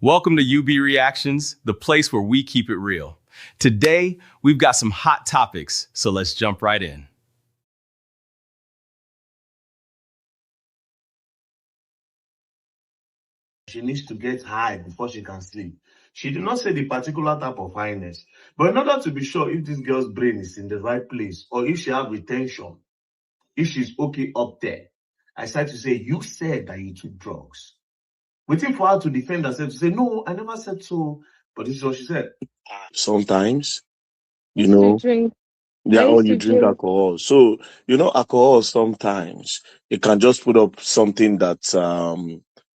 Welcome to UB Reactions, the place where we keep it real. Today, we've got some hot topics, so let's jump right in. She needs to get high before she can sleep. She did not say the particular type of highness, but in order to be sure if this girl's brain is in the right place or if she have retention, if she's okay up there, I started to say, you said that you took drugs. Waiting for her to defend herself to say, no, I never said so. But this is what she said. Sometimes, I used to drink. yeah, I or used you to drink drink. alcohol. So, alcohol sometimes it can just put up something that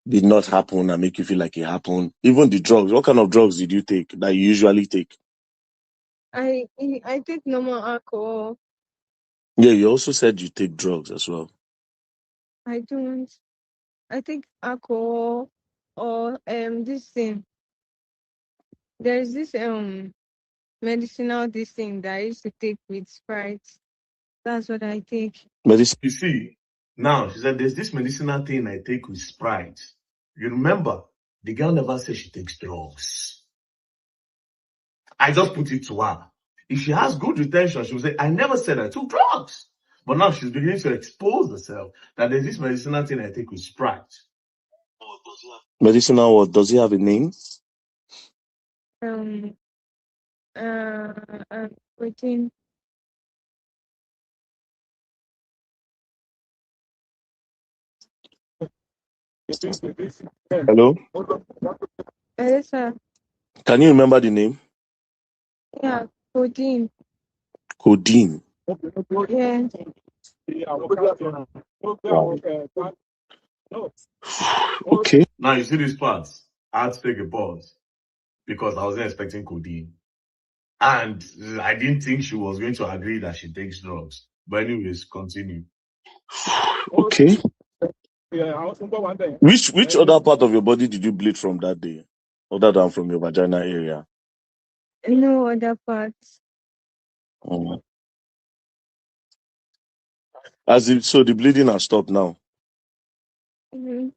did not happen and make you feel like it happened. Even the drugs. What kind of drugs did you take that you usually take? I take normal alcohol. Yeah, you also said you take drugs as well. I don't. I take alcohol or this thing. There's this medicinal this thing that I used to take with Sprite. That's what I take. Medicine. You see, now she said, there's this medicinal thing I take with Sprite. You remember, the girl never said she takes drugs. I just put it to her. If she has good retention, she will say, I never said I took drugs. But now she's beginning to expose herself that there's this medicinal thing I take with Sprite. Medicinal what? Does it have a name? Protein. Hello? Yes, sir. Can you remember the name? Yeah, protein. Codeine. Yeah. Wow. Okay. Now you see these parts. I had to take a pause because I wasn't expecting codeine. And I didn't think she was going to agree that she takes drugs. But anyways, continue. Okay. Which other part of your body did you bleed from that day, other than from your vagina area? No other parts. So the bleeding has stopped now. Mm-hmm.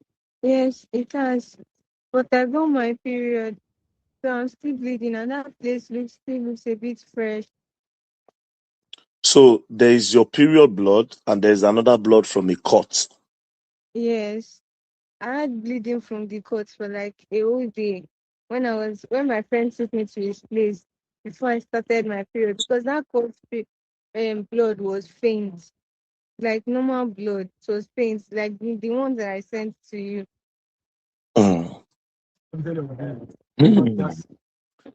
Yes, it has. But I got my period, so I'm still bleeding, and that place still looks a bit fresh. So there is your period blood, and there's another blood from a cut. Yes, I had bleeding from the cut for like a whole day when my friend took me to his place before I started my period, because that cut blood was faint, like normal blood. It was faint, like the ones that I sent to you.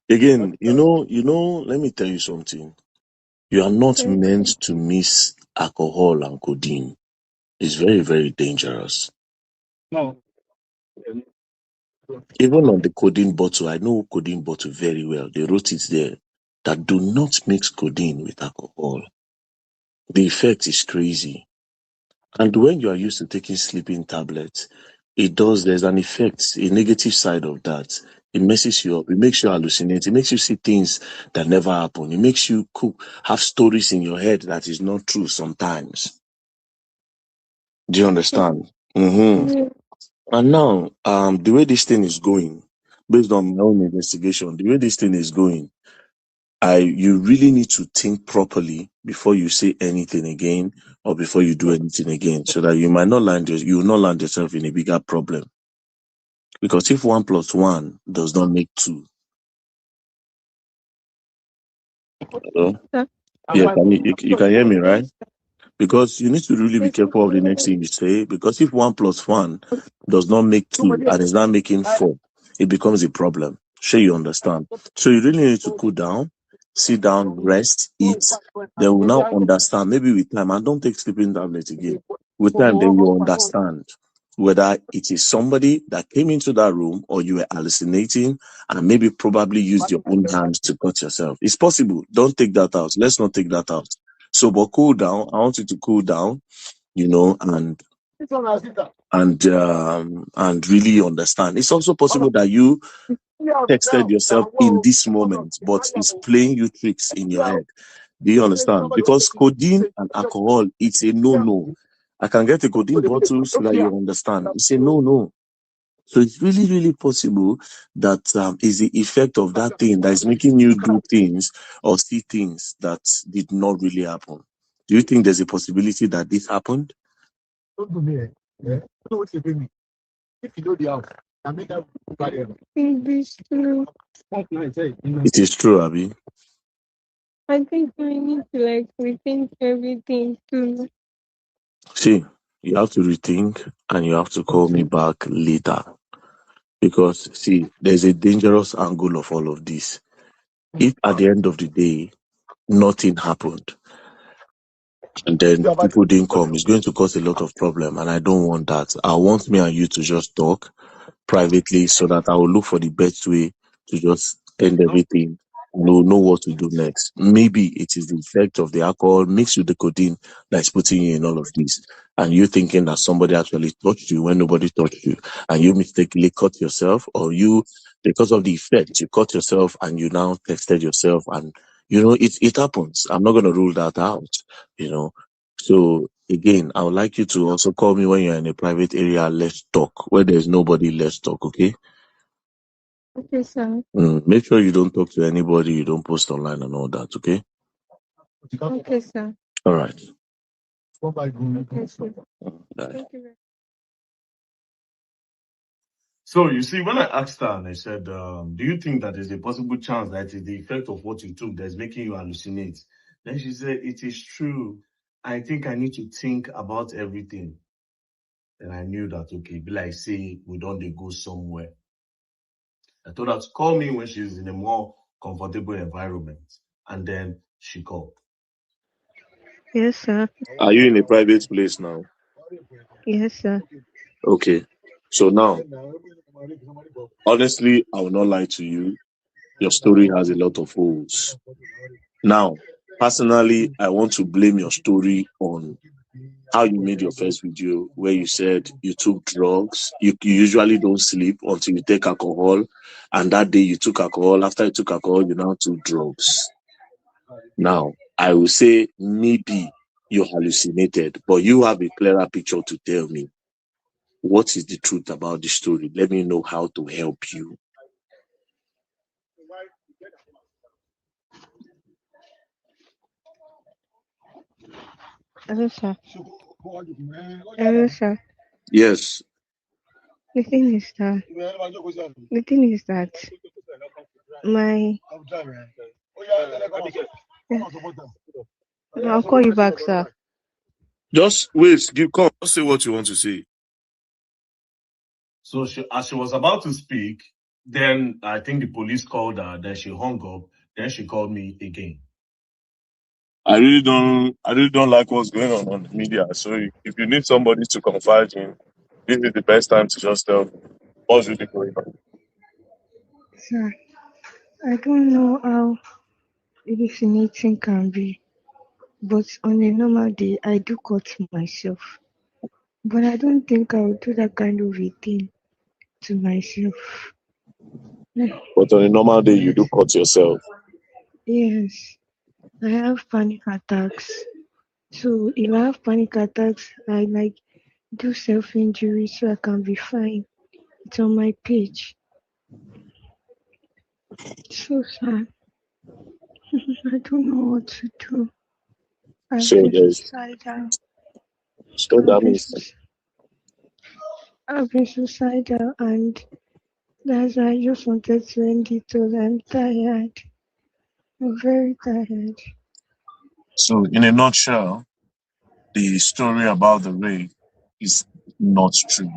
Again, let me tell you something. You are not meant to miss alcohol and codeine. It's very, very dangerous. No. Even on the codeine bottle, I know codeine bottle very well. They wrote it there that do not mix codeine with alcohol. The effect is crazy. And when you are used to taking sleeping tablets, there's an effect, a negative side of that. It messes you up. It makes you hallucinate. It makes you see things that never happen. It makes you have stories in your head that is not true sometimes. Do you understand? Mm-hmm. And now, the way this thing is going, based on my own investigation, the way this thing is going, you really need to think properly before you say anything again or before you do anything again, so that you will not land yourself in a bigger problem. Because if 1 + 1 does not make 2, hello? Yeah, you can hear me, right? Because you need to really be careful of the next thing you say. Because if 1 + 1 does not make 2 and is not making 4, it becomes a problem. Sure, you understand. So you really need to cool down, sit down, rest, eat. Then we'll now understand. Maybe with time, and don't take sleeping tablets again. With time, then you'll understand whether it is somebody that came into that room or you were hallucinating and maybe probably used your own hands to cut yourself. It's possible. Don't take that out. Let's not take that out. So, but cool down. I want you to cool down, and really understand. It's also possible that you texted yourself in this moment, but it's playing you tricks in your head. Do you understand? Because codeine and alcohol, it's a no-no. I can get a codeine bottle so that you understand. It's a no-no. So it's really, really possible that is the effect of that thing that is making you do things or see things that did not really happen. Do you think there's a possibility that this happened? It's true. It is true, Abby. I think we need to like rethink everything too. See, you have to rethink and you have to call me back later. Because, see, there's a dangerous angle of all of this. If at the end of the day, nothing happened, and then people didn't come, it's going to cause a lot of problem, and I don't want that. I want me and you to just talk privately so that I will look for the best way to just end everything. Know what to do next. Maybe it is the effect of the alcohol mixed with the codeine that's putting you in all of this, and you thinking that somebody actually touched you when nobody touched you, and you mistakenly cut yourself, or you, because of the effect, you cut yourself and you now texted yourself, and it happens. I'm not going to rule that out. you know so again, I would like you to also call me when you're in a private area. Let's talk. Where there's nobody, let's talk, okay? Okay, sir. Make sure you don't talk to anybody, you don't post online and all that, okay? Okay, sir. All right. Okay, sir. Bye. Thank you very So you see, when I asked her and I said, do you think that there's a possible chance that it is the effect of what you took that's making you hallucinate? Then she said, it is true. I think I need to think about everything. And I knew that, okay, be like, say, we don't dey go somewhere. I told her to call me when she's in a more comfortable environment. And then she called. Yes, sir. Are you in a private place now? Yes, sir. Okay. So now, honestly, I will not lie to you. Your story has a lot of holes. Now, personally, I want to blame your story on how you made your first video where you said you took drugs. You usually don't sleep until you take alcohol. And that day you took alcohol. After you took alcohol, you now took drugs. Now, I will say maybe you hallucinated, but you have a clearer picture to tell me. What is the truth about the story? Let me know how to help you. Hello, sir. Hello, sir. Yes. The thing is that my I'll call you back, sir. Just wait. Come. Just say what you want to say. So as she was about to speak, then I think the police called her, then she hung up, then she called me again. I really don't like what's going on the media. So if you need somebody to confide in, this is the best time to just tell what's really going on. Sir, I don't know how hallucinating can be, but on a normal day, I do cut myself. But I don't think I would do that kind of a thing to myself. But on a normal day, you do cut yourself. Yes, I have panic attacks. So if I have panic attacks, I like do self-injury so I can be fine. It's on my page. So sad. I don't know what to do. I've So been there's suicidal. so I've that been, means suic- I've been suicidal, and that's why I just wanted to end it all. I'm tired. I'm very tired. so in a nutshell, the story about the rape is not true.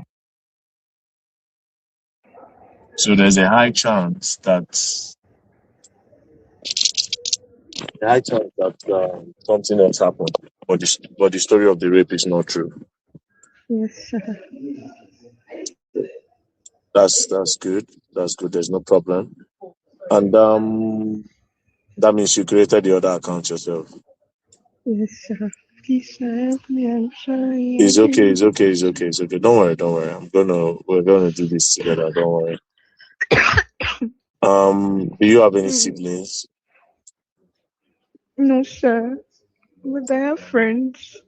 So there's a high chance that something else happened, but the story of the rape is not true. Yes, sir. That's good. That's good. There's no problem. And that means you created the other account yourself. Yes, sir. Please, sir, help me. I'm sorry. I It's okay. didn't. It's okay. It's okay. It's okay. Don't worry. Don't worry. We're gonna do this together. Don't worry. Do you have any siblings? No, sir. But I have friends.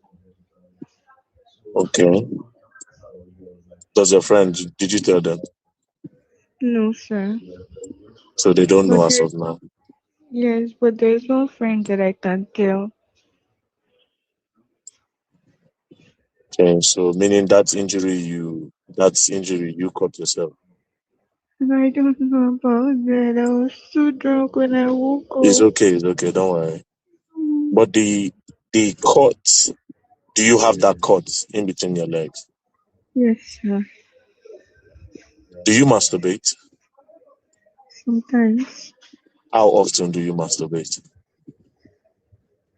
Okay. Does your friend? Did you tell them? No, sir. So they don't know But as there's of now. yes, but there's one friend that I can tell. Okay, so meaning that injury you caught yourself. And I don't know about that. I was so drunk when I woke It's up. okay, it's okay, don't worry. Mm, But the cut, do you have that cut in between your legs? yes, sir. Do you masturbate? Sometimes, How often do you masturbate?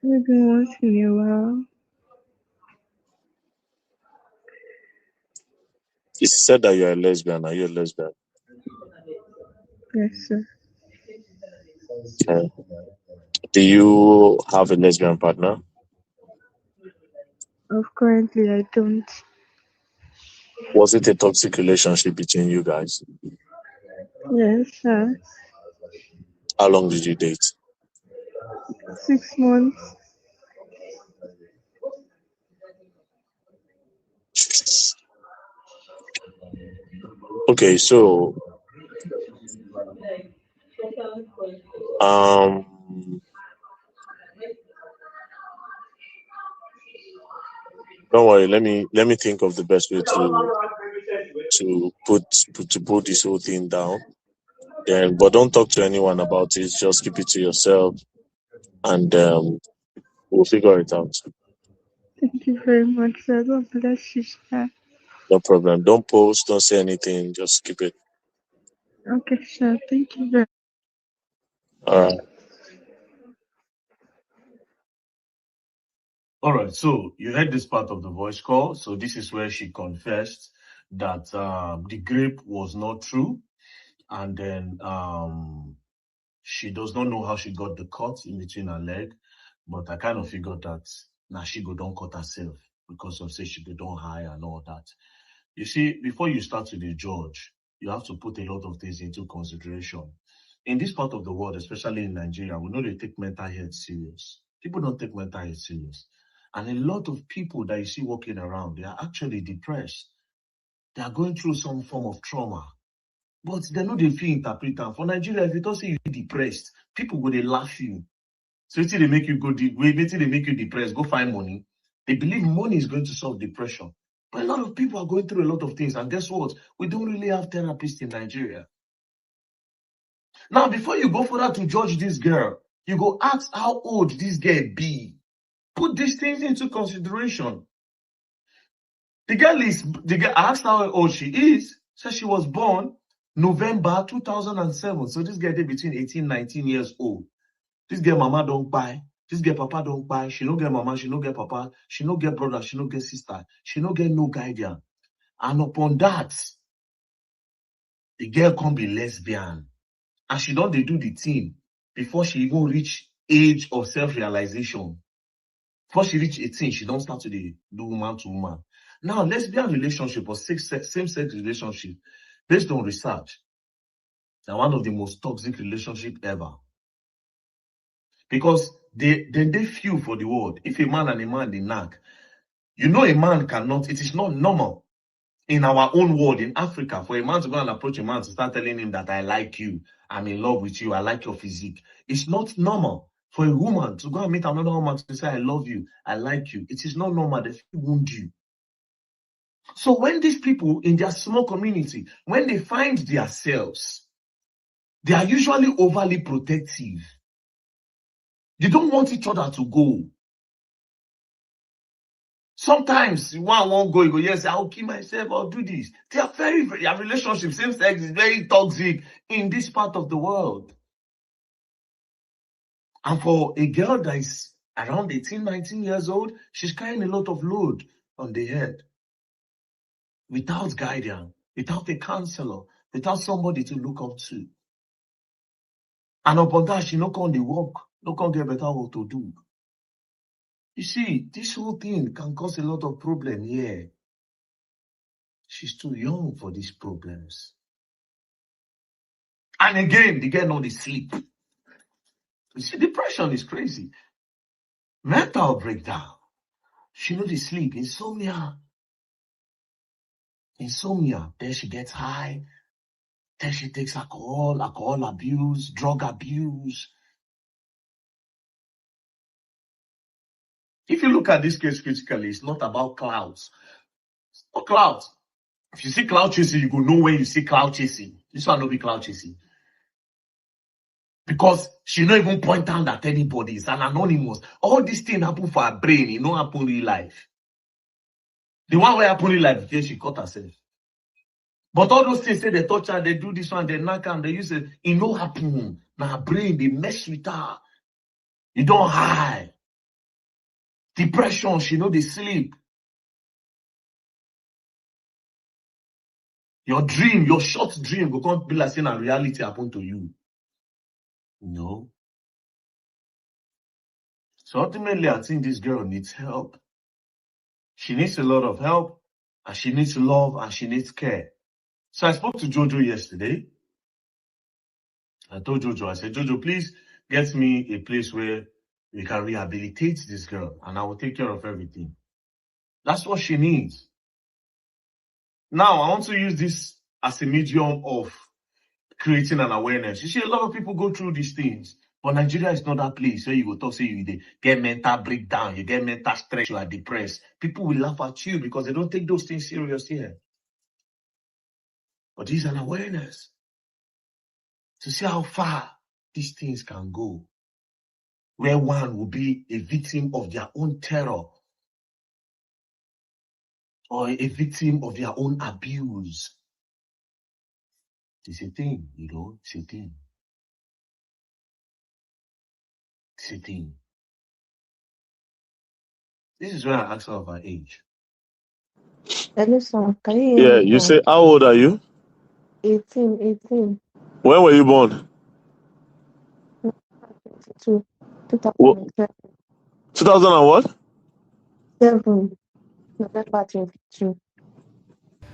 maybe once in a while. It's said that you're a lesbian. Are you a lesbian? Yes, sir. Okay. Do you have a lesbian partner? Of currently, I don't. Was it a toxic relationship between you guys? Yes, sir. How long did you date? 6 months. Okay, so um don't worry, let me think of the best way to put this whole thing down. Then but don't talk to anyone about it, just keep it to yourself and we'll figure it out. Thank you very much, sir. God bless you, sir. No problem. Don't post, don't say anything, just keep it. Okay, sir. Thank you very Alright. All right, so you heard this part of the voice call. So this is where she confessed that the grape was not true, and then she does not know how she got the cut in between her leg, but I kind of figured that now she go don't cut herself because of say she go don't hire and all that. You see, before you start to the judge, you have to put a lot of things into consideration. In this part of the world, especially in Nigeria, we know they take mental health serious. People don't take mental health serious. And a lot of people that you see walking around, they are actually depressed. They are going through some form of trauma. But they know they feel interpreted. For Nigeria, if you don't say you're depressed, people will they laugh you. So until they make you go deep, until they make you depressed, go find money. They believe money is going to solve depression. But a lot of people are going through a lot of things. And guess what? We don't really have therapists in Nigeria. Now, before you go further to judge this girl, you go ask how old this girl be. Put these things into consideration. The girl asked how old she is. Says she was born November 2007. So this girl did between 18, 19 years old. This girl mama don't buy. This girl papa don't buy. She no get mama, she no get papa, she no get brother, she no get sister, she no get no guardian. And upon that, the girl can be lesbian. And she don't do the thing before she even reach age of self-realization. Before she reach 18, she don't start to do woman to woman. Now, lesbian relationship or same-sex relationship, based on research, are one of the most toxic relationship ever. Because they few for the world. If a man and a man they knack, you know a man cannot, it is not normal in our own world, in Africa, for a man to go and approach a man to start telling him that I like you, I'm in love with you, I like your physique. It's not normal for a woman to go and meet another woman to say, I love you, I like you. It is not normal. They wound you. So when these people in their small community, when they find themselves, they are usually overly protective. They don't want each other to go. Sometimes one won't go, you go, yes, I'll kill myself, I'll do this. They are their relationship, same sex is very toxic in this part of the world. And for a girl that is around 18, 19 years old, she's carrying a lot of load on the head without guidance, without a counselor, without somebody to look up to. And upon that, she no come the work, no come get better work to do. You see, this whole thing can cause a lot of problem here. She's too young for these problems. And again, the girl know the sleep. You see, depression is crazy. Mental breakdown. She know the sleep. Insomnia. Then she gets high. Then she takes alcohol abuse, drug abuse. If you look at this case critically, it's not about clouds. It's not clouds. If you see cloud chasing, you go know when you see cloud chasing. This one no be cloud chasing. Because she not even point out at anybody. It's an anonymous. All these things happen for her brain. It don't happen in real life. The one where happen in life, she caught herself. But all those things, say they touch her, they do this one, they knock her, they use it. It no happen. Now her brain, they mess with her. You don't hide. Depression, she know they sleep. Your dream, your short dream, will come be like saying a reality happen to you. No. So ultimately, I think this girl needs help. She needs a lot of help, and she needs love, and she needs care. So I spoke to Jojo yesterday. I told Jojo, I said, Jojo, please get me a place where we can rehabilitate this girl, and I will take care of everything. That's what she needs. Now, I want to use this as a medium of creating an awareness. You see, a lot of people go through these things, but Nigeria is not that place where you go talk, say you get mental breakdown, you get mental stress, you are depressed. People will laugh at you because they don't take those things serious here. But this is an awareness to see how far these things can go, where one will be a victim of their own terror or a victim of their own abuse. It's a thing, you know, it's a thing. It's a thing. This is where I asked her of her age. Hello, sir. Can you hear Yeah, me you now? say, how old are you? 18. When were you born? 22, What, 2000 and what? 7, November 22.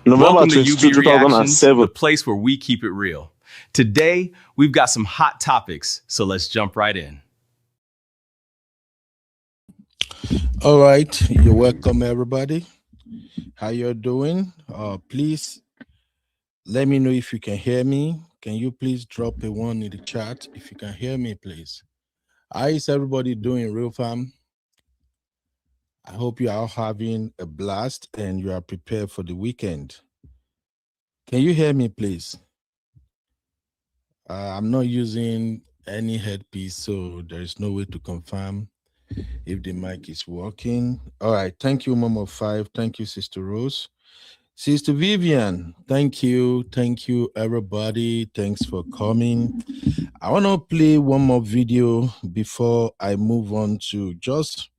November Welcome to 22, UB Reactions, 2007. the place where we keep it real. Today, we've got some hot topics, so let's jump right in. All right, you're welcome, everybody. How you're doing? Please let me know if you can hear me. Can you please drop a 1 in the chat if you can hear me, please? How is everybody doing, real fam? I hope you are all having a blast and you are prepared for the weekend. Can you hear me, please? I'm not using any headpiece, so there is no way to confirm if the mic is working. All right, thank you, Mom of 5. Thank you, Sister Rose. Sister Vivian, thank you, everybody. Thanks for coming. I want to play one more video before I move on to just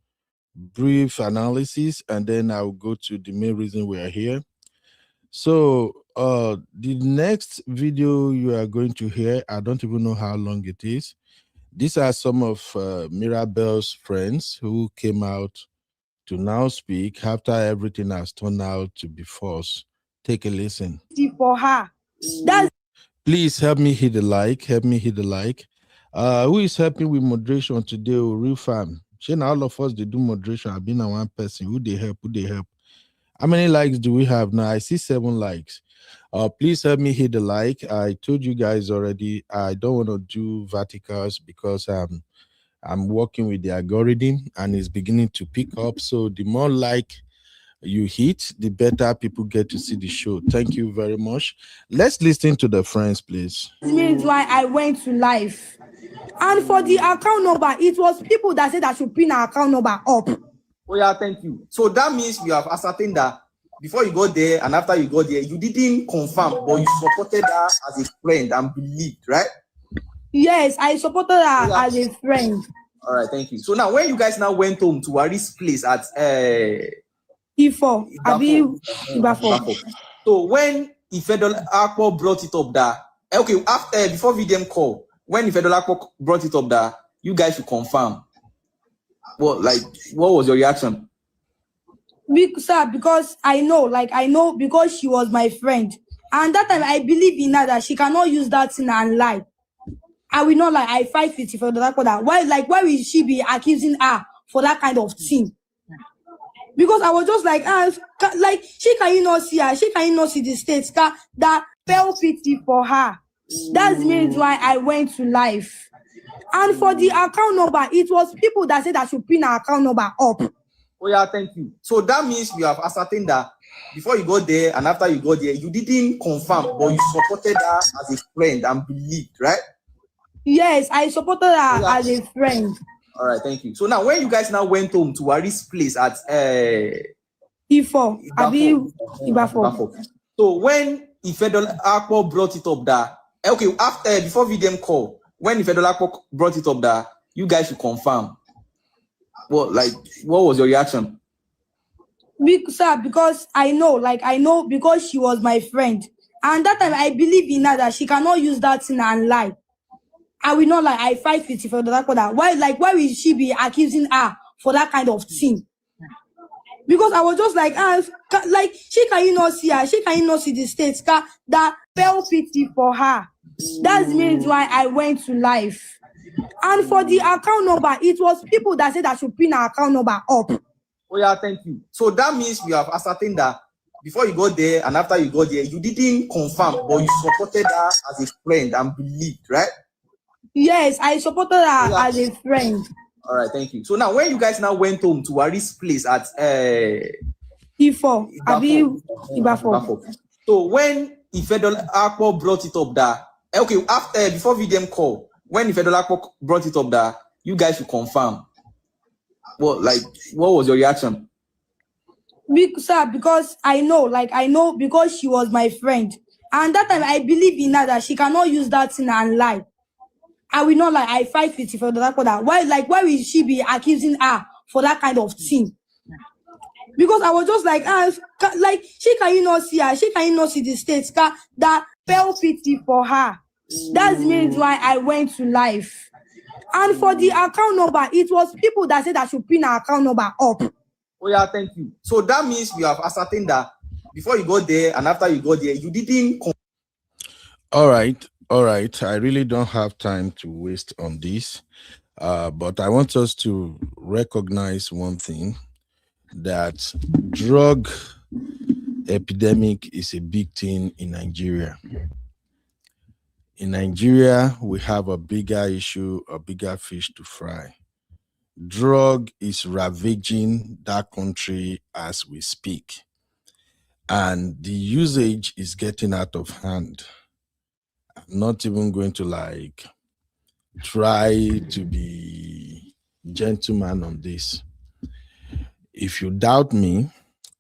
brief analysis, and then I'll go to the main reason we are here. So the next video you are going to hear, I don't even know how long it is. These are some of Mirabel's friends who came out to now speak after everything has turned out to be false. Take a listen. For her. That's Please help me hit the like. Who is helping with moderation today? Real fam. All of us, they do moderation. I've been a one person. Who they help? How many likes do we have now? I see 7 likes. Please help me hit the like. I told you guys already, I don't want to do verticals because I'm working with the algorithm and it's beginning to pick up. So the more like you hit, the better people get to see the show. Thank you very much. Let's listen to the friends, please. means why I went to live. And for the account number, it was people that said I should pin our account number up. Oh yeah, thank you. So that means you have ascertained that before you got there and after you got there, you didn't confirm, but you supported her as a friend and believed, right? Yes, I supported her as a friend. All right, thank you. So now, when you guys now went home to Wari's place at E4, Ibafo. So when Ifedol Akpo brought it up that, okay, after before VDM call, when Ifedol Akpo brought it up that you guys should confirm. What was your reaction? Because I know because she was my friend. And that time I believe in her that she cannot use that thing and lie. I will not lie. I fight with Ifedol Akpo that. Why will she be accusing her for that kind of thing? Because I was just like, she can you not see her? She can you not see the states that felt pity for her. That's the reason why I went to life. And for the account number, it was people that said I should pin her account number up. Oh yeah, thank you. So that means we have ascertained that before you got there and after you got there, you didn't confirm, but you supported her as a friend and believed, right? Yes, I supported her as a friend. All right, thank you. So now, when you guys now went home to Wari's place at Ifo, Ibafo. So when Ifedol Akpo brought it up that okay, after before VDM call, when Ifedol Akpo brought it up that you guys should confirm. What was your reaction? Sir, because I know because she was my friend. And that time I believe in her that she cannot use that thing and lie. I will not lie. I fight with Ifedol. Why will she be accusing her for that kind of thing? Because I was just like, she can you not see her? She can you not see the states that felt pity for her? That's the reason why I went to life. And for the account number, it was people that said I should pin her account number up. Oh yeah, thank you. So that means we have ascertained that before you got there and after you got there, you didn't confirm, but you supported her as a friend and believed, right? Yes, I supported her as a friend. All right, thank you. So now, when you guys now went home to Wari's place at Ibafo. So when Ifedol Akpo brought it up that okay, after before VDM call, when Ifedol Akpo brought it up that you guys should confirm. What was your reaction? Sir, because I know because she was my friend. And that time I believe in her that she cannot use that thing and lie. I will not lie. I fight with Ifedol. Why will she be accusing her for that kind of thing? Because I was just like, she can you not see her? She can you not see the states that felt pity for her? That's the reason why I went to life. And for the account number, it was people that said I should pin her account number up. Oh yeah, thank you. So that means we have ascertained that before you got there and after you got there, you didn't. All right. I really don't have time to waste on this, but I want us to recognize one thing, that drug epidemic is a big thing in Nigeria. In Nigeria, we have a bigger issue, a bigger fish to fry. Drug is ravaging that country as we speak, and the usage is getting out of hand. I'm not even going to try to be gentleman on this. If you doubt me,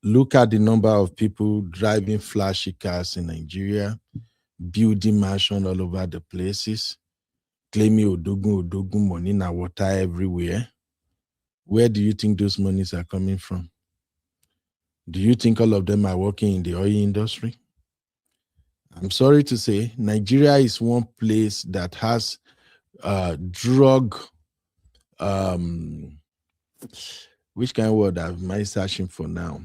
look at the number of people driving flashy cars in Nigeria, building mansions all over the places, claiming odogun, money na water everywhere. Where do you think those monies are coming from? Do you think all of them are working in the oil industry? I'm sorry to say, Nigeria is one place that has drug, which kind of word am I searching for now?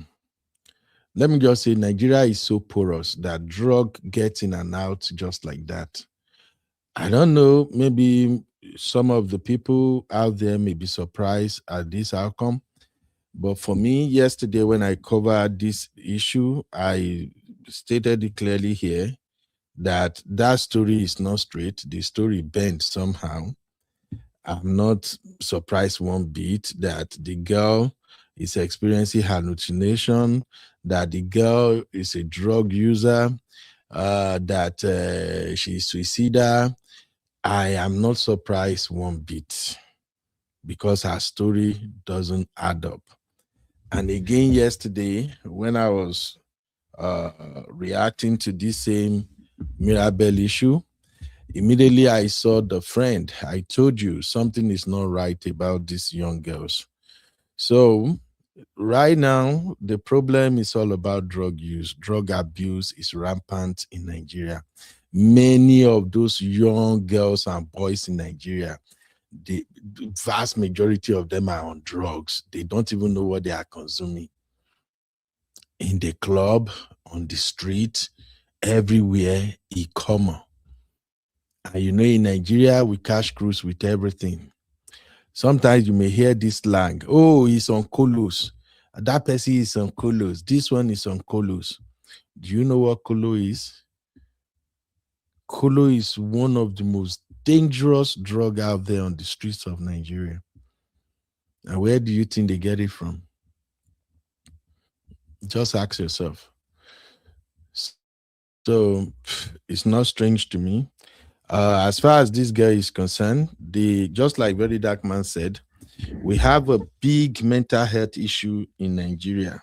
Let me just say Nigeria is so porous that drug gets in and out just like that. I don't know, maybe some of the people out there may be surprised at this outcome. But for me, yesterday when I covered this issue, I stated it clearly here that story is not straight. The story bent somehow. I'm not surprised one bit that the girl is experiencing hallucination, that the girl is a drug user, that she's suicidal. I am not surprised one bit because her story doesn't add up. And again, yesterday, when I was reacting to this same Mirabel issue, immediately I saw the friend. I told you something is not right about these young girls. So right now, the problem is all about drug use. Drug abuse is rampant in Nigeria. Many of those young girls and boys in Nigeria, the vast majority of them are on drugs. They don't even know what they are consuming. In the club, on the street, everywhere, common. And you know, in Nigeria, we cash cruise with everything. Sometimes you may hear this slang, oh, he's on colos. That person is on colos. This one is on colos. Do you know what colo is? Kolo is one of the most dangerous drug out there on the streets of Nigeria. And where do you think they get it from? Just ask yourself. So it's not strange to me. As far as this girl is concerned, just like Very Dark Man said, we have a big mental health issue in Nigeria.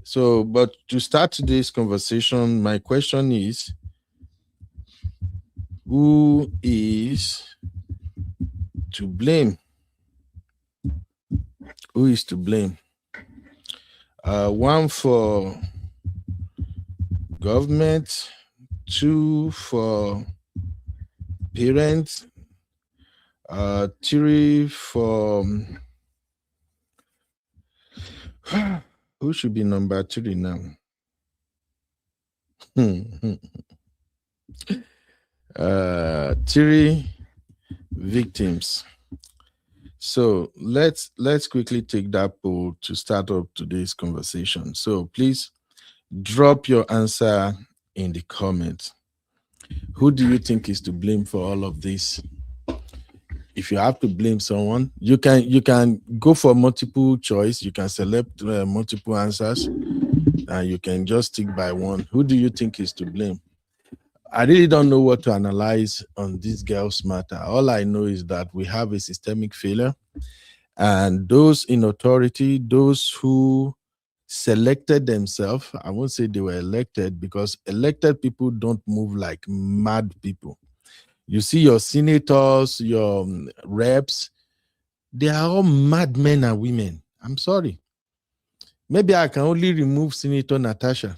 So, but to start today's conversation, my question is, who is to blame? Who is to blame? One for government, two for parents, three for who should be number 3 now? Three victims. So let's quickly take that poll to start up today's conversation. So please drop your answer in the comments. Who do you think is to blame for all of this? If you have to blame someone, you can go for multiple choice. You can select multiple answers, and you can just stick by one. Who do you think is to blame? I really don't know what to analyze on this girl's matter. All I know is that we have a systemic failure, and those in authority, those who selected themselves, I won't say they were elected, because elected people don't move like mad people. You see your senators, your reps, they are all madmen and women. I'm sorry. Maybe I can only remove Senator Natasha.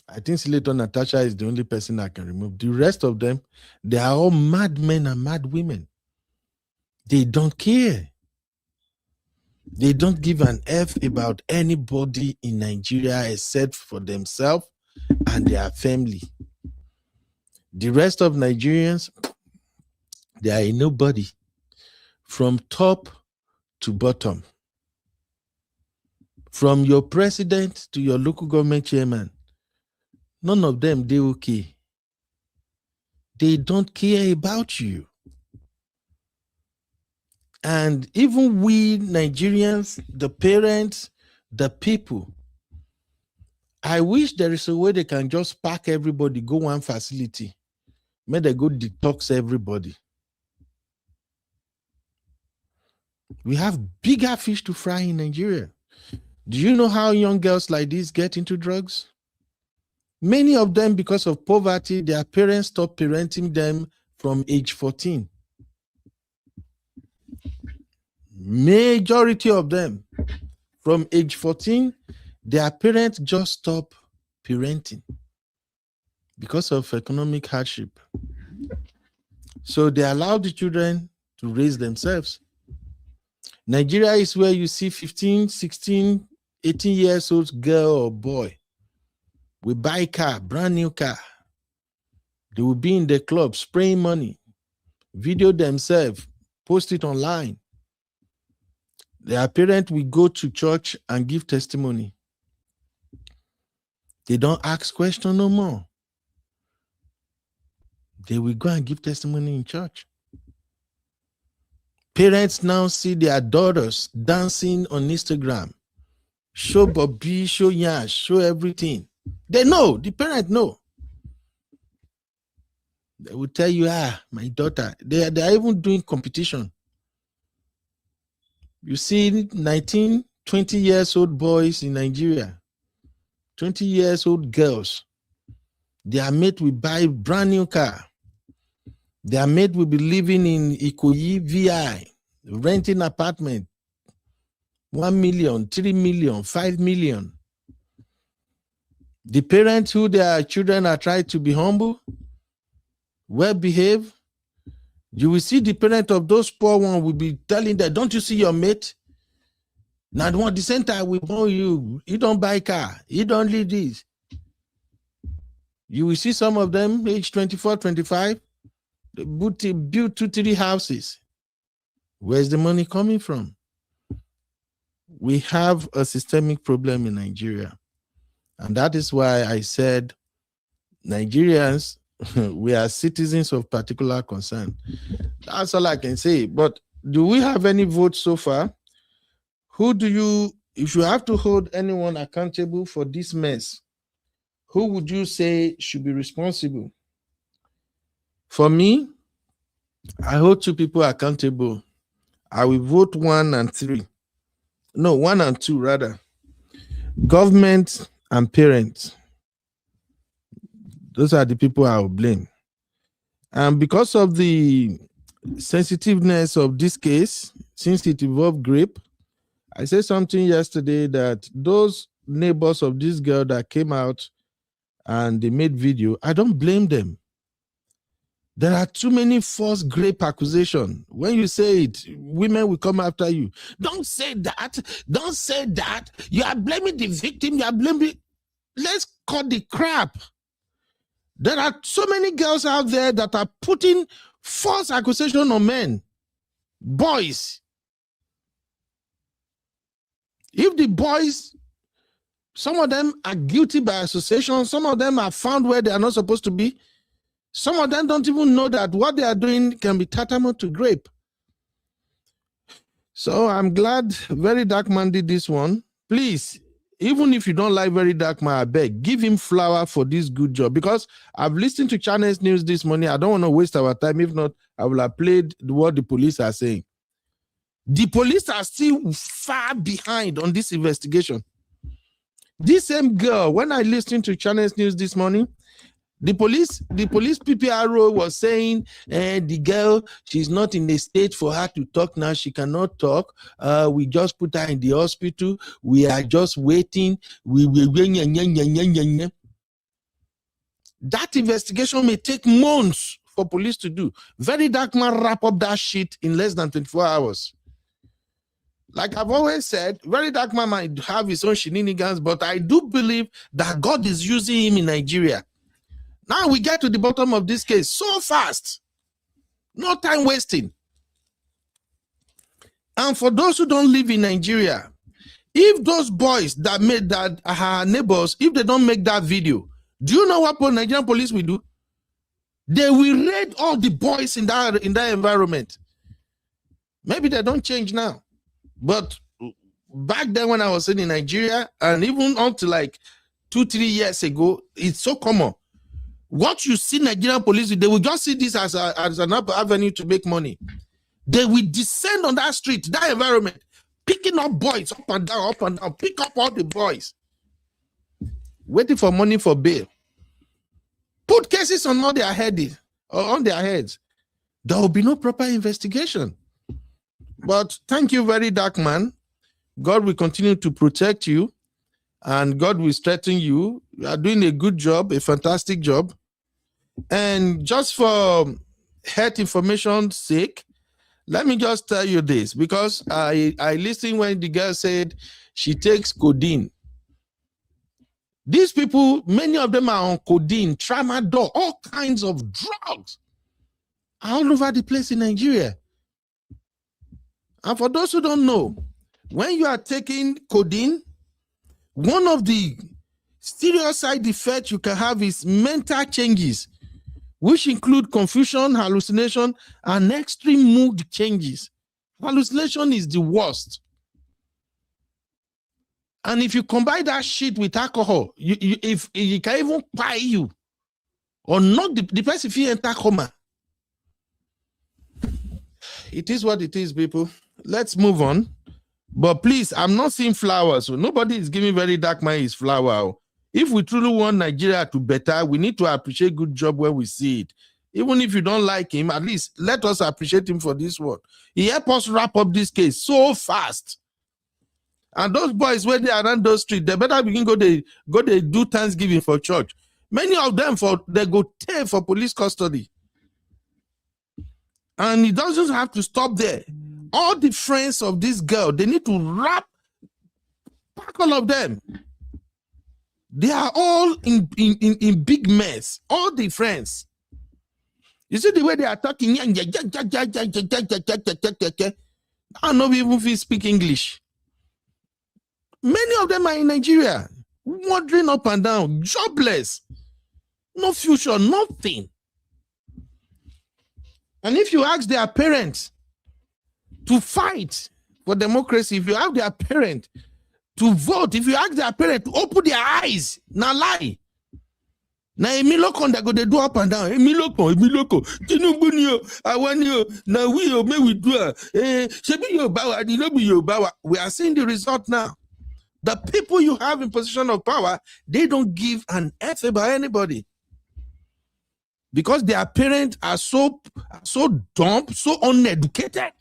I think Senator Natasha is the only person I can remove. The rest of them, they are all madmen and mad women. They don't care. They don't give an F about anybody in Nigeria except for themselves and their family. The rest of Nigerians, they are a nobody from top to bottom. From your president to your local government chairman, none of them, they okay. They don't care about you. And even we Nigerians, the parents, the people, I wish there is a way they can just pack everybody, go one facility, may they go detox everybody. We have bigger fish to fry in Nigeria. Do you know how young girls like this get into drugs? Many of them, because of poverty, their parents stopped parenting them from age 14. Majority of them, from age 14, their parents just stop parenting because of economic hardship. So they allow the children to raise themselves. Nigeria is where you see 15, 16, 18 years old girl or boy. We buy a car, brand new car. They will be in the club spraying money, video themselves, post it online. Their parents will go to church and give testimony. They don't ask questions no more. They will go and give testimony in church. Parents now see their daughters dancing on Instagram. Show Bobby, show Yash, show everything. They know, the parents know. They will tell you, my daughter. They are even doing competition. You see 19, 20 years old boys in Nigeria, 20 years old girls. Their mate will buy a brand new car. Their mate will be living in Ikoyi VI, renting apartment, 1 million, 3 million, 5 million. The parents who their children are trying to be humble, well behaved, you will see the parent of those poor ones will be telling them, don't you see your mate? Now the one the center will born you. You don't buy car. You don't leave this. You will see some of them, age 24, 25, build 2-3 houses. Where's the money coming from? We have a systemic problem in Nigeria. And that is why I said Nigerians, we are citizens of particular concern. That's all I can say. But do we have any votes so far? Who do you, if you have to hold anyone accountable for this mess, who would you say should be responsible? For me, I hold two people accountable. I will vote 1 and 3. No, 1 and 2 rather. Government and parents. Those are the people I will blame. And because of the sensitiveness of this case, since it involved grape, I said something yesterday that those neighbors of this girl that came out and they made video, I don't blame them. There are too many false grape accusations. When you say it, women will come after you. Don't say that. Don't say that. You are blaming the victim. You are blaming. Let's cut the crap. There are so many girls out there that are putting false accusation on men, boys. If the boys, some of them are guilty by association, some of them are found where they are not supposed to be. Some of them don't even know that what they are doing can be tantamount to grape. So I'm glad Very Dark Man did this one. Please, even if you don't like Very Dark Man, I beg, give him flower for this good job. Because I've listened to Channels News this morning. I don't want to waste our time. If not, I will have played what the police are saying. The police are still far behind on this investigation. This same girl, when I listened to Channels News this morning, the police PPRO was saying the girl, she's not in a state for her to talk now. She cannot talk. We just put her in the hospital. We are just waiting. That investigation may take months for police to do. Very Dark Man wrap up that shit in less than 24 hours. Like I've always said, Very Dark Man might have his own shenanigans, but I do believe that God is using him in Nigeria. Now we get to the bottom of this case so fast. No time wasting. And for those who don't live in Nigeria, if those boys that made that her neighbors, if they don't make that video, do you know what Nigerian police will do? They will raid all the boys in that environment. Maybe they don't change now. But back then when I was in Nigeria, and even until like 2-3 years ago, it's so common. What you see Nigerian police, they will just see this as an avenue to make money. They will descend on that street, that environment, picking up boys up and down, pick up all the boys, waiting for money for bail. Put cases on all their heads, or on their heads. There will be no proper investigation. But thank you, Very Dark Man. God will continue to protect you, and God will strengthen you. You are doing a good job, a fantastic job. And just for health information's sake, let me just tell you this, because I listened when the girl said she takes codeine. These people, many of them are on codeine, tramadol, all kinds of drugs all over the place in Nigeria. And for those who don't know, when you are taking codeine, one of the serious side effects you can have is mental changes, which include confusion, hallucination, and extreme mood changes. Hallucination is the worst. And if you combine that shit with alcohol, if you can even buy you or knock the person if you enter coma. It is what it is, people. Let's move on. But please, I'm not seeing flowers. So nobody is giving Very Dark Man his flower. If we truly want Nigeria to better, we need to appreciate good job when we see it. Even if you don't like him, at least let us appreciate him for this one. He helped us wrap up this case so fast. And those boys, when they are around those streets, they better begin go they do Thanksgiving for church. Many of them they go take for police custody. And it doesn't have to stop there. All the friends of this girl, they need to pack all of them. They are all in big mess. All the friends. You see the way they are talking? I don't know even if we speak English. Many of them are in Nigeria, wandering up and down, jobless. No future, nothing. And if you ask their parents to fight for democracy, if you ask their parents to vote, if you ask their parents to open their eyes, now lie. Now Emiloko that go they do up and down. Emiloko, Tinubu niyo, awaniyo, now may we do shebi yo bawa, di no be yo bawa. We are seeing the result now. The people you have in position of power, they don't give an F about anybody. Because their parents are so dumb, so uneducated.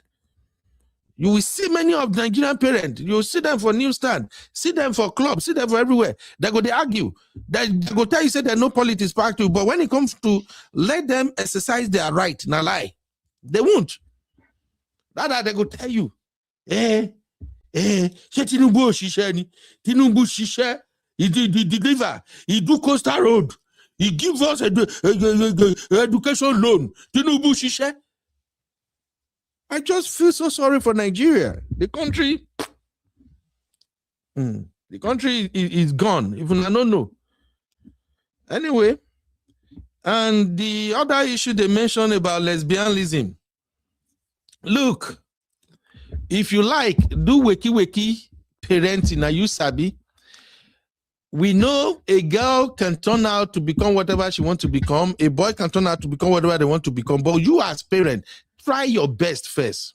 You will see many of the Nigerian parents, you will see them for newsstand, see them for clubs, see them for everywhere. They argue. They go tell you, say there's no politics part to, but when it comes to let them exercise their right, now lie. They won't. That they go tell you, Tinubu Shisha, he deliver, he do Coastal Road, he give us education loan, Tinubu Shisha. I just feel so sorry for Nigeria. The country is gone. Even I don't know. Anyway, and the other issue they mentioned about lesbianism. Look, if you like, do weki parenting, now you sabi. We know a girl can turn out to become whatever she wants to become. A boy can turn out to become whatever they want to become. But you as parent, try your best first.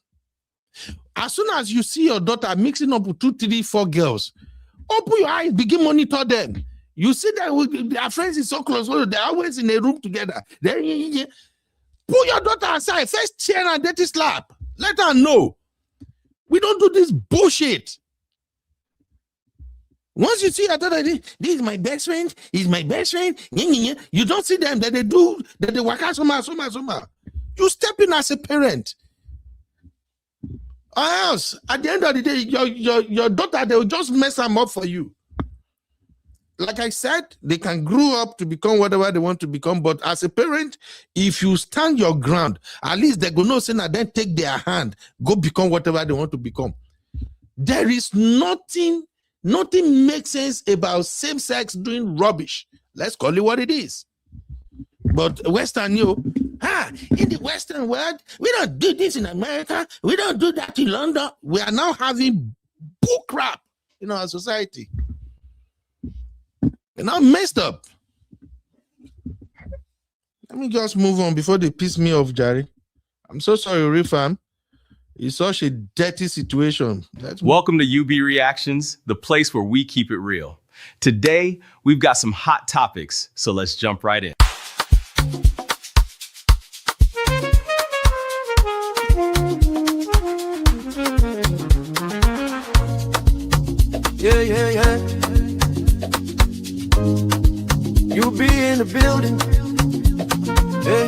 As soon as you see your daughter mixing up with 2, 3, 4 girls, open your eyes, begin monitor them. You see that their friends is so close, they're always in a room together. Pull your daughter aside, first cheer and dirty slap. Let her know. We don't do this bullshit. Once you see your daughter, this is my best friend, he's my best friend. You don't see them, that they work out somehow. You step in as a parent. Or else, at the end of the day, your daughter, they will just mess them up for you. Like I said, they can grow up to become whatever they want to become, but as a parent, if you stand your ground, at least they're going to say, now then take their hand, go become whatever they want to become. There is nothing makes sense about same-sex doing rubbish. Let's call it what it is. But Western, in the Western world, we don't do this in America. We don't do that in London. We are now having bull crap in our society. We're now messed up. Let me just move on before they piss me off, Jerry. I'm so sorry, Rifam. It's such a dirty situation. Welcome to UB Reactions, the place where we keep it real. Today, we've got some hot topics, so let's jump right in. Yeah. You be in the building. Hey.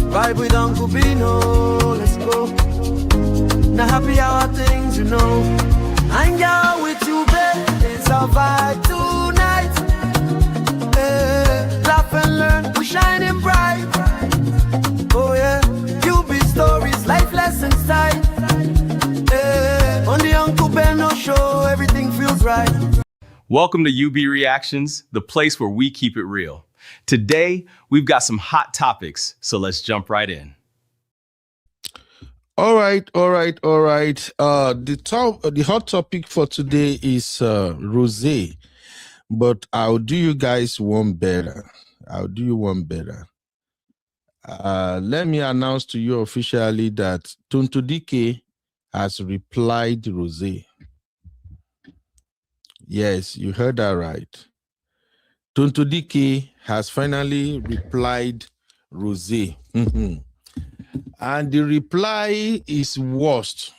Vibe with Uncle Bino. Let's go. Now happy hour things, you know. Hang out with you, babe. It's our vibe tonight. Hey. Laugh and learn. We shining bright. Oh yeah. You be stories, life lessons time. Hey. On the Uncle Bino show, everything feels right. Welcome to UB Reactions, the place where we keep it real. Today, we've got some hot topics, so let's jump right in. All right. The hot topic for today is Rosy, but I'll do you guys one better. Let me announce to you officially that Tonto Dikeh has replied Rosy. Yes, you heard that right. Tonto Dikeh has finally replied Rosy. And the reply is worst.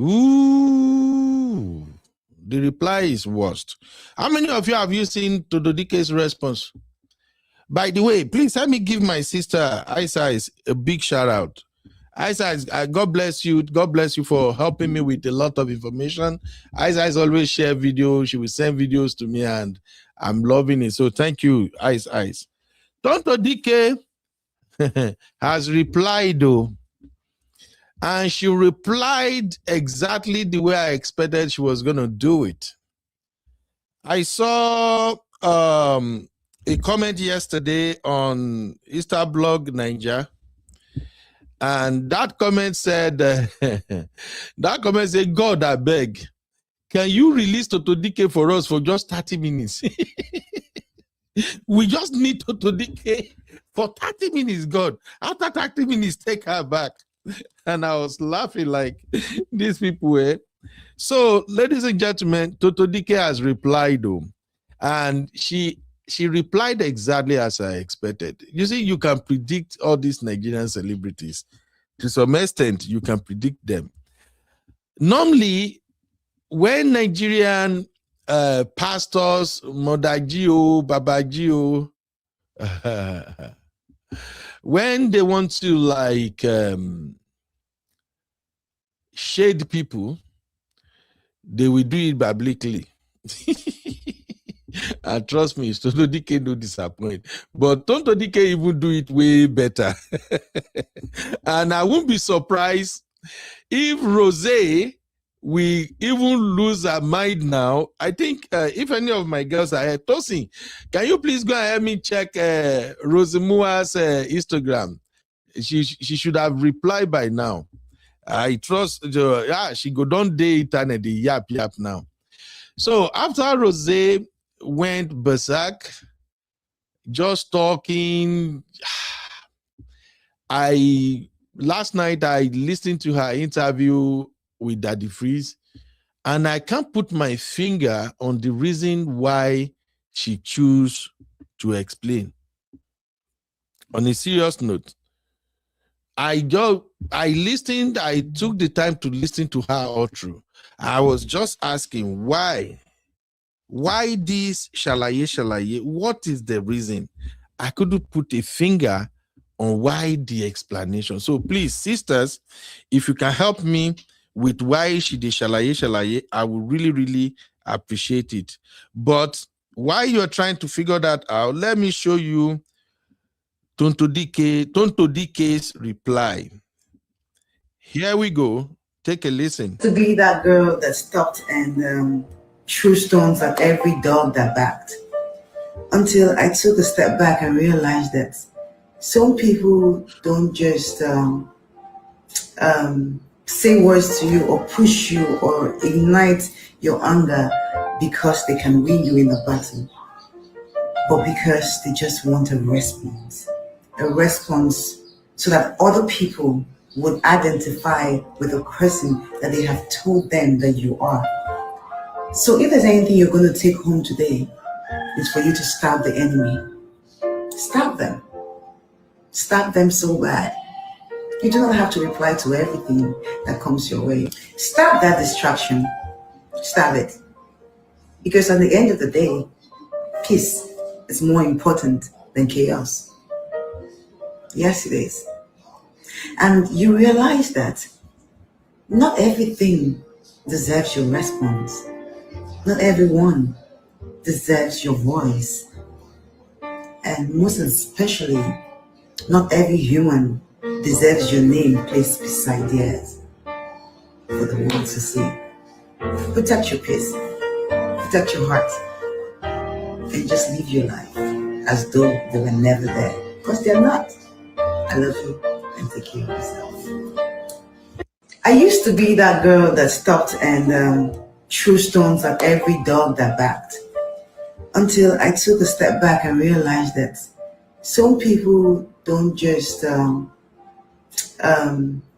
Ooh, the reply is worst. How many of you have seen Tonto Dikeh's response? By the way, please help me give my sister Isa a big shout out. Isa, God bless you. God bless you for helping me with a lot of information. Isa always share videos. She will send videos to me, and I'm loving it. So thank you, Isa. Tonto Dikeh has replied though, and she replied exactly the way I expected she was going to do it. I saw a comment yesterday on Instablog Niger, and that comment said, God, I beg, can you release Tonto Dikeh for us for just 30 minutes? We just need Tonto Dikeh for 30 minutes, God. After 30 minutes, take her back. And I was laughing like these people were. So, ladies and gentlemen, Tonto Dikeh has replied, and she replied exactly as I expected. You see, you can predict all these Nigerian celebrities. To some extent, you can predict them. Normally, when Nigerian pastors, Modagio, Babagio, when they want to like shade people, they will do it biblically. And trust me, Tonto Dikeh no disappoint. But Tonto Dikeh even do it way better. And I won't be surprised if Rosy will even lose her mind now. I think if any of my girls are here, Tosin, can you please go and help me check Rosy Mua's Instagram? She should have replied by now. I trust, she go down the internet, the yap now. So after Rosy went berserk, just talking, last night I listened to her interview with Daddy Freeze, and I can't put my finger on the reason why she chose to explain. On a serious note, I listened, I took the time to listen to her all through. I was just asking why this shalaye? What is the reason? I couldn't put a finger on why the explanation. So please, sisters, if you can help me with why she did shalaye, I would really, really appreciate it. But while you're trying to figure that out, let me show you Tonto Dikeh's reply. Here we go. Take a listen. To be that girl that stopped and threw stones at every dog that barked. Until I took a step back and realized that some people don't just say words to you or push you or ignite your anger because they can win you in a battle, but because they just want a response so that other people would identify with the person that they have told them that you are. So if there's anything you're going to take home today, it's for you to stop the enemy. Stop them. Stop them so bad. You do not have to reply to everything that comes your way. Stop that distraction. Stop it. Because at the end of the day, peace is more important than chaos. Yes, it is. And you realize that not everything deserves your response. Not everyone deserves your voice. And most especially, not every human deserves your name placed beside theirs for the world to see. Protect your peace. Protect your heart. And just live your life as though they were never there. Because they're not. I love you and take care of yourself. I used to be that girl that stopped and threw stones at every dog that barked. Until I took a step back and realized that some people don't just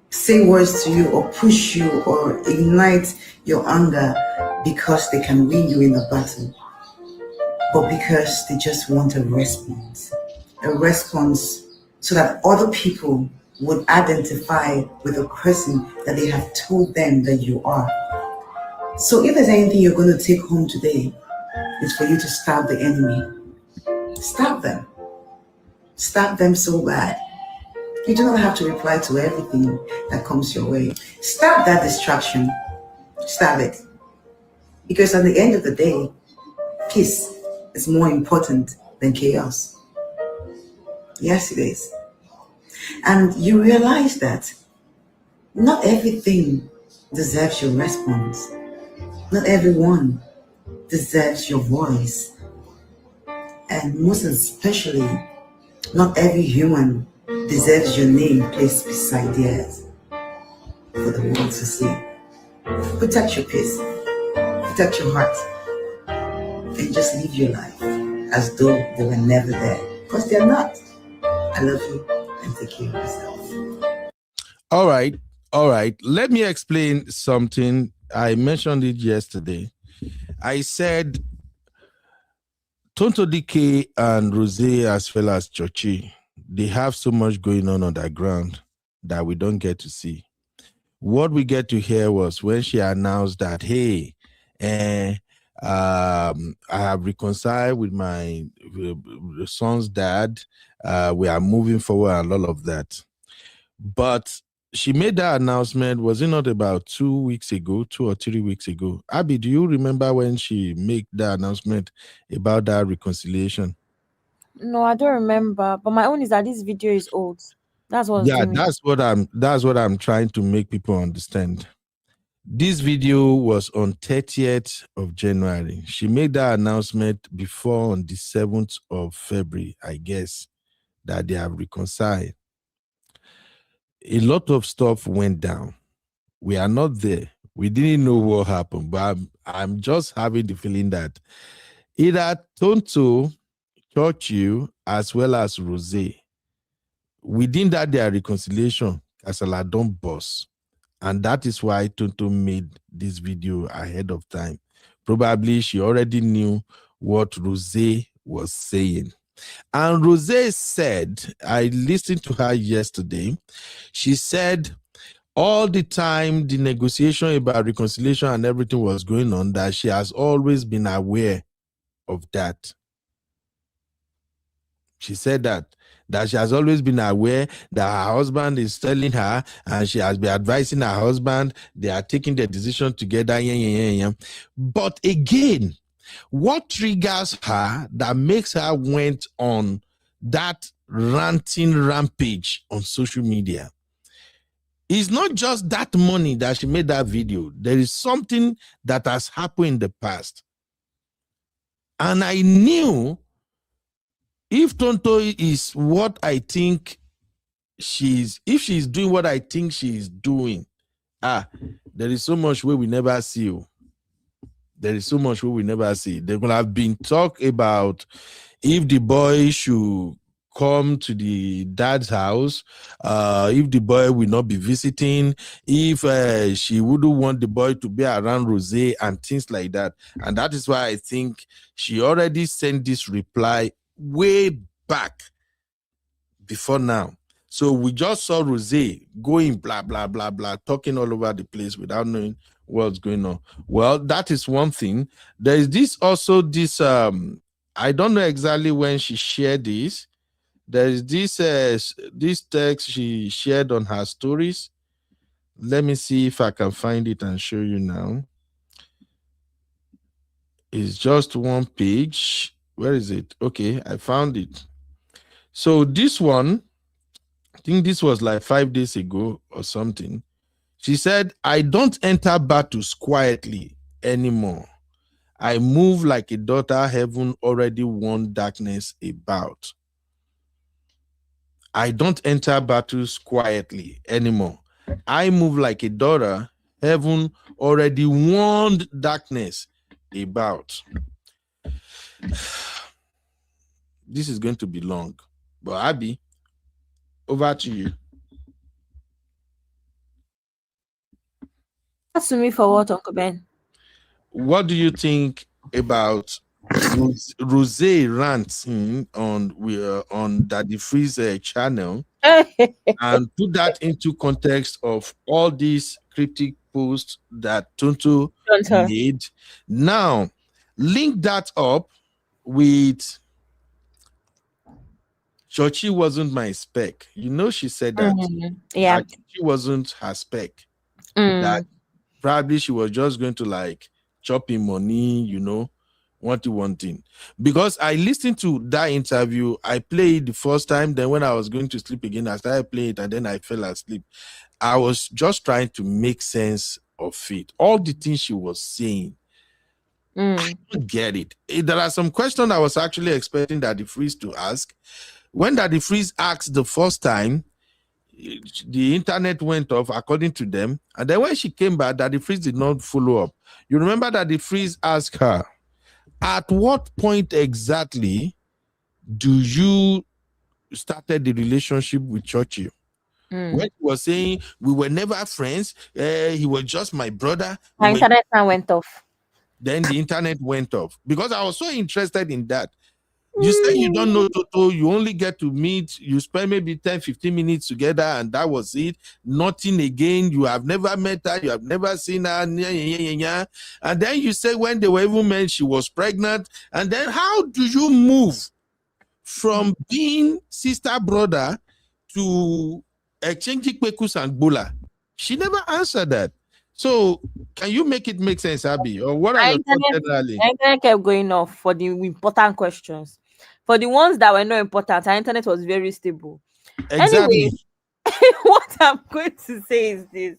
say words to you or push you or ignite your anger because they can win you in a battle, but because they just want a response so that other people would identify with the person that they have told them that you are. So if there's anything you're going to take home today, it's for you to stop the enemy. Stop them. Stop them so bad. You do not have to reply to everything that comes your way. Stop that distraction. Stop it. Because at the end of the day, peace is more important than chaos. Yes, it is. And you realize that not everything deserves your response. Not everyone deserves your voice. And most especially, not every human deserves your name placed beside theirs for the world to see. Protect your peace, protect your heart, and just live your life as though they were never there. Because they're not. I love you and take care of yourself. All right. Let me explain something. I mentioned it yesterday. I said Tonto Dikeh and Rosy as well as Churchill, they have so much going on underground that we don't get to see. What we get to hear was when she announced that, hey, I have reconciled with my son's dad. We are moving forward and all of that. But she made that announcement, was it not about 2 weeks ago, 2 or 3 weeks ago? Abby, do you remember when she made that announcement about that reconciliation? No, I don't remember. But my own is that this video is old. That's what's doing. That's what I'm trying to make people understand. This video was on 30th of January. She made that announcement before on the 7th of February, I guess, that they have reconciled. A lot of stuff went down. We are not there. We didn't know what happened, but I'm just having the feeling that either Tonto, Churchill, as well as Rosy, within that their reconciliation, Kasala don't boss. And that is why Tonto made this video ahead of time. Probably she already knew what Rosy was saying. And Rosy said, I listened to her yesterday, she said all the time the negotiation about reconciliation and everything was going on, that she has always been aware of that. She said that she has always been aware that her husband is telling her, and she has been advising her husband, they are taking the decision together. But again, what triggers her that makes her went on that ranting rampage on social media? It's not just that money that she made that video. There is something that has happened in the past. And I knew if Tonto is what I think if she's doing what I think she's doing, there is so much where we never see you. There is so much where we never see. There could have been talk about if the boy should come to the dad's house, if the boy will not be visiting, if she wouldn't want the boy to be around Rosy and things like that. And that is why I think she already sent this reply way back before now. So we just saw Rosy going blah, blah, blah, blah, talking all over the place without knowing what's going on. Well, that is one thing. There is this also, I don't know exactly when she shared this. There is this text she shared on her stories. Let me see if I can find it and show you now. It's just one page. Where is it? Okay, I found it. So this one, I think this was like 5 days ago or something. She said, I don't enter battles quietly anymore. I move like a daughter heaven already won darkness about. I don't enter battles quietly anymore. I move like a daughter heaven already warned darkness about. This is going to be long, but Abby, over to you. That's to me for what, Uncle Ben? What do you think about Rosy ranting on Daddy Free's channel and put that into context of all these cryptic posts that Tonto made? Now, link that up with Churchill wasn't my spec. You know, she said that. Yeah. She wasn't her spec. That probably she was just going to like chop in money, you know, one thing. Because I listened to that interview, I played the first time, then when I was going to sleep again, I started playing it and then I fell asleep. I was just trying to make sense of it. All the things she was saying, Mm. don't get it. There are some questions I was actually expecting Daddy Freeze to ask. When Daddy Freeze asked the first time, the internet went off according to them, and then when she came back, Daddy Freeze did not follow up. You remember Daddy Freeze asked her, at what point exactly do you started the relationship with Churchill? When he was saying we were never friends, he was just my brother. My internet plan went off. Then the internet went off because I was so interested in that. You say you don't know Toto, you only get to meet, you spend maybe 10-15 minutes together, and that was it. Nothing again. You have never met her, you have never seen her. And then you say when they were even met, she was pregnant. And then how do you move from being sister brother to exchanging kwekus and bula? She never answered that. So can you make it make sense, Abby? Or what are My your thoughts internet, generally? my internet kept going off for the important questions. For the ones that were not important, our internet was very stable. Exactly. Anyway, what I'm going to say is this.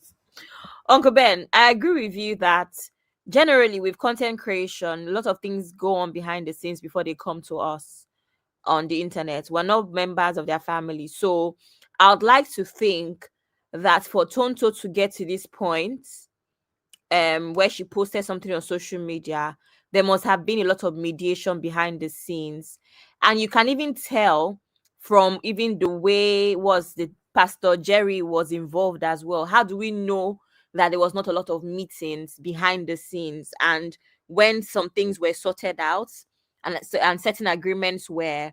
Uncle Ben, I agree with you that generally with content creation, a lot of things go on behind the scenes before they come to us on the internet. We're not members of their family. So I would like to think that for Tonto to get to this point, where she posted something on social media, there must have been a lot of mediation behind the scenes. And you can even tell from even the way was the Pastor Jerry was involved as well. How do we know that there was not a lot of meetings behind the scenes? And when some things were sorted out and certain agreements were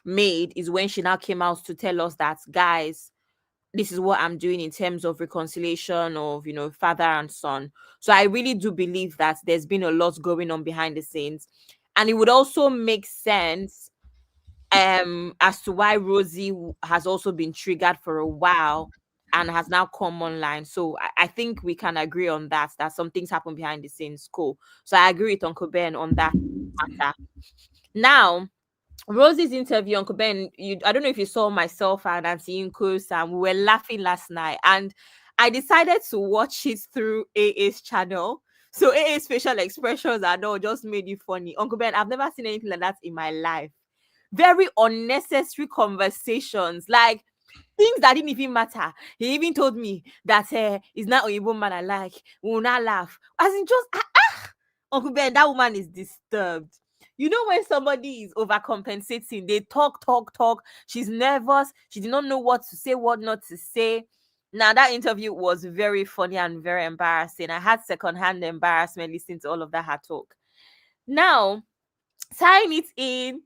made, is when she now came out to tell us that, guys, this is what I'm doing in terms of reconciliation of, father and son. So I really do believe that there's been a lot going on behind the scenes. And it would also make sense as to why Rosy has also been triggered for a while and has now come online. So I think we can agree on that some things happen behind the scenes. Cool. So I agree with Uncle Ben on that matter. Now, Rosy's interview, Uncle Ben, I don't know if you saw myself and Auntie Inkus, and we were laughing last night. And I decided to watch it through AA's channel. So AA's facial expressions and all just made it funny. Uncle Ben, I've never seen anything like that in my life. Very unnecessary conversations, like things that didn't even matter. He even told me that it's not a woman I like. We will not laugh. As in just, Uncle Ben, that woman is disturbed. You know, when somebody is overcompensating, they talk. She's nervous. She did not know what to say, what not to say. Now, that interview was very funny and very embarrassing. I had secondhand embarrassment listening to all of that her talk. Now, tying it in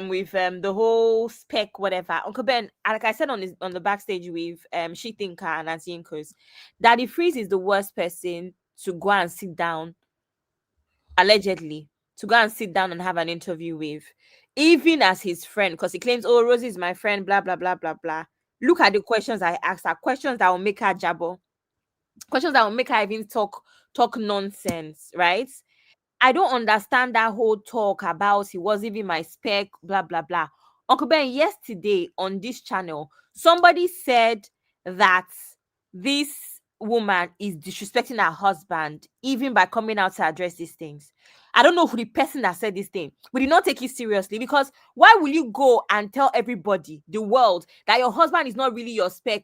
with the whole SPEC, whatever. Uncle Ben, like I said on the backstage with She Thinker and Auntie Inkos, Daddy Freeze is the worst person to go and sit down, allegedly, to go and sit down and have an interview with, even as his friend, because he claims, oh, Rosie is my friend, blah, blah, blah, blah, blah. Look at the questions I asked her, questions that will make her jabber, questions that will make her even talk nonsense, right? I don't understand that whole talk about he was even my spec, blah, blah, blah. Uncle Ben, yesterday on this channel, somebody said that this woman is disrespecting her husband, even by coming out to address these things. I don't know who the person that said this thing, but did not take it seriously, because why will you go and tell everybody, the world, that your husband is not really your spec?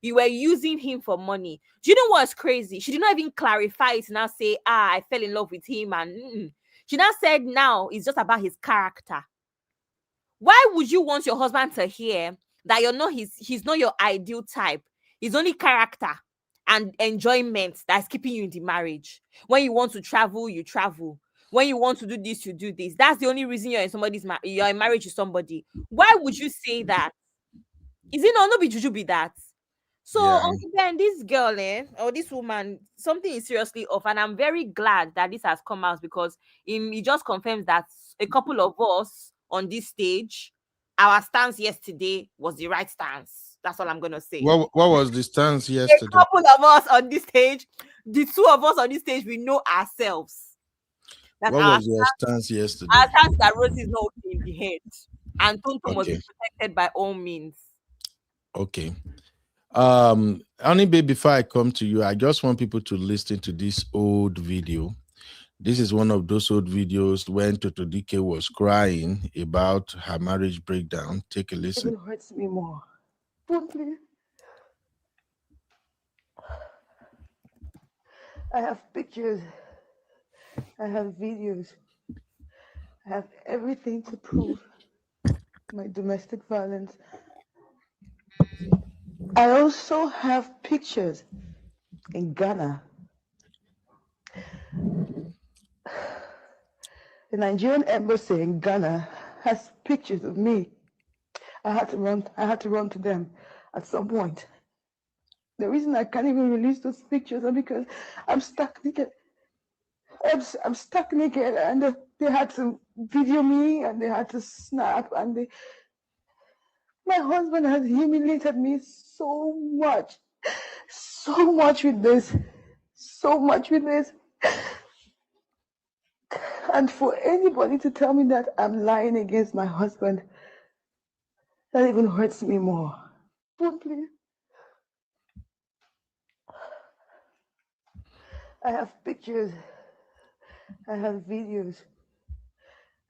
You were using him for money. Do you know what's crazy? She did not even clarify it, now say, I fell in love with him. And she now said now it's just about his character. Why would you want your husband to hear that you're not he's not your ideal type? He's only character and enjoyment that's keeping you in the marriage. When you want to travel, you travel. When you want to do this, you do this. That's the only reason you're in marriage with somebody. Why would you say that? Is it not be juju be that? So, Yeah. Uncle Ben, this girl, or this woman, something is seriously off. And I'm very glad that this has come out, because it just confirms that a couple of us on this stage, our stance yesterday was the right stance. That's all I'm going to say. What was the stance yesterday? A couple of us on this stage, the two of us on this stage, we know ourselves. What was your stance yesterday? Our stance that Rosy is not okay in the head. And Tonto must be protected by all means. Okay. Honey Babe, before I come to you, I just want people to listen to this old video. This is one of those old videos when Tonto Dikeh was crying about her marriage breakdown. Take a listen. It hurts me more. Don't please. I have pictures. I have videos. I have everything to prove my domestic violence. I also have pictures in Ghana. The Nigerian embassy in Ghana has pictures of me. I had to run to them at some point. The reason I can't even release those pictures is because I'm stuck naked. I'm stuck naked, and they had to video me, and they had to snap, and my husband has humiliated me so much with this, and for anybody to tell me that I'm lying against my husband, that even hurts me more. Please. I have pictures. I have videos.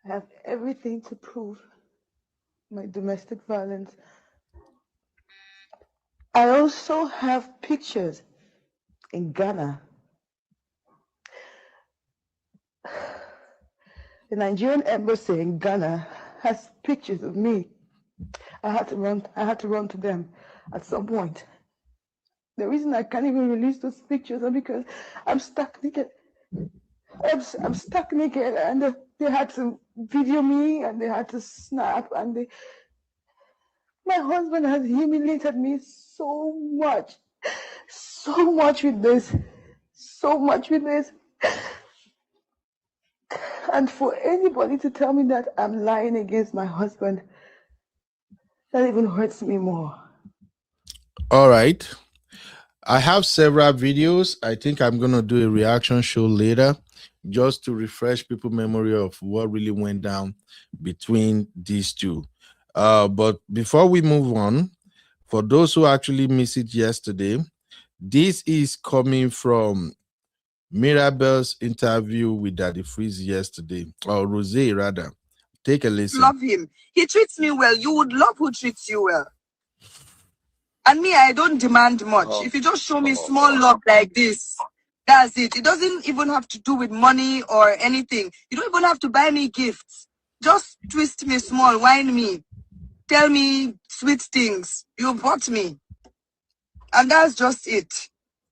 I have everything to prove my domestic violence. I also have pictures in Ghana. The Nigerian embassy in Ghana has pictures of me. I had to run to them at some point. The reason I can't even release those pictures is because I'm stuck naked. I'm stuck naked, and they had to video me, and they had to snap, and my husband has humiliated me so much with this, and for anybody to tell me that I'm lying against my husband, that even hurts me more. All right. I have several videos. I think I'm going to do a reaction show later just to refresh people's memory of what really went down between these two. But before we move on, for those who actually missed it yesterday, this is coming from Mirabel's interview with Daddy Freeze yesterday, or Rosy rather. Take a listen. Love him. He treats me well. You would love who treats you well. And me, I don't demand much. If you just show me small love like this, that's it. It doesn't even have to do with money or anything. You don't even have to buy me gifts. Just twist me small, whine me, tell me sweet things. You bought me. And that's just it.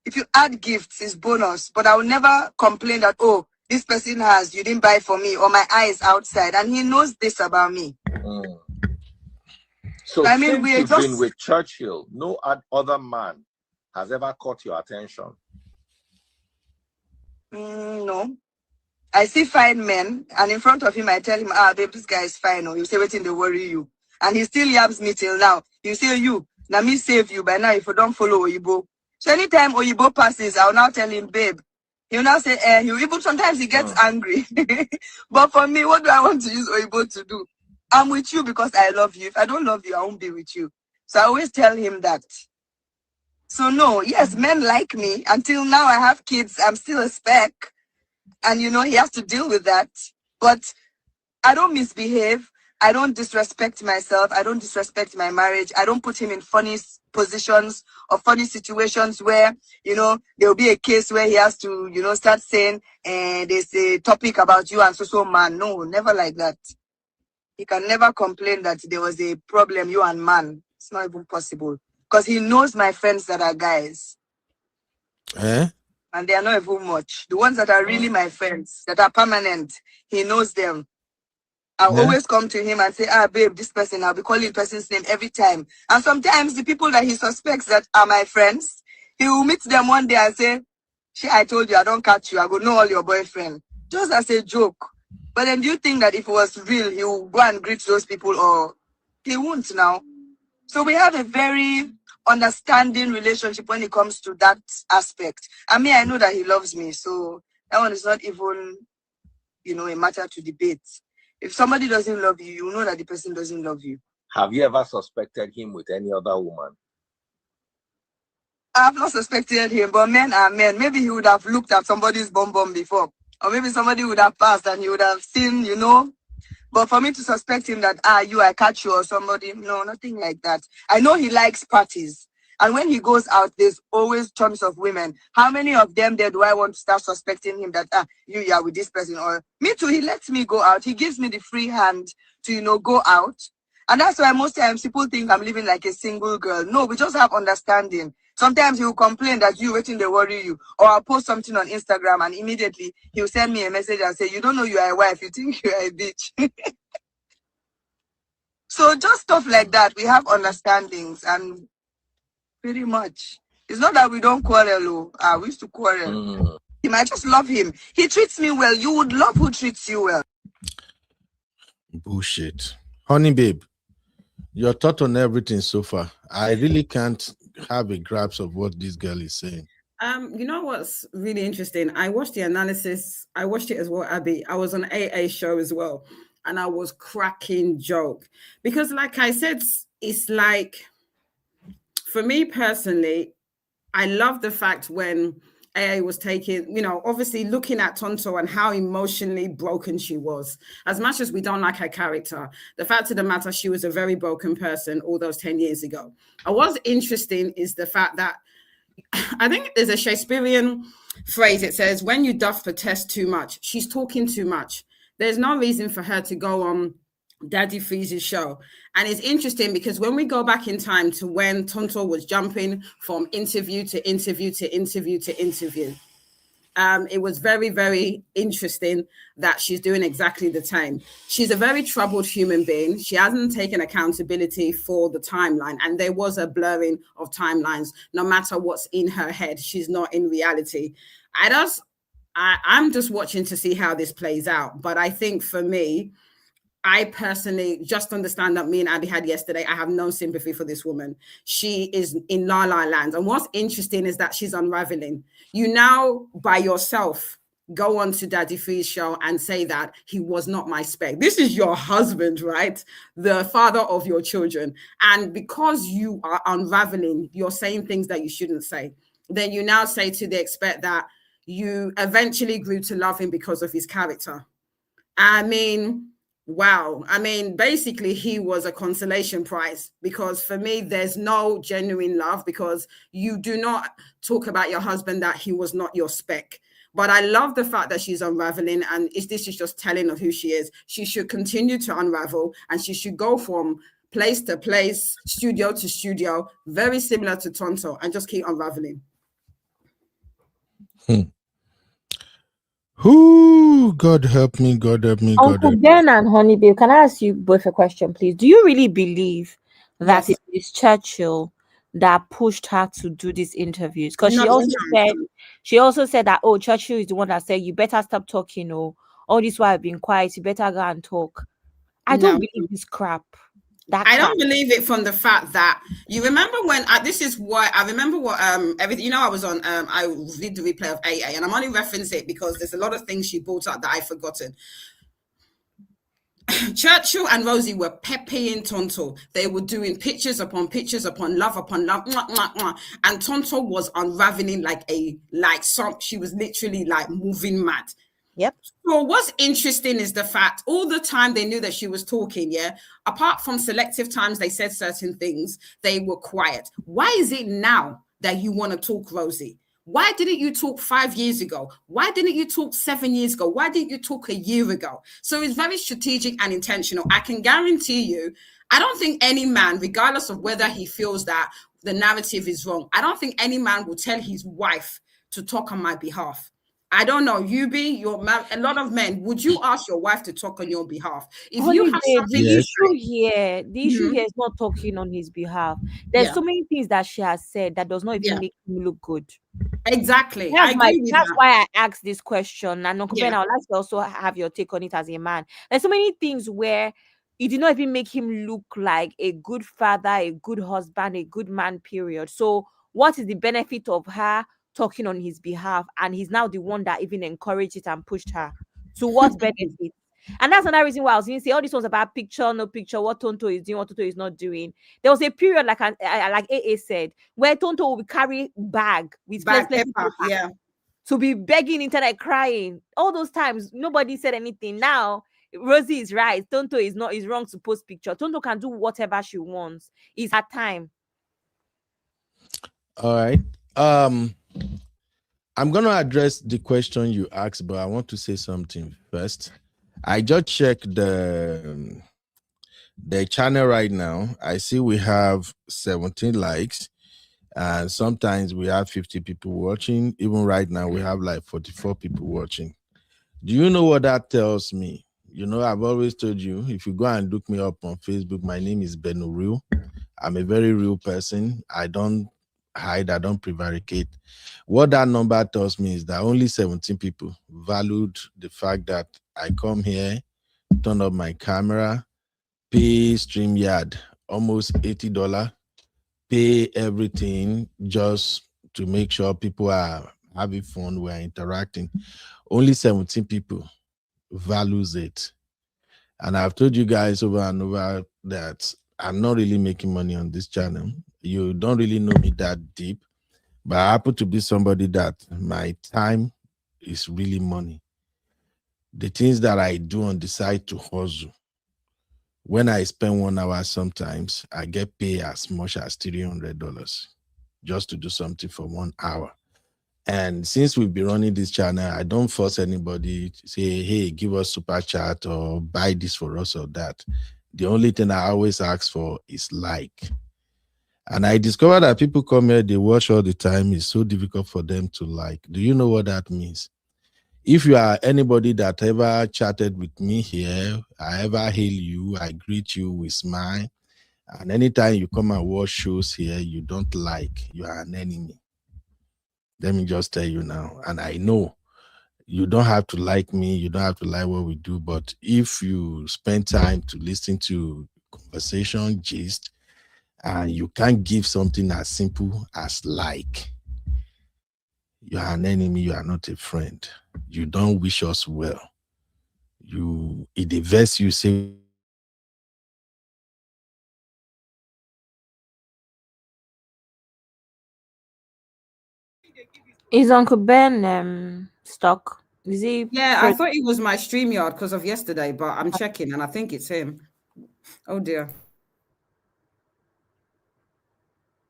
If you add gifts, it's bonus. But I will never complain that, oh, this person has, you didn't buy for me, or my eye is outside. And he knows this about me. So I mean, since we're you've just been with Churchill, no other man has ever caught your attention? No. I see fine men, and in front of him, I tell him, babe, this guy is fine. Or you say, waiting, they worry you. And he still yabs me till now. You say, you, now me save you. By now, if you don't follow Oyibo. So anytime Oyibo passes, I'll now tell him, babe. He'll now say, even sometimes he gets angry. But for me, what do I want to use Oyibo to do? I'm with you because I love you. If I don't love you, I won't be with you. So I always tell him that. So no, yes, men like me. Until now, I have kids. I'm still a SPEC. And, you know, he has to deal with that. But I don't misbehave. I don't disrespect myself. I don't disrespect my marriage. I don't put him in funny positions or funny situations where, you know, there will be a case where he has to, you know, start saying, there's a topic about you and so man. No, never like that. He can never complain that there was a problem, you and man. It's not even possible. Because he knows my friends that are guys. And they are not even much. The ones that are really my friends, that are permanent, he knows them. I'll always come to him and say, babe, this person, I'll be calling the person's name every time. And sometimes the people that he suspects that are my friends, he will meet them one day and say, I told you, I don't catch you. I go know all your boyfriend. Just as a joke. But then do you think that if it was real, he will go and greet those people, or he won't now? So we have a very understanding relationship when it comes to that aspect. I mean, I know that he loves me. So that one is not even, you know, a matter to debate. If somebody doesn't love you, you know that the person doesn't love you. Have you ever suspected him with any other woman? I have not suspected him, but men are men. Maybe he would have looked at somebody's bum before. Or maybe somebody would have passed and he would have seen, you know. But for me to suspect him that, I catch you or somebody, no, nothing like that. I know he likes parties. And when he goes out, there's always tons of women. How many of them there do I want to start suspecting him that, you are with this person? Or me too, he lets me go out. He gives me the free hand to, go out. And that's why most times people think I'm living like a single girl. No, we just have understanding. Sometimes he will complain that you waiting, they worry you. Or I'll post something on Instagram and immediately he'll send me a message and say, you don't know you are a wife, you think you are a bitch. So just stuff like that. We have understandings and pretty much. It's not that we don't quarrel. We used to quarrel. I just love him. He treats me well. You would love who treats you well. Bullshit. Honey babe, your thought on everything so far. I really can't have a grasp of what this girl is saying. You know what's really interesting? I watched the analysis. I watched it as well, Abby. I was on AA show as well, and I was cracking joke because, like I said, it's like, for me personally, I love the fact when AA was taking, obviously looking at Tonto and how emotionally broken she was. As much as we don't like her character, the fact of the matter, she was a very broken person all those 10 years ago. And what's interesting is the fact that I think there's a Shakespearean phrase. It says, when you doth protest too much, she's talking too much. There's no reason for her to go on Daddy Freeze's show. And it's interesting because when we go back in time to when Tonto was jumping from interview to interview to interview to interview, it was very, very interesting that she's doing exactly the same. She's a very troubled human being. She hasn't taken accountability for the timeline. And there was a blurring of timelines. No matter what's in her head, she's not in reality. I'm just watching to see how this plays out. But I think for me, I personally just understand that me and Abby had yesterday. I have no sympathy for this woman. She is in La La Land. And what's interesting is that she's unraveling. You now, by yourself, go on to Daddy Free's show and say that he was not my spec. This is your husband, right? The father of your children. And because you are unraveling, you're saying things that you shouldn't say. Then you now say to the extent that you eventually grew to love him because of his character. I mean, wow. I mean, basically, he was a consolation prize because for me, there's no genuine love because you do not talk about your husband that he was not your spec. But I love the fact that she's unraveling, and this is just telling of who she is. She should continue to unravel, and she should go from place to place, studio to studio, very similar to Tonto, and just keep unraveling. Who? God help me, God help me, God Uncle help me. Ben and Honey Babe, can I ask you both a question, please? Do you really believe that Yes. it is Churchill that pushed her to do these interviews? Because she also said that, oh, Churchill is the one that said, you better stop talking, or all this while I've been quiet, you better go and talk. I don't believe this crap. I don't believe it from the fact that you remember when this is why I remember what everything, I was on I did the replay of AA, and I'm only referencing it because there's a lot of things she brought up that I've forgotten. Churchill and Rosy were peppering Tonto. They were doing pictures upon love upon love, and Tonto was unraveling she was literally like moving mad. Yep. So what's interesting is the fact all the time they knew that she was talking, apart from selective times they said certain things, they were quiet. Why is it now that you want to talk, Rosy? Why didn't you talk 5 years ago? Why didn't you talk 7 years ago? Why didn't you talk a year ago? So it's very strategic and intentional. I can guarantee you, I don't think any man, regardless of whether he feels that the narrative is wrong, I don't think any man will tell his wife to talk on my behalf. I don't know, you be your man. A lot of men, would you ask your wife to talk on your behalf? If Honey you have Babe, something the you issue say, here, is not talking on his behalf. There's so many things that she has said that does not even make him look good. Exactly. That's that. why I asked this question. And Uncle Ben, I would like to also have your take on it as a man. There's so many things where it did not even make him look like a good father, a good husband, a good man, period. So what is the benefit of her talking on his behalf? And he's now the one that even encouraged it and pushed her. To what benefit? And that's another reason why I was going to say all this was about picture, no picture, what Tonto is doing, what Tonto is not doing. There was a period, like AA said, where Tonto would carry bag with paper. to be begging internet, crying. All those times, nobody said anything. Now, Rosy is right. Tonto is wrong to post picture. Tonto can do whatever she wants. It's her time. All right. I'm gonna address the question you asked, but I want to say something first. I just checked the channel right now. I see we have 17 likes, and sometimes we have 50 people watching. Even right now, we have like 44 people watching. Do you know what that tells me? You know, I've always told you, if you go and look me up on Facebook, my name is Benuril. I'm a very real person. I don't hide, I don't prevaricate. What that number tells me is that only 17 people valued the fact that I come here, turn up my camera, pay StreamYard almost $80, pay everything just to make sure people are having fun, we're interacting. Only 17 people values it. And I've told you guys over and over that I'm not really making money on this channel. You don't really know me that deep, but I happen to be somebody that my time is really money. The things that I do on the side to hustle, when I spend 1 hour, sometimes I get paid as much as $300 just to do something for 1 hour. And since we've been running this channel, I don't force anybody to say, hey, give us super chat or buy this for us or that. The only thing I always ask for is like. And I discovered that people come here, they watch all the time. It's so difficult for them to like. Do you know what that means? If you are anybody that ever chatted with me here, I ever hail you, I greet you with smile. And anytime you come and watch shows here, you don't like, you are an enemy. Let me just tell you now. And I know you don't have to like me, you don't have to like what we do, but if you spend time to listen to conversation, gist, and you can't give something as simple as like, you are an enemy, you are not a friend. You don't wish us well. It diverts you, say, Is Uncle Ben stuck? Is he? Yeah, I thought it was my StreamYard because of yesterday, but I'm checking and I think it's him. Oh dear.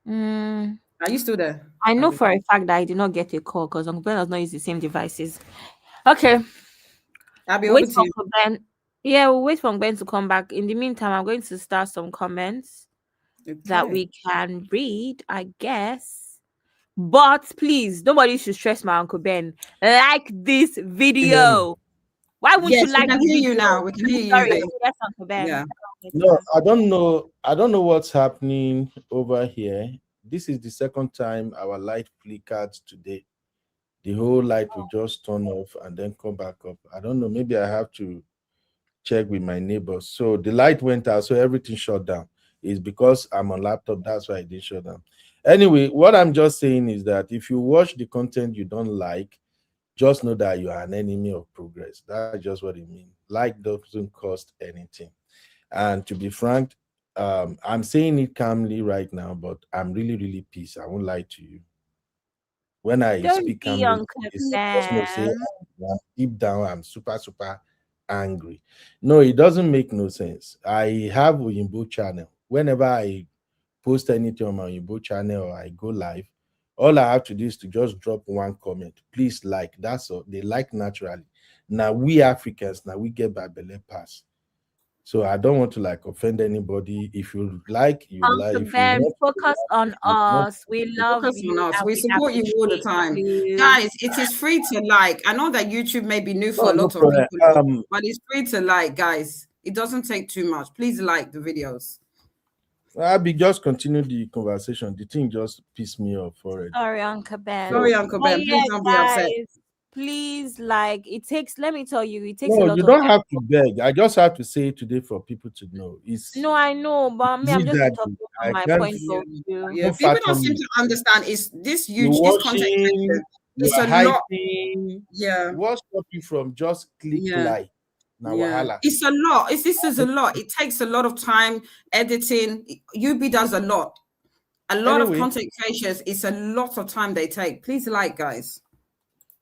Are you still there? I know for a fact that I did not get a call because Uncle Ben does not use the same devices. Okay. I'll be wait over for to you. Uncle Ben. Yeah, we'll wait for Uncle Ben to come back. In the meantime, I'm going to start some comments that we can read, I guess. But please, nobody should stress my Uncle Ben. Like this video. Why would you like we can this hear video? you now. We can hear you. Sorry, yes, Uncle Ben. Yeah. No, I don't know what's happening over here. This is the second time our light flickered today. The whole light will just turn off and then come back up. I don't know. Maybe I have to check with my neighbors. So the light went out, so everything shut down. It's because I'm on laptop. That's why it didn't shut down. Anyway, what I'm just saying is that if you watch the content you don't like, just know that you are an enemy of progress. That's just what it means. Like doesn't cost anything. And to be frank, I'm saying it calmly right now, but I'm really, really pissed. I won't lie to you. When I speak calmly, it's just not saying deep down, I'm super, super angry. No, it doesn't make no sense. I have Oyinbo channel. Whenever I post anything on my Oyinbo channel or I go live, all I have to do is to just drop one comment. Please like. That's all. They like naturally. Now we Africans, now we get by belly pass. So I don't want to like offend anybody. If you like, you like. Uncle If Ben, you want, focus on us. We love Focus you. on us. And We support you all the time. you. Guys, it is free to like. I know that YouTube may be new for a lot of problem. people, but it's free to like, guys. It doesn't take too much. Please like the videos. I'll be just continue the conversation. The thing just pissed me off already. Sorry, Uncle Ben. Sorry, Uncle Ben. Please don't be upset. Please, like, it takes, let me tell you, it takes No, a lot you of don't have to beg. I just have to say it today for people to know. No, I know, but I mean, I'm just talking from my point of view. Yeah, people don't seem to understand. Is this huge? This content creation, it's a lot. Yeah, what stop you from just click like? Now, it's a lot. This is a lot. It takes a lot of time editing. UB does a lot. A lot of content creators. It's a lot of time they take. Please like, guys.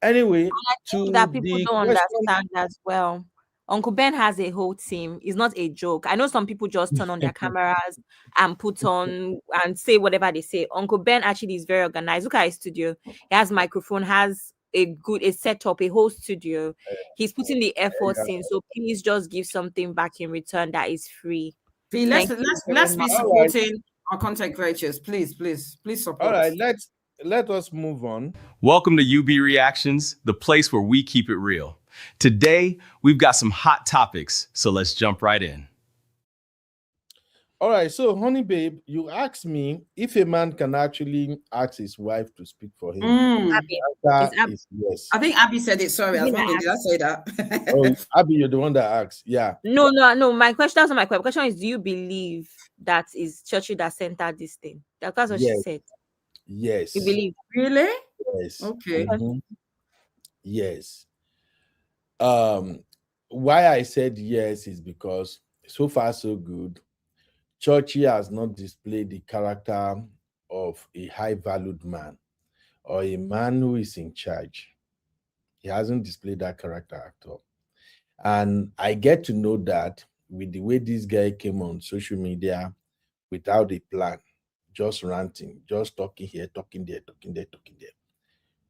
Anyway, think to that people the don't question. understand as well. Uncle Ben has a whole team. It's not a joke. I know some people just turn on their cameras and put on and say whatever they say. Uncle Ben actually is very organized. Look at his studio. He has microphone, has a setup, a whole studio. He's putting the effort in. So please just give something back in return that is free. Let's Thank you let's very be much. supporting our content creators. Please support. All right, let us move on. Welcome to UB Reactions, the place where we keep it real. Today, we've got some hot topics, so let's jump right in. All right, so honey babe, you asked me if a man can actually ask his wife to speak for him. Abby. The answer is yes. I think Abby said it. Sorry, I was wondering, did I say that? Oh, Abby, you're the one that asked. Yeah. No. My question, that's not my question. My question is, do you believe that is Churchill that sent out this thing? That's what she said. Yes. You believe? Really? Yes. Okay. Mhm. Yes. Why I said yes is because so far so good. Churchill has not displayed the character of a high-valued man or a man who is in charge. He hasn't displayed that character at all. And I get to know that with the way this guy came on social media without a plan, just ranting, just talking here, talking there, talking there, talking there.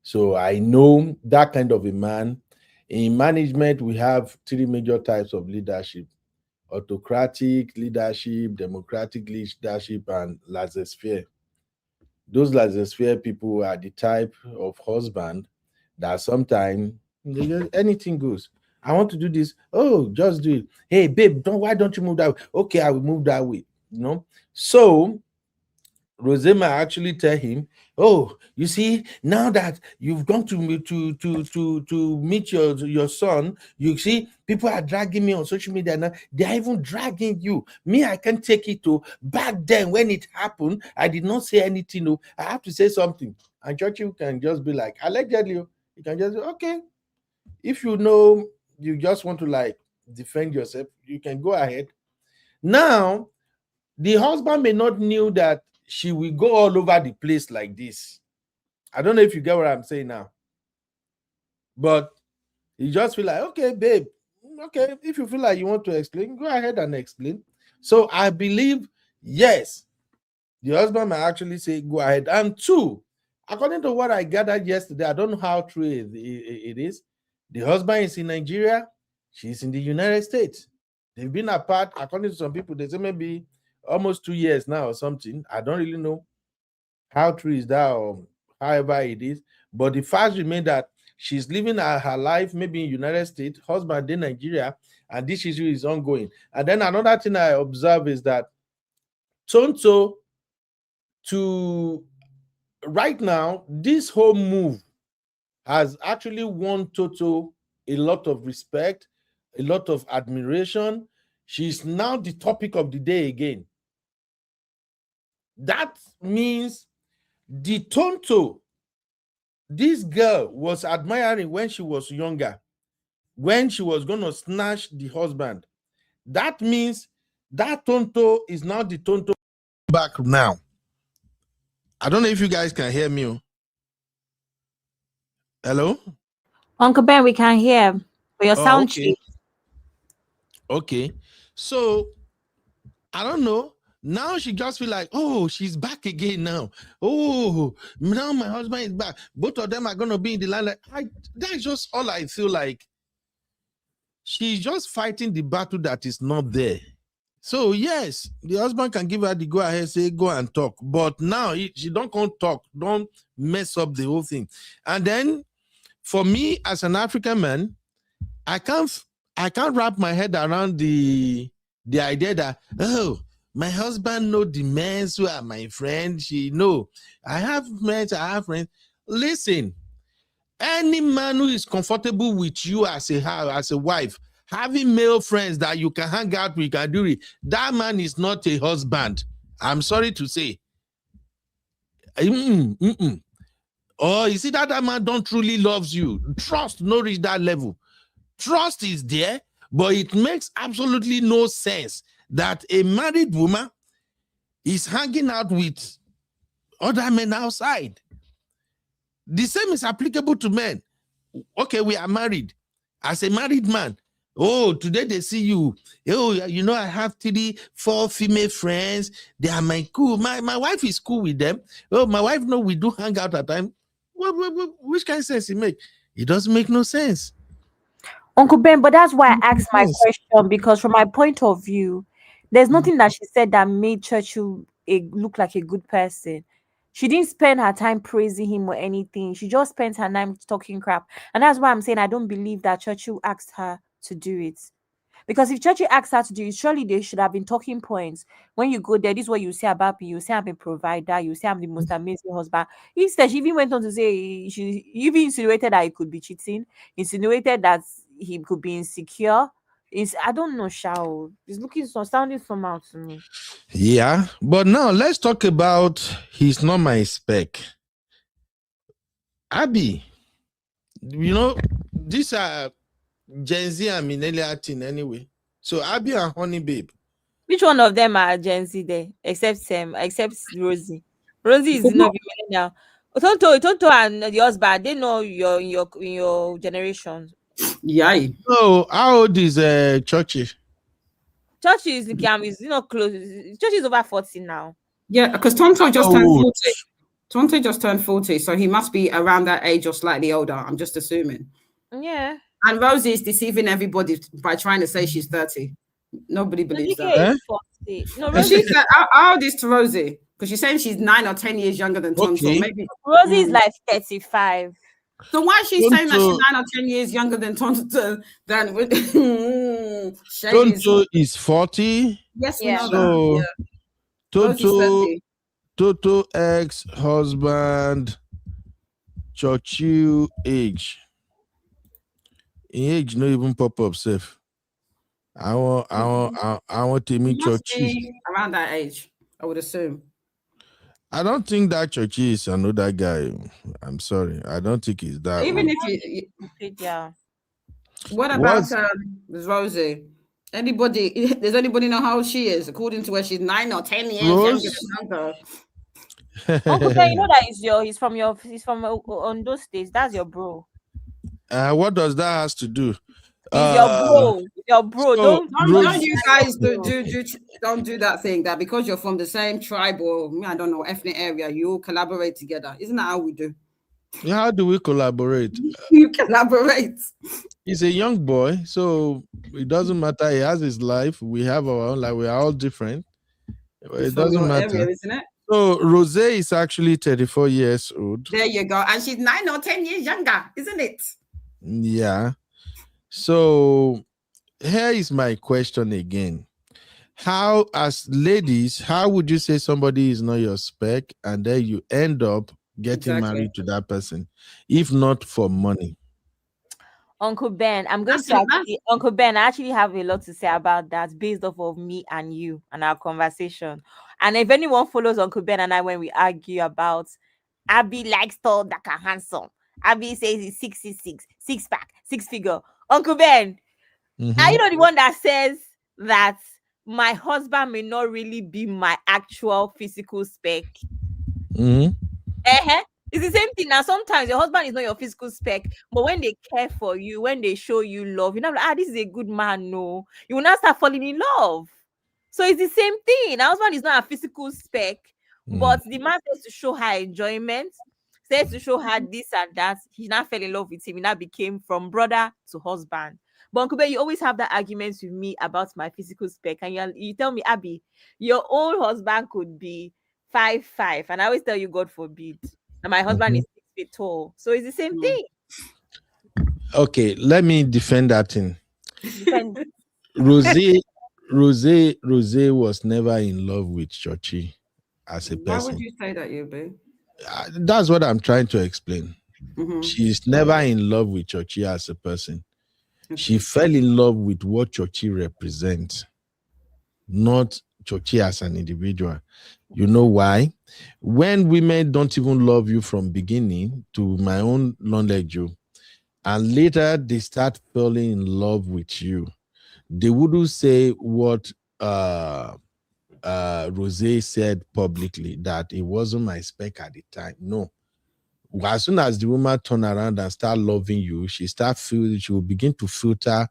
So I know that kind of a man. In management, we have three major types of leadership: autocratic leadership, democratic leadership, and laissez-faire. Those laissez-faire people are the type of husband that sometimes anything goes. I want to do this. Oh, just do it. Hey, babe, why don't you move that way? Okay, I will move that way. So Rosy might actually tell him, "Oh, you see, now that you've gone to meet your son, you see, people are dragging me on social media now. They are even dragging you. Me, I can't take it to. Back then, when it happened, I did not say anything. No, I have to say something." And Churchill can just be like, allegedly, you can just say, okay. If you know you just want to defend yourself, you can go ahead. Now, the husband may not knew that she will go all over the place like this. I don't know if you get what I'm saying now. But you just feel like, okay, babe, okay, if you feel like you want to explain, go ahead and explain. So I believe, yes, the husband might actually say, go ahead. And two, according to what I gathered yesterday, I don't know how true it is. The husband is in Nigeria, she's in the United States. They've been apart, according to some people, they say maybe almost 2 years now or something. I don't really know how true is that or however it is. But the fact remains that she's living her life maybe in United States, husband in Nigeria, and this issue is ongoing. And then another thing I observe is that Tonto, to right now, this whole move has actually won Toto a lot of respect, a lot of admiration. She's now the topic of the day again. That means the Tonto this girl was admiring when she was younger, when she was going to snatch the husband. That means that Tonto is now the Tonto back now. I don't know if you guys can hear me. Hello? Uncle Ben, we can hear. But your sound cheap. Okay. So, I don't know. Now she just feel like, oh, she's back again now. Oh, now my husband is back. Both of them are going to be in the line. That's just all I feel like. She's just fighting the battle that is not there. So, yes, the husband can give her the go-ahead, say, go and talk. But now, she don't come talk. Don't mess up the whole thing. And then, for me, as an African man, I can't wrap my head around the idea that, oh, my husband know the men who are my friends. She know. I have friends, I have friends. Listen, any man who is comfortable with you as a wife, having male friends that you can hang out with, can do it, that man is not a husband. I'm sorry to say. Or you see that man don't truly loves you. Trust no reach that level. Trust is there, but it makes absolutely no sense that a married woman is hanging out with other men outside. The same is applicable to men. okay, we are married. As a married man, oh, today they see you. Oh, you know, I have 3-4 female friends. They are my cool. My wife is cool with them. Oh, my wife know we do hang out at time. Which kind of sense it make? It doesn't make no sense. Uncle Ben, but that's why I asked my question, because from my point of view, there's nothing that she said that made Churchill look like a good person. She didn't spend her time praising him or anything. She just spent her time talking crap. And that's why I'm saying I don't believe that Churchill asked her to do it. Because if Churchill asked her to do it, surely they should have been talking points. When you go there, this is what you say about me. You say I'm a provider. You say I'm the most amazing husband. Instead, she even went on to say, she even insinuated that he could be cheating, insinuated that he could be insecure. I don't know, Shao. It's sounding somehow to me. Yeah, but now let's talk about he's not my spec. Abby, you know, these are Gen Z and millennial teen anyway. So Abby and Honey Babe. Which one of them are Gen Z there? Except Rosy. Rosy is not millennial. Tonto and the husband, they know your generation. Yeah. So how old is Churchill? Churchill is close. Churchill is over 40 now. Yeah, because Tonto just turned 40. Tonto just turned 40, so he must be around that age or slightly older. I'm just assuming. Yeah. And Rosie is deceiving everybody by trying to say she's 30. Nobody believes that. Is 40. No, Rosie said, how old is to Rosie? Because she's saying she's 9 or 10 years younger than Tonto. Okay. Maybe Rosie is like 35. So why is she saying that she's 9 or 10 years younger than Tonto? Tonto is 40. Yes, we know so that. Yeah. Tonto ex-husband Churchill age. Age no even pop up safe. I want to meet Churchill around that age, I would assume. I don't think that Churchill is another guy. I'm sorry. I don't think he's that. Even old. if you yeah. What about Rosie? Does anybody know how old she is? According to her, she's 9 or 10 years younger than Tonto. Uncle Ben, you know that he's from Ondo State. That's your bro. What does that has to do? He's your bro. Your bro. So don't you guys don't do that thing that because you're from the same tribe or I don't know ethnic area, you all collaborate together. Isn't that how we do? How do we collaborate? You collaborate. He's a young boy, so it doesn't matter. He has his life. We have our own life. We are all different. It doesn't matter. Area, isn't it? So Rosé is actually 34 years old. There you go. And she's 9 or 10 years younger, isn't it? Yeah. So here is my question again. How, as ladies, how would you say somebody is not your spec and then you end up getting married to that person, if not for money? Uncle Ben, Uncle Ben, I actually have a lot to say about that based off of me and you and our conversation. And if anyone follows Uncle Ben and I when we argue about Abby likes tall, dark, and handsome. Abby says he's 66, 6-pack, 6-figure. Uncle Ben, are you not the one that says that my husband may not really be my actual physical spec? It's the same thing. Now, sometimes your husband is not your physical spec, but when they care for you, when they show you love, you're not like, this is a good man. No, you will not start falling in love. So it's the same thing. Our husband is not a physical spec, but the man says to show her enjoyment, says to show her this and that. He now fell in love with him. He now became from brother to husband. But Uncle Ben, you always have that argument with me about my physical spec, and you tell me, Abby, your own husband could be 5'5", and I always tell you, God forbid. And my husband is 6 feet tall. So it's the same thing. Okay, let me defend that thing. Rosé was never in love with Churchill as a person. Why would you say that, you babe? That's what I'm trying to explain. She's never in love with Churchill as a person. She fell in love with what Churchill represents, not Churchill as an individual. You know why? When women don't even love you from beginning, to my own knowledge, and later they start falling in love with you, they wouldn't say what Rosé said publicly, that it wasn't my spec at the time. No. as soon as the woman turn around and start loving you, she will begin to filter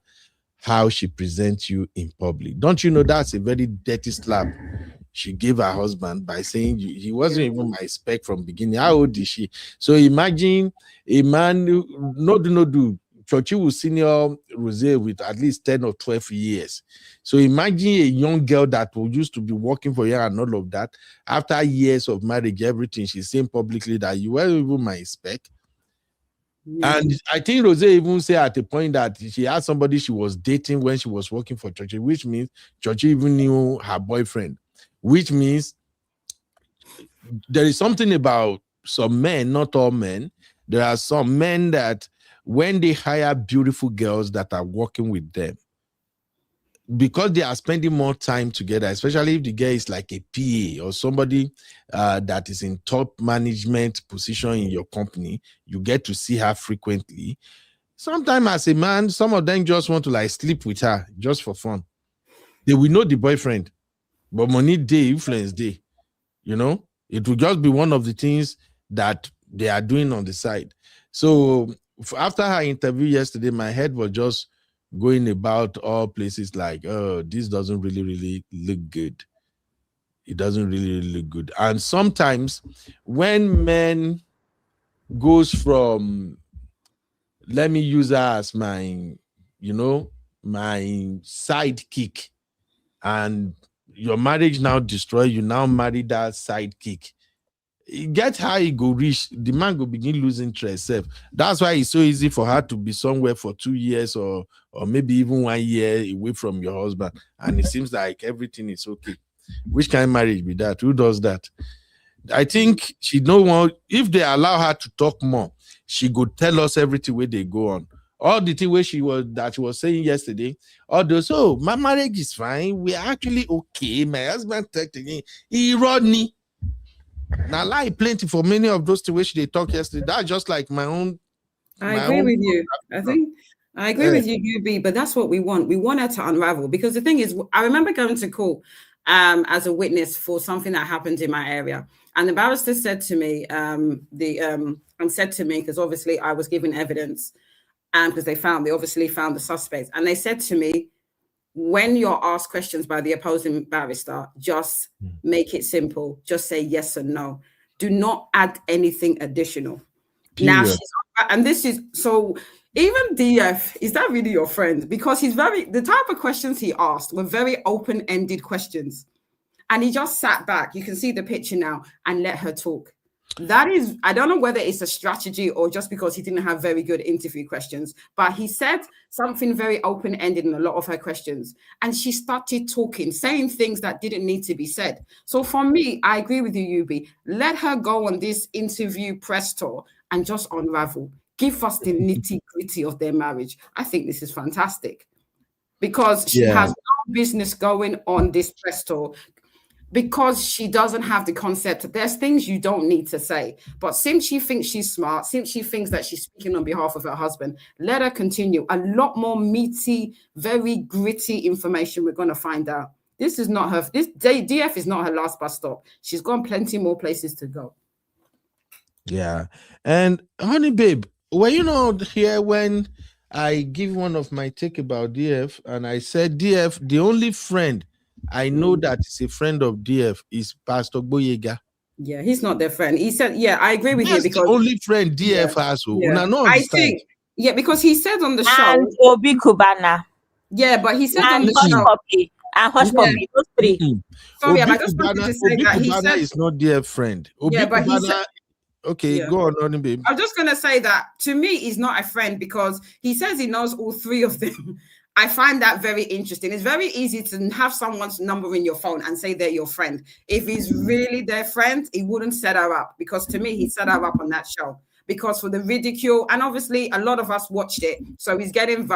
how she presents you in public. Don't you know that's a very dirty slap she gave her husband by saying he wasn't even my spec from beginning? How old is she? So imagine a man, no, Churchill will senior Rosy with at least 10 or 12 years. So imagine a young girl that used to be working for her and all of that. After years of marriage, everything, she's saying publicly that you weren't even my spec. And I think Rosy even said at a point that she had somebody she was dating when she was working for Churchill, which means Churchill even knew her boyfriend, which means there is something about some men, not all men. There are some men that when they hire beautiful girls that are working with them, because they are spending more time together, especially if the girl is like a PA or somebody that is in top management position in your company, you get to see her frequently. Sometimes as a man, some of them just want to like sleep with her just for fun. They will know the boyfriend, but money day, influence day, you know, it will just be one of the things that they are doing on the side. So after her interview yesterday, my head was just going about all places like, oh, this doesn't really look good. It doesn't really look good. And sometimes when men goes from, let me use her as my, my sidekick, and your marriage now destroyed, you now marry that sidekick. Get how he go reach, the man go begin losing interest. That's why it's so easy for her to be somewhere for 2 years or maybe even 1 year away from your husband, and it seems like everything is okay. Which kind of marriage be that? Who does that? I think she don't want, if they allow her to talk more, she could tell us everything where they go on. All the thing where she was saying yesterday, all those, oh, my marriage is fine, we're actually okay, my husband texted me, he Rodney. Now, lie plenty for many of those things which they talk yesterday. That's just like my own. I agree with you. I agree with you, UB, but that's what we want. We want her to unravel, because the thing is, I remember going to court as a witness for something that happened in my area, and the barrister said to me, because obviously I was given evidence, and because they obviously found the suspect, and they said to me, when you're asked questions by the opposing barrister, just make it simple. Just say yes or no. Do not add anything additional. Period. Now, and this is so. Even DF, is that really your friend? Because the type of questions he asked were very open-ended questions, and he just sat back. You can see the picture now and let her talk. That is, I don't know whether it's a strategy or just because he didn't have very good interview questions, but he said something very open-ended in a lot of her questions. And she started talking, saying things that didn't need to be said. So for me, I agree with you, Yubi. Let her go on this interview press tour and just unravel. Give us the nitty-gritty of their marriage. I think this is fantastic, because she has no business going on this press tour, because she doesn't have the concept. There's things you don't need to say. But since she thinks she's smart, since she thinks that she's speaking on behalf of her husband, let her continue. A lot more meaty, very gritty information we're going to find out. This is not her, this DF is not her last bus stop. She's gone plenty more places to go. Yeah. And honey babe, were you not here when I give one of my take about DF, and I said, DF, the only friend I know that is a friend of DF is Pastor Boyega. Yeah, he's not their friend. He said, yeah, I agree with you, because the only friend DF has. I think, because he said on the show, and Obi Kubana. Yeah, but he said and on the show, Puppy, and Hush Puppy, those three. Sorry, I just wanted to say that he said is not their friend. Obi but Kubana, he said, go on, honey babe. I'm just gonna say that to me, he's not a friend, because he says he knows all three of them. I find that very interesting. It's very easy to have someone's number in your phone and say they're your friend. If he's really their friend, he wouldn't set her up, because to me, he set her up on that show because for the ridicule, and obviously a lot of us watched it, so he's getting,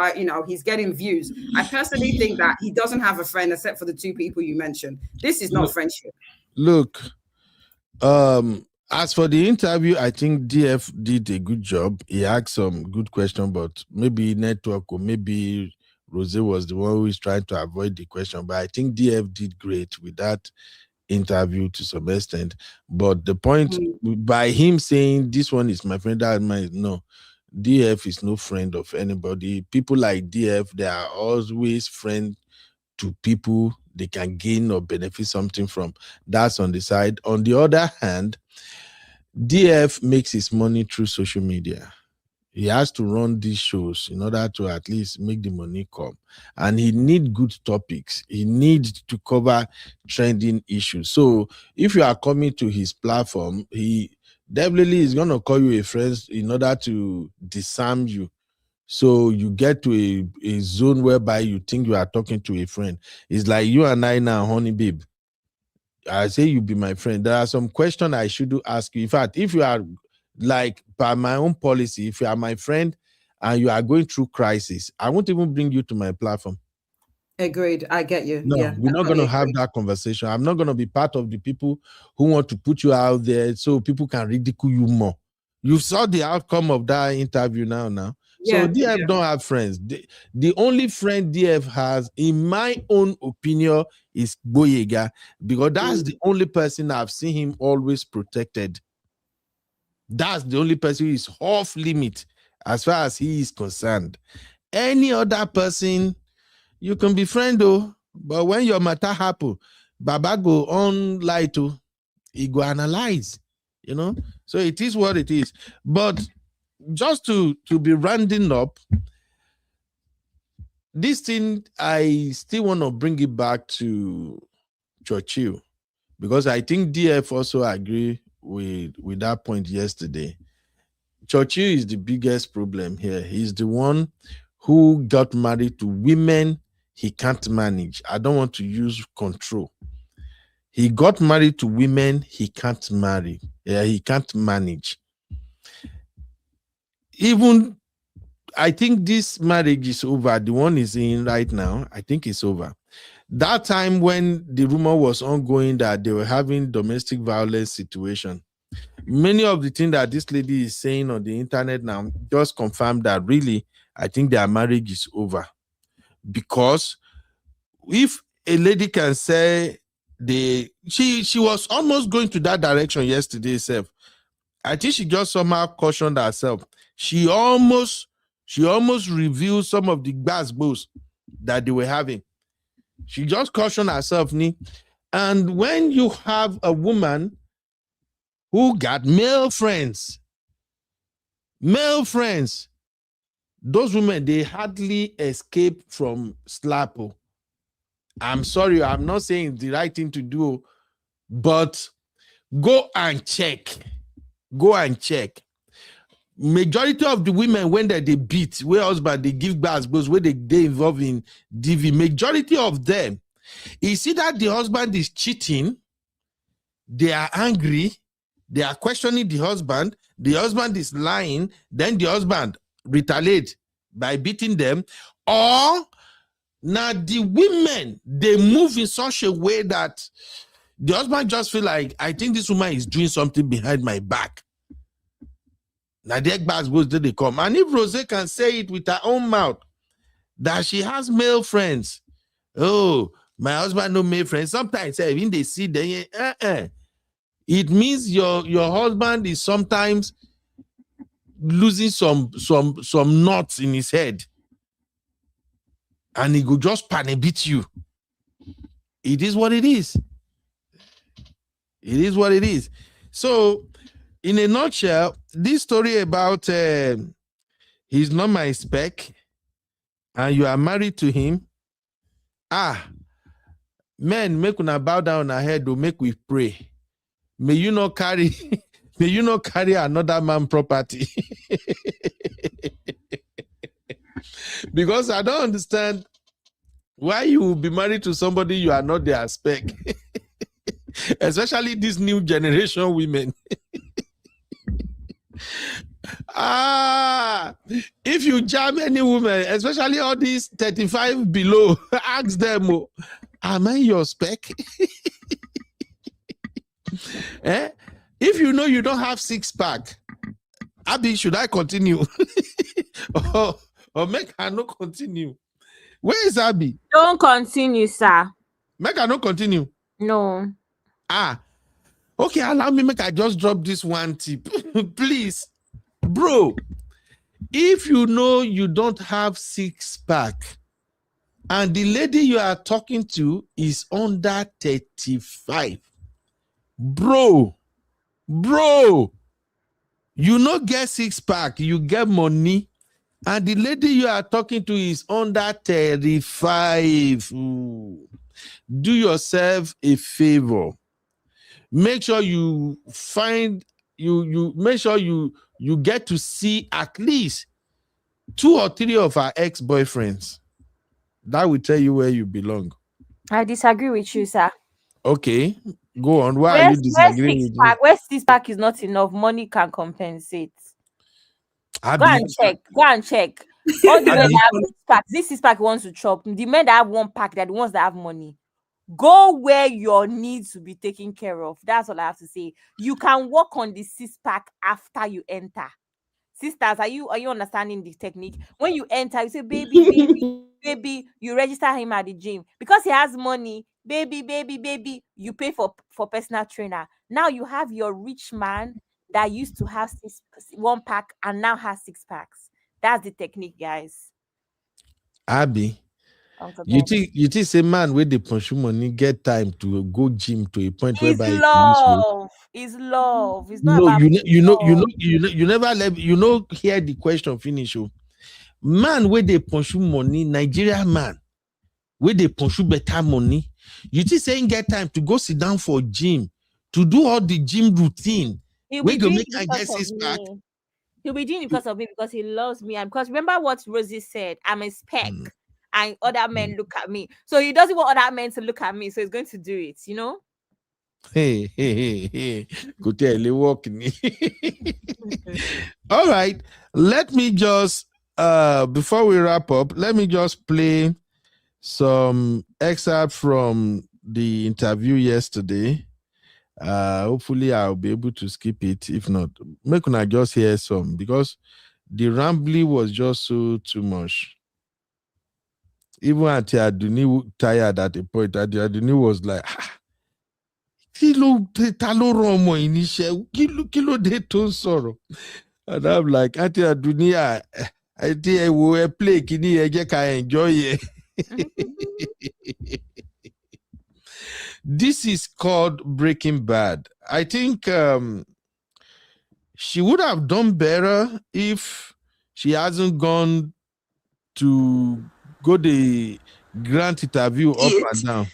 he's getting views. I personally think that he doesn't have a friend except for the two people you mentioned. This is not friendship. Look, as for the interview, I think DF did a good job. He asked some good questions, but maybe network or maybe Rosy was the one who is trying to avoid the question. But I think DF did great with that interview to some extent. But the point by him saying this one is my friend, that my no, DF is no friend of anybody. People like DF, they are always friend to people they can gain or benefit something from. That's on the side. On the other hand, DF makes his money through social media. He has to run these shows in order to at least make the money come. And he needs good topics. He needs to cover trending issues. So if you are coming to his platform, he definitely is going to call you a friend in order to disarm you. So you get to a zone whereby you think you are talking to a friend. It's like you and I now, honey babe. I say you be my friend. There are some questions I should ask you. In fact, if you are like by my own policy, if you are my friend and you are going through crisis, I won't even bring you to my platform. Agreed. I get you. No, yeah, we're not going to have that conversation. I'm not going to be part of the people who want to put you out there so people can ridicule you more. You saw the outcome of that interview now. So DF don't have friends. The only friend DF has, in my own opinion, is Boyega, because that's the only person I've seen him always protected. That's the only person who is off limit as far as he is concerned. Any other person, you can be friend though, but when your matter happen, Baba go on lie to, he go analyze, So it is what it is. But just to be rounding up, this thing, I still want to bring it back to Churchill, because I think DF also agree with that point yesterday. Churchill is the biggest problem here. He's the one who got married to women he can't manage. I don't want to use control. He got married to women he can't marry. Yeah, he can't manage. Even, I think this marriage is over. The one is in right now, I think it's over. That time when the rumor was ongoing that they were having domestic violence situation, many of the things that this lady is saying on the internet now just confirmed that really, I think their marriage is over. Because if a lady can say she was almost going to that direction yesterday herself, I think she just somehow cautioned herself. She almost revealed some of the gbasgbos that they were having. She just cautioned herself. And when you have a woman who got male friends, those women, they hardly escape from slapo. I'm sorry, I'm not saying it's the right thing to do, but go and check. Majority of the women, when they beat, where husband, they give gbasgbos, where they involve in DV, majority of them, you see that the husband is cheating, they are angry, they are questioning the husband is lying, then the husband retaliate by beating them, or now the women, they move in such a way that the husband just feel like, I think this woman is doing something behind my back. Now the gbasgbos they come. And if Rosy can say it with her own mouth, that she has male friends. Oh, my husband no male friends. Sometimes when they see them, it means your husband is sometimes losing some knots in his head, and he could just panic beat you. It is what it is. It is what it is. So, in a nutshell, this story about he's not my SPEC and you are married to him. Men, make una bow down our head, or make we pray. May you not carry another man property. Because I don't understand why you will be married to somebody you are not their SPEC. Especially these new generation women. If you jam any woman, especially all these 35 below, ask them, am I your SPEC? If you know you don't have 6-pack, Abby, should I continue? or make her not continue? Where is Abby? Don't continue, sir. Make her not continue. No. Okay, allow me make I just drop this one tip. Please, bro, if you know you don't have 6-pack and the lady you are talking to is under 35, bro, you no get 6-pack, you get money, and the lady you are talking to is under 35. Do yourself a favor. Make sure you find you make sure you get to see at least 2 or 3 of our ex-boyfriends. That will tell you where you belong. I disagree with you, sir. Okay, go on. Why are you disagreeing with me? Where 6-pack is not enough, money can compensate. Go and check. All the men that have 6-pack, this 6-pack wants to chop. The men that have 1-pack, they're the ones that have money. Go where your needs to be taken care of. That's all I have to say. You can work on the 6-pack after you enter. Sisters, are you understanding the technique? When you enter, you say, baby, you register him at the gym because he has money. Baby, you pay for personal trainer. Now you have your rich man that used to have 1-pack and now has 6-packs. That's the technique, guys. Abby, you think say man with the pursue money get time to go gym to a point where it's love. It's love. It's not about you never let hear the question finish. Man with the pursue money, Nigerian man with the pursue better money. You think saying get time to go sit down for gym to do all the gym routine. We go make and get 6-pack. He'll be doing it because of me, because he loves me, and because remember what Rosy said, I'm a spec. And other men look at me. So he doesn't want other men to look at me. So he's going to do it, you know? Hey. Go tell you walk me. All right. Let me just before we wrap up, let me just play some excerpt from the interview yesterday. Hopefully I'll be able to skip it. If not, make I just hear some because the rambling was just so too much. Even Auntie Aduni tired at a point. Auntie Aduni was like, kilo de ton sorrow. And I'm like, Auntie Aduni, I think I will play kini I enjoy it. This is called Breaking Bad. I think she would have done better if she hasn't gone to go the grant interview up and down.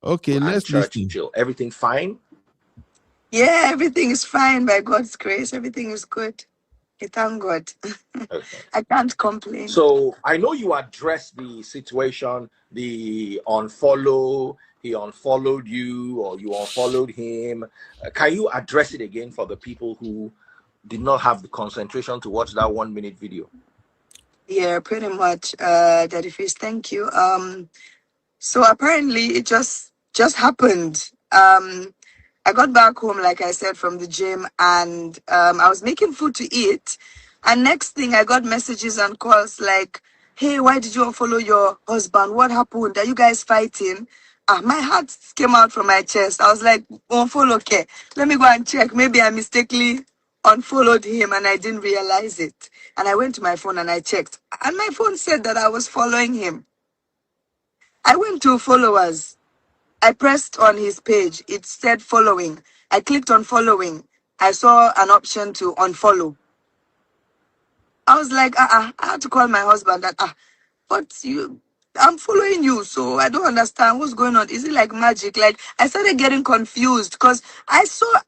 Okay, let's listen. Churchill, everything fine? Yeah, everything is fine by God's grace. Everything is good. I thank God. Okay. I can't complain. So I know you addressed the situation, the unfollow, he unfollowed you or you unfollowed him. Can you address it again for the people who did not have the concentration to watch that 1-minute video? Yeah, pretty much. Daddy Fish, thank you. So apparently it just happened. I got back home, like I said, from the gym, and I was making food to eat. And next thing, I got messages and calls like, hey, why did you unfollow your husband? What happened? Are you guys fighting? My heart came out from my chest. I was like, unfollow, okay. Let me go and check. Maybe I mistakenly unfollowed him and I didn't realize it. And I went to my phone and I checked. And my phone said that I was following him. I went to followers. I pressed on his page. It said following. I clicked on following. I saw an option to unfollow. I was like, I had to call my husband that, I'm following you, so I don't understand what's going on. Is it like magic? Like, I started getting confused because I saw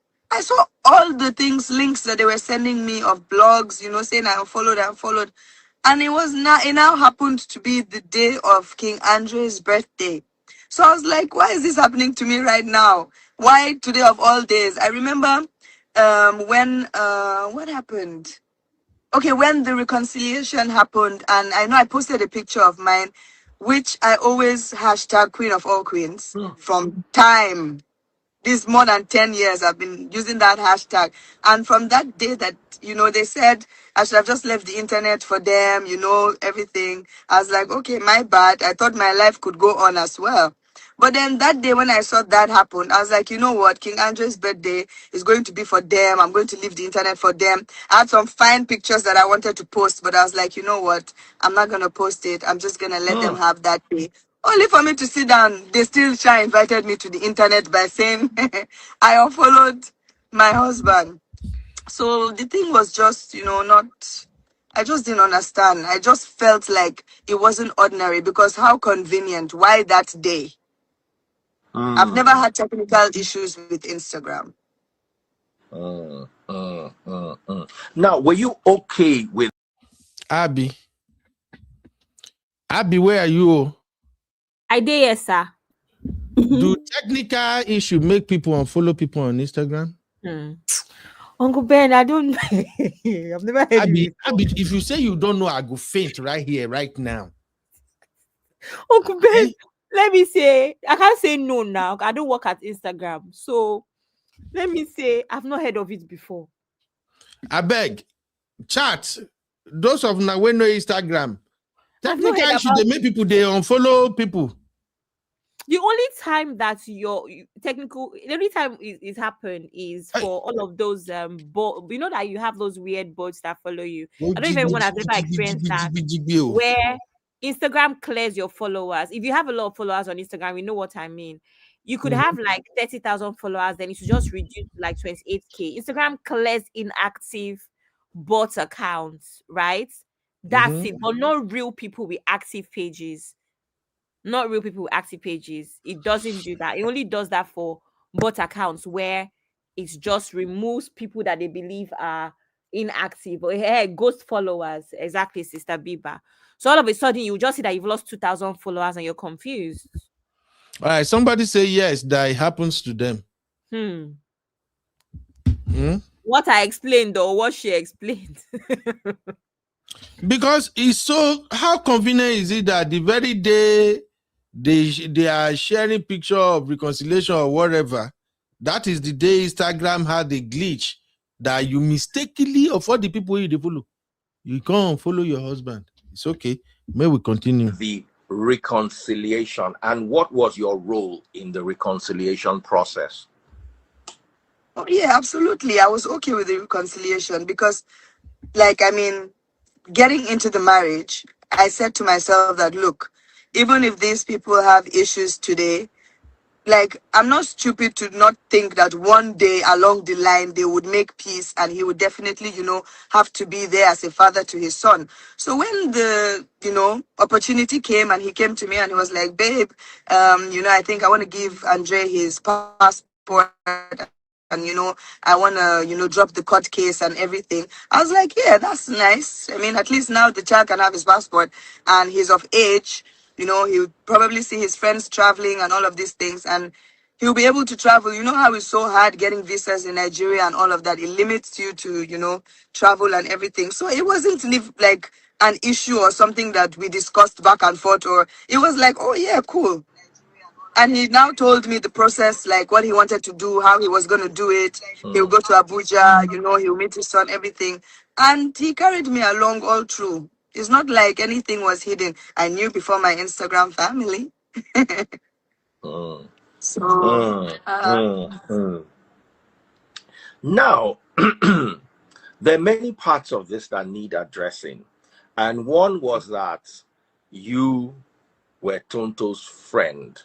all the links that they were sending me of blogs, saying I unfollowed. And it now happened to be the day of King Andre's birthday. So I was like, why is this happening to me right now? Why today of all days? I remember what happened? Okay, when the reconciliation happened, and I know I posted a picture of mine, which I always hashtag Queen of All Queens from time. This more than 10 years I've been using that hashtag. And from that day that, they said I should have just left the internet for them, everything. I was like, okay, my bad. I thought my life could go on as well. But then that day when I saw that happen, I was like, you know what? King Andre's birthday is going to be for them. I'm going to leave the internet for them. I had some fine pictures that I wanted to post, but I was like, you know what? I'm not going to post it. I'm just going to let them have that day. Only for me to sit down. They still invited me to the internet by saying I unfollowed my husband. So the thing was just, I just didn't understand. I just felt like it wasn't ordinary because how convenient. Why that day? I've never had technical issues with Instagram. Now, were you okay with Abby? Abby, where are you? I did, yes, sir. Do technical issue make people unfollow people on Instagram? Uncle Ben, I don't know. I've never heard Abby, if you say you don't know, I go faint right here, right now. Uncle Ben, let me say, I can't say no now. I don't work at Instagram. So let me say, I've not heard of it before. I beg, chat. Those of now we know Instagram. Technical issue, they make people, they unfollow people. The only time that the only time it happened is for all of those you know that you have those weird bots that follow you. I don't know if everyone has ever experienced that, where Instagram clears your followers. If you have a lot of followers on Instagram, you know what I mean. You could have like 30,000 followers, then it should just reduce to like 28k. Instagram clears inactive bot accounts, right? That's it, but not real people with active pages. Not real people with active pages. It doesn't do that. It only does that for bot accounts where it just removes people that they believe are inactive or ghost followers. Exactly, Sister Biba. So all of a sudden you just see that you've lost 2,000 followers and you're confused. All right, somebody say yes, that it happens to them. What I explained or what she explained. Because it's so, how convenient is it that the very day they are sharing picture of reconciliation or whatever, that is the day Instagram had a glitch that you mistakenly, of all the people you follow, you can't follow your husband. It's okay. May we continue. The reconciliation, and what was your role in the reconciliation process? Oh, yeah, absolutely. I was okay with the reconciliation because, getting into the marriage, I said to myself that, look, even if these people have issues today, I'm not stupid to not think that one day along the line they would make peace and he would definitely, have to be there as a father to his son. So when the, opportunity came and he came to me and he was like, babe, I think I want to give Andre his passport and, I want to, drop the court case and everything. I was like, yeah, that's nice. I mean, at least now the child can have his passport and he's of age. He'll probably see his friends traveling and all of these things, and he'll be able to travel. You know how it's so hard getting visas in Nigeria and all of that. It limits you to, travel and everything. So it wasn't like an issue or something that we discussed back and forth, or it was like, oh yeah, cool. And he now told me the process, like what he wanted to do, how he was going to do it. He'll go to Abuja, he'll meet his son, everything. And he carried me along all through. It's not like anything was hidden. I knew before my Instagram family. Now, there are many parts of this that need addressing. And one was that you were Tonto's friend.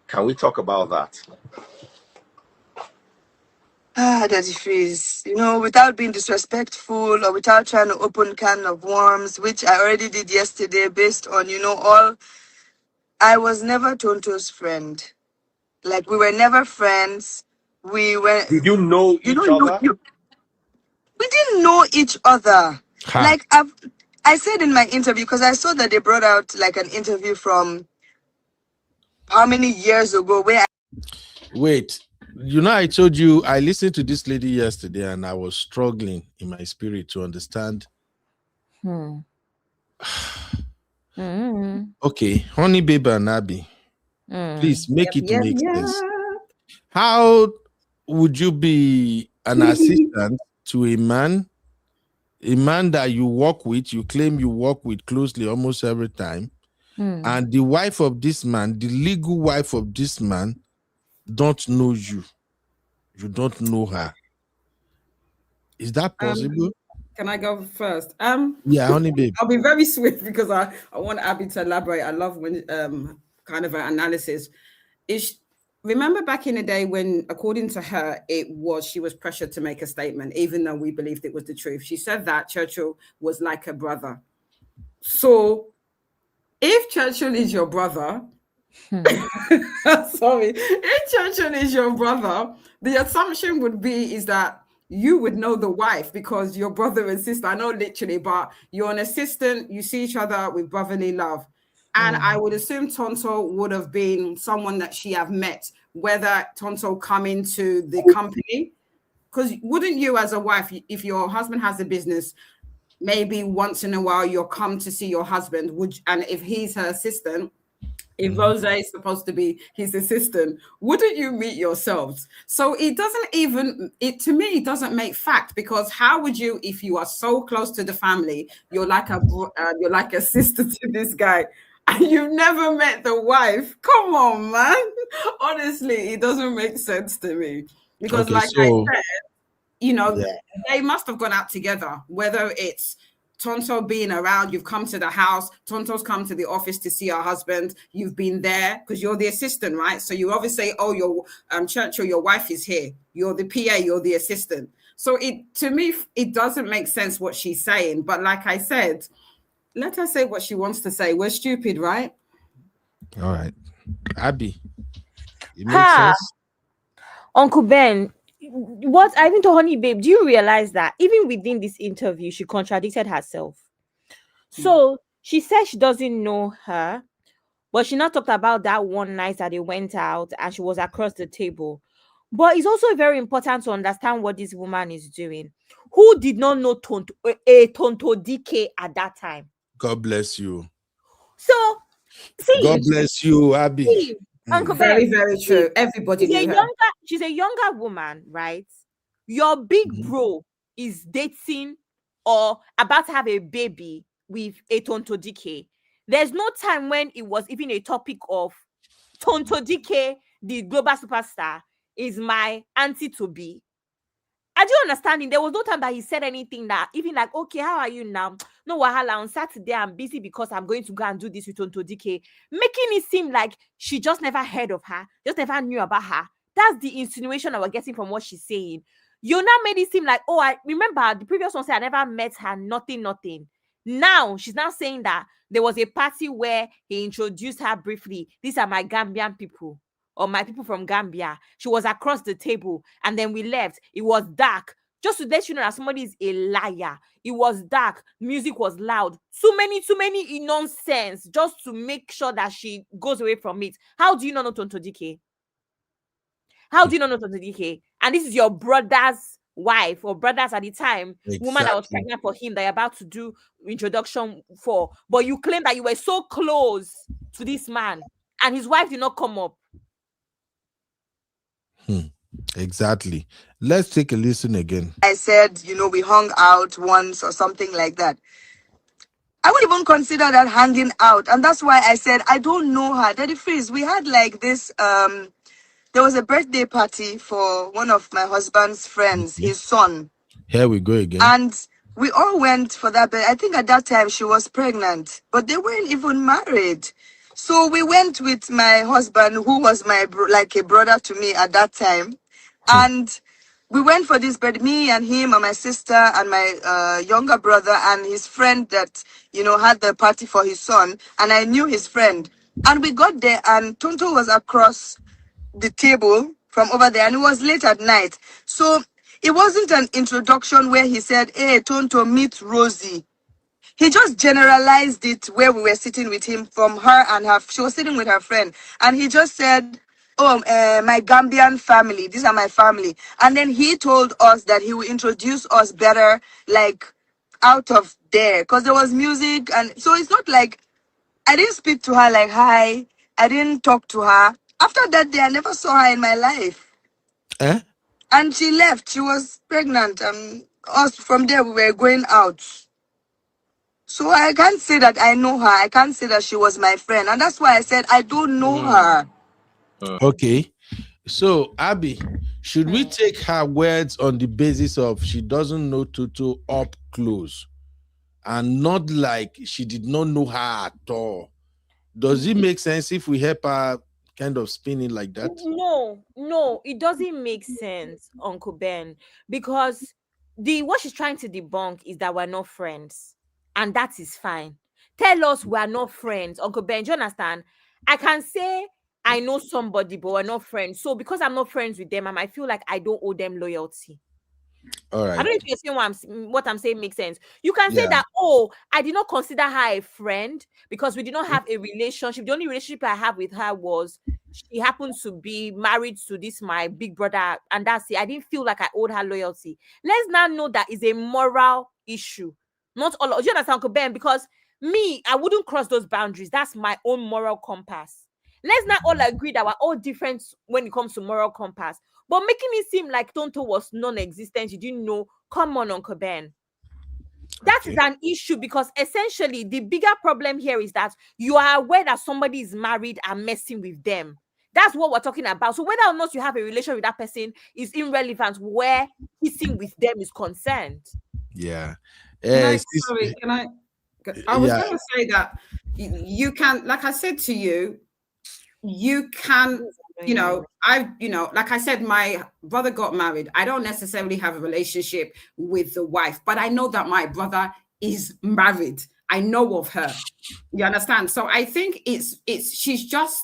Can we talk about that? Daddy Freeze, without being disrespectful or without trying to open can of worms, which I already did yesterday based on, I was never Tonto's friend. Like, we were never friends. Did you know each other? We didn't know each other. Like, I said in my interview, because I saw that they brought out like an interview from how many years ago where Wait, I told you I listened to this lady yesterday and I was struggling in my spirit to understand. Okay, Honey Baby and Abby, please make it make sense. How would you be an assistant to a man that you work with, you claim you work with closely almost every time, And the wife of this man, the legal wife of this man, don't know you. You don't know her. Is that possible? Can I go first? Yeah, honey babe. I'll be very swift because I want Abby to elaborate. I love when kind of an analysis. Remember back in the day when, according to her, she was pressured to make a statement, even though we believed it was the truth. She said that Churchill was like a brother. So if Churchill is your brother, sorry, if Churchill is your brother, the assumption would be is that you would know the wife because your brother and sister, I know literally, but you're an assistant, you see each other with brotherly love. And I would assume Tonto would have been someone that she have met, whether Tonto come into the company. Because wouldn't you as a wife, if your husband has a business, maybe once in a while you'll come to see your husband, and if he's her assistant, if Rosy is supposed to be his assistant, wouldn't you meet yourselves? So it to me, it doesn't make fact, because how would you, if you are so close to the family, you're like a sister to this guy, and you've never met the wife? Come on, man. Honestly, it doesn't make sense to me. Because I said, they must have gone out together, whether it's Tonto being around, you've come to the house, Tonto's come to the office to see her husband, you've been there because you're the assistant, right? So you obviously say, oh, your Churchill, your wife is here. You're the PA, you're the assistant. So to me, it doesn't make sense what she's saying. But like I said, let her say what she wants to say. We're stupid, right? All right. Abby, it makes sense. Uncle Ben, what I even told Honey Babe, do you realize that even within this interview, she contradicted herself? So she said she doesn't know her, but she not talked about that one night that they went out and she was across the table. But it's also very important to understand what this woman is doing. Who did not know Tonto Dikeh at that time? God bless you. So, see, God bless you, Abby. See, Uncle Ben, very, very true. Everybody knew her. She's a younger woman, right? Your big bro is dating or about to have a baby with a Tonto Dikeh. There's no time when it was even a topic of Tonto Dikeh, the global superstar, is my auntie to be. I do understanding. There was no time that he said anything that even like, okay, how are you now? No wahala, on Saturday I'm busy because I'm going to go and do this with Tonto Dikeh, making it seem like she just never heard of her, just never knew about her. That's the insinuation I was getting from what she's saying. You now made it seem like, oh, I remember the previous one said I never met her, nothing. Now she's now saying that there was a party where he introduced her briefly. These are my Gambian people, or my people from Gambia. She was across the table and then we left. It was dark. Just to let you know that somebody is a liar. It was dark. Music was loud. Too many nonsense just to make sure that she goes away from it. How do you not know Tonto Dikeh? How do you not know Tonto Dikeh? And this is your brother's wife or brothers at the time, woman that was pregnant for him that you're about to do introduction for. But you claim that you were so close to this man and his wife did not come up. Exactly. Let's take a listen again. I said, we hung out once or something like that. I wouldn't even consider that hanging out. And that's why I said, I don't know her. Daddy Freeze, we had like this, there was a birthday party for one of my husband's friends, his son. Here we go again. And we all went for that, but I think at that time she was pregnant, but they weren't even married. So we went with my husband, who was like a brother to me at that time. And we went for this, but me and him and my sister and my younger brother and his friend that, had the party for his son. And I knew his friend. And we got there and Tonto was across the table from over there and it was late at night. So it wasn't an introduction where he said, hey, Tonto, meet Rosy. He just generalized it where we were sitting with him from her and she was sitting with her friend. And he just said, oh, my Gambian family, these are my family. And then he told us that he would introduce us better, like out of there, because there was music. And so it's not like I didn't speak to her like, hi, I didn't talk to her. After that day, I never saw her in my life. And she left. She was pregnant. And us from there, we were going out. So I can't say that I know her. I can't say that she was my friend. And that's why I said I don't know her. Okay. So, Abby, should we take her words on the basis of she doesn't know Tutu up close and not like she did not know her at all? Does it make sense if we help her kind of spin it like that? No, it doesn't make sense, Uncle Ben, because what she's trying to debunk is that we're not friends, and that is fine. Tell us we're not friends, Uncle Ben. Do you understand? I can say I know somebody, but we're not friends. So because I'm not friends with them, I might feel like I don't owe them loyalty. All right. I don't know if you're saying what I'm saying makes sense. You can say that, oh, I did not consider her a friend because we did not have a relationship. The only relationship I have with her was she happens to be married to this my big brother, and that's it. I didn't feel like I owed her loyalty. Let's now know that is a moral issue. Not all. Do you understand, Uncle Ben? Because me, I wouldn't cross those boundaries. That's my own moral compass. Let's not all agree that we're all different when it comes to moral compass. But making it seem like Tonto was non-existent, you didn't know. Come on, Uncle Ben. That is an issue because essentially the bigger problem here is that you are aware that somebody is married and messing with them. That's what we're talking about. So whether or not you have a relation with that person is irrelevant where kissing with them is concerned. Yeah. I was going to say that you can, like I said to you, you can, like I said, my brother got married. I don't necessarily have a relationship with the wife, but I know that my brother is married. I know of her. You understand? So I think she's just,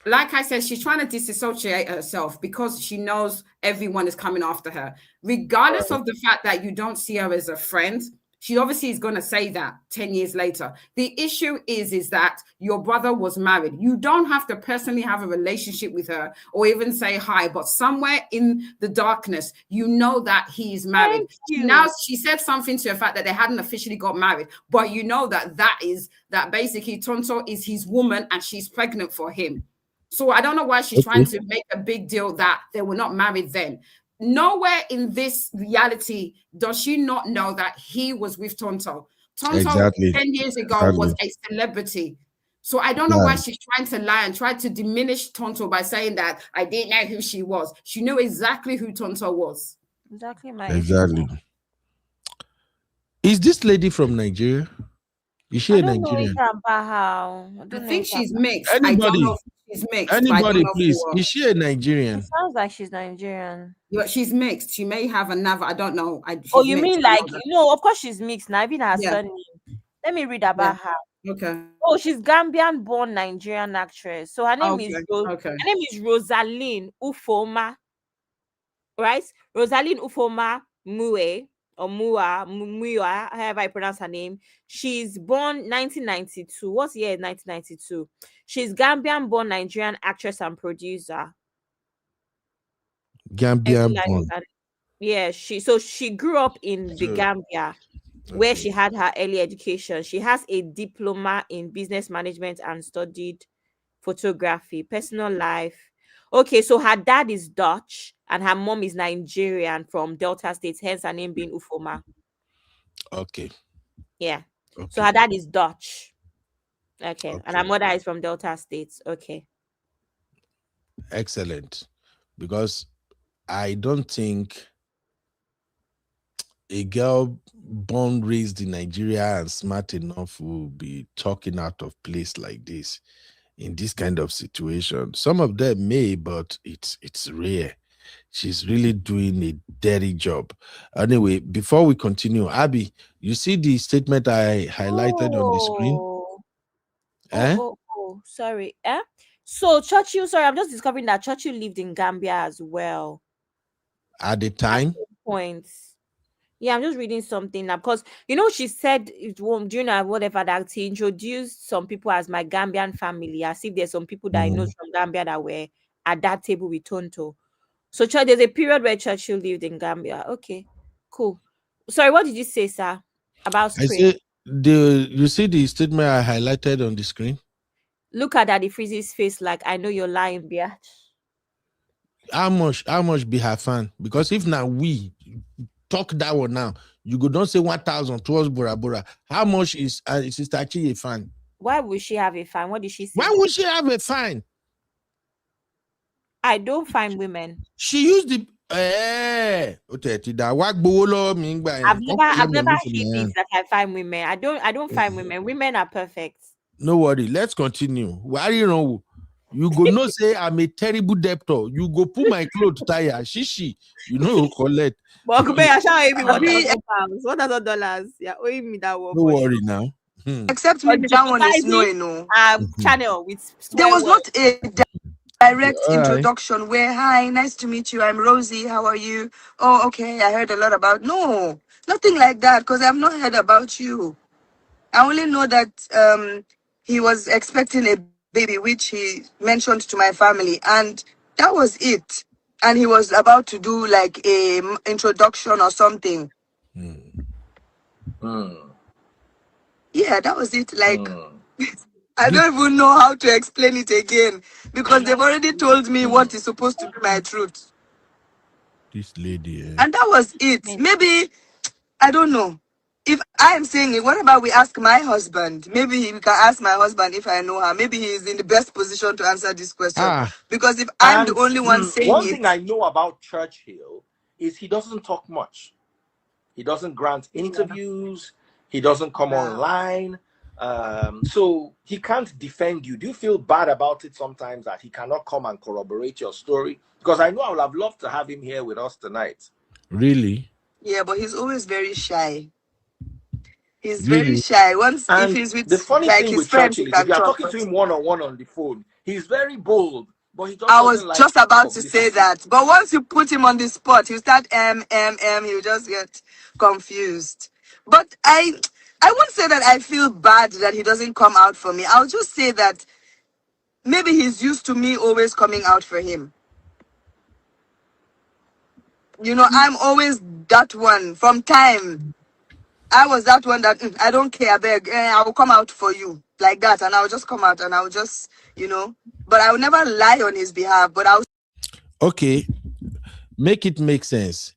like I said, she's trying to disassociate herself because she knows everyone is coming after her. Regardless of the fact that you don't see her as a friend, she obviously is going to say that 10 years later. The issue is that your brother was married. You don't have to personally have a relationship with her or even say hi, but somewhere in the darkness, you know that he is married. Now she said something to the fact that they hadn't officially got married, but you know that basically Tonto is his woman and she's pregnant for him. So I don't know why she's trying to make a big deal that they were not married then. Nowhere in this reality does she not know that he was with Tonto. Tonto 10 years ago was a celebrity. So I don't know why she's trying to lie and try to diminish Tonto by saying that I didn't know who she was. She knew exactly who Tonto was. Exactly. Is this lady from Nigeria? Is she a Nigerian? I think she's mixed. Anybody? I don't know if she's mixed. Anybody, please. Is she a Nigerian? It sounds like she's Nigerian. Yeah, she's mixed. She may have another. I don't know. You mean like of course she's mixed. Now even her surname. Let me read about her. Okay. Oh, she's Gambian-born Nigerian actress. So her name her name is Rosaline Ufoma. Right? Rosaline Ufoma Mue. Or Mua, however I pronounce her name. She's born 1992. What's year 1992? She's Gambian-born Nigerian actress and producer. Gambian-born. Yeah, she grew up in the Gambia, where she had her early education. She has a diploma in business management and studied photography. Personal life. Okay, so her dad is Dutch and her mom is Nigerian from Delta State, hence her name being Ufoma. Okay. Yeah. Okay. So her dad is Dutch. Okay. And her mother is from Delta State. Okay. Excellent. Because I don't think a girl born, raised in Nigeria and smart enough will be talking out of place like this in this kind of situation. Some of them may, but it's rare. She's really doing a dirty job. Anyway, before we continue, Abby, you see the statement I highlighted on the screen? Sorry. So Churchill, sorry, I'm just discovering that Churchill lived in Gambia as well. At the time? Points. Yeah, I'm just reading something now because she said during whatever that he introduced some people as my Gambian family, as if there's some people that I know from Gambia that were at that table with Tonto. So there's a period where Churchill lived in Gambia. Okay, cool. Sorry, what did you say, sir? About screen? I said you see the statement I highlighted on the screen? Look at Daddy Freeze's face like I know you're lying, bitch. How much be her fan? Because if not we talk that one now. You go don't say 1,000 towards Bora Bora. How much is Sister Achi a fine? Why would she have a fine? What did she say? Why would she have a fine? I don't find women. She used the I've never hit it that I find women. I don't find women. Women are perfect. No worry. Let's continue. Why you know? You go no say I'm a terrible debtor. You go put my clothes tire. Shishi. You know collect. But I shall owe me $1,000. Yeah, owing me that one. Don't worry now. Except with that one is no. Channel with there was not a direct introduction where, hi, nice to meet you. I'm Rosy. How are you? Oh, okay. I heard a lot about. No, nothing like that. Because I've not heard about you. I only know that he was expecting a baby, which he mentioned to my family, and that was it. And he was about to do like a introduction or something. Yeah, that was it. Like, I don't even know how to explain it again because they've already told me what is supposed to be my truth. This lady, and that was it. Maybe I don't know. If I am saying it, what about we ask my husband? Maybe we can ask my husband if I know her. Maybe he is in the best position to answer this question. Because if I'm the only one saying one thing I know about Churchill is he doesn't talk much. He doesn't grant interviews. He doesn't come online. So he can't defend you. Do you feel bad about it sometimes that he cannot come and corroborate your story? Because I know I would have loved to have him here with us tonight. Really? Yeah, but he's always very shy. He's very shy. Once if he's with the funny like thing his with friends, Churchill is if you're talking to him one-on-one on the phone, he's very bold, but he just I was like just about to say that. But once you put him on the spot, he'll start he'll just get confused. But I won't say that I feel bad that he doesn't come out for me. I'll just say that maybe he's used to me always coming out for him. You know, I'm always that one from time. I was that one that I don't care, I beg, I will come out for you like that, and I'll just come out and I'll just, you know, but I will never lie on his behalf. But I'll okay, make it make sense.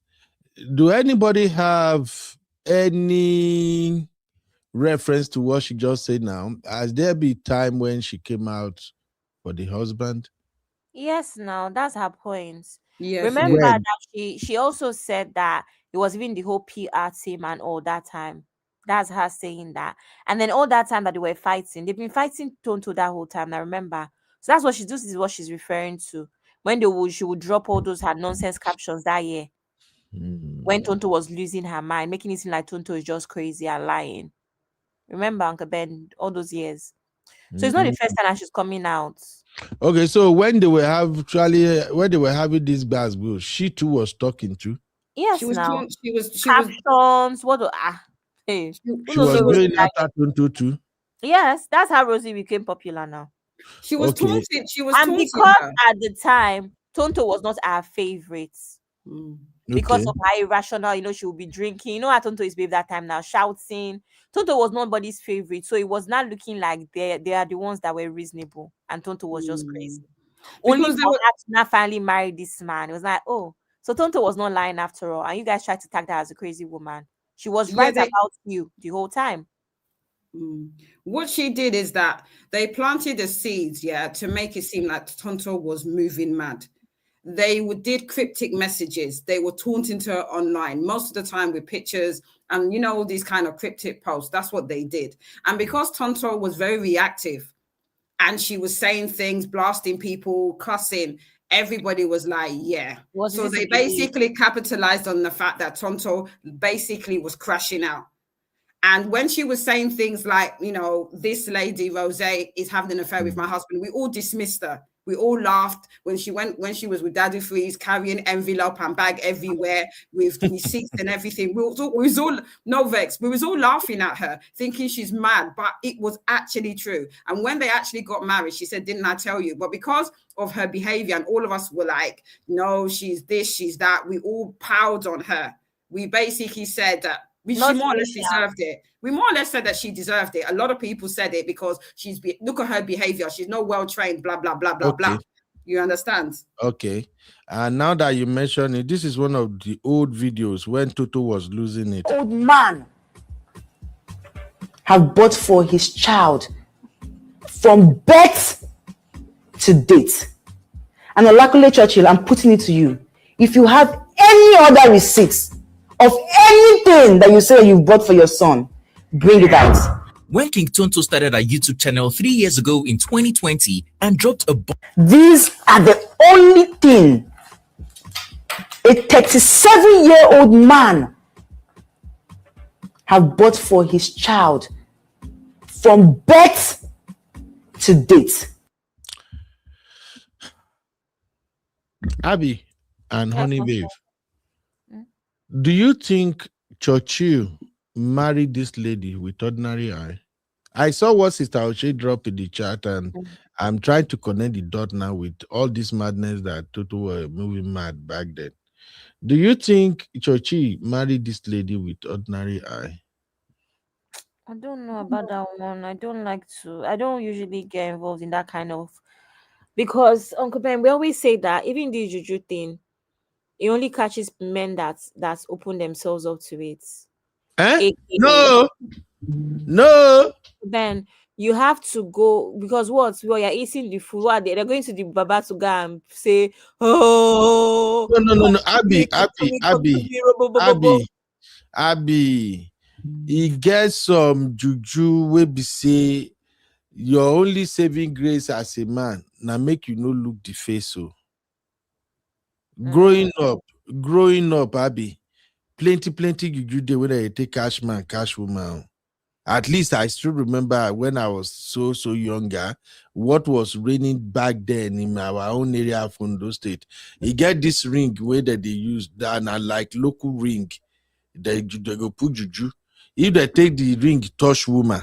Do anybody have any reference to what she just said now? Has there been time when she came out for the husband? Yes, now that's her point. Yes, remember that she also said that it was even the whole PR team and all that time. That's her saying that. And then all that time that they were fighting, they've been fighting Tonto that whole time. I remember. So that's what she does, is what she's referring to. When she would drop all those her nonsense captions that year. When Tonto was losing her mind, making it seem like Tonto is just crazy and lying. Remember, Uncle Ben, all those years. So it's not the first time that she's coming out. Okay, so when they were having these bad bills, she too was talking to. Yes, she was now she was captions. Hey, she was doing after Tonto too. Yes, that's how Rosy became popular now. She was taunting. She was and taunting because her. at the time Tonto was not our favorite. Because of her irrational, you know, she would be drinking. You know how Tonto is babe that time now, shouting. Tonto was nobody's favorite. So it was not looking like they are the ones that were reasonable. And Tonto was just crazy. Only for her to not finally marry this man. It was like, oh, so Tonto was not lying after all. And you guys tried to tag that as a crazy woman. She was right about you the whole time. What she did is that they planted the seeds, to make it seem like Tonto was moving mad. They did cryptic messages. They were taunting her online, most of the time with pictures and, you know, all these kind of cryptic posts. That's what they did. And because Tonto was very reactive and she was saying things, blasting people, cussing, everybody was like, So they basically capitalized on the fact that Tonto basically was crashing out. And when she was saying things like, you know, this lady, Rosé, is having an affair with my husband, we all dismissed her. We all laughed when she was with Daddy Freeze, carrying envelope and bag everywhere with receipts and everything. We was all no vex. We was all laughing at her, thinking she's mad, but it was actually true. And when they actually got married, she said, "Didn't I tell you?" But because of her behavior, and all of us were like, "No, she's this, she's that." We all piled on her. We basically said that she more or less deserved it. We more or less said that she deserved it. A lot of people said it because look at her behavior. She's not well trained, blah, blah, blah, blah, blah. You understand? Okay. And now that you mention it, this is one of the old videos when Toto was losing it. Old man have bought for his child from birth to date. And Olakule Churchill, I'm putting it to you. If you have any other receipts of anything that you say you bought for your son, bring it out. When King Tonto started a YouTube channel 3 years ago in 2020 and dropped a These are the only thing a 37-year-old man have bought for his child from birth to date. Abby and Honey Babe, do you think Churchill married this lady with ordinary eye? I saw what Sister Oshay dropped in the chat, and I'm trying to connect the dot now with all this madness that Toto were moving mad back then. Do you think Churchill married this lady with ordinary eye? I don't know about that one. I don't usually get involved in that kind of, because Uncle Ben, we always say that even the juju thing, it only catches men that's open themselves up to it. Eh? No. Ben, you have to go, because what? Well, you're eating the food. What they're going to the Baba to go and say, oh no. Abby. He gets some juju where be say you're only saving grace as a man. Now make you no look the face so. Growing up, Abby, plenty juju day when I take cash man, cash woman. At least I still remember when I was so younger, what was raining back then in our own area of Ondo State. You get this ring where that they use that and like local ring. They go put juju. If they take the ring, touch woman,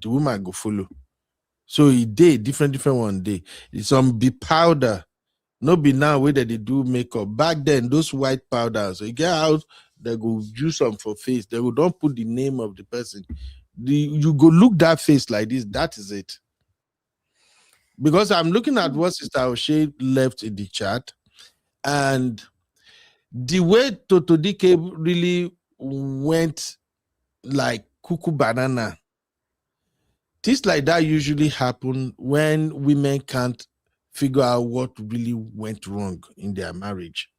the woman go follow. So it day different one day. It's some be powder. No be now where they do makeup. Back then, those white powders. So you get out, they go use some for face. They go don't put the name of the person. You go look that face like this. That is it. Because I'm looking at what Sister Oshay left in the chat, and the way Tonto Dikeh really went like cuckoo banana. Things like that usually happen when women can't figure out what really went wrong in their marriage.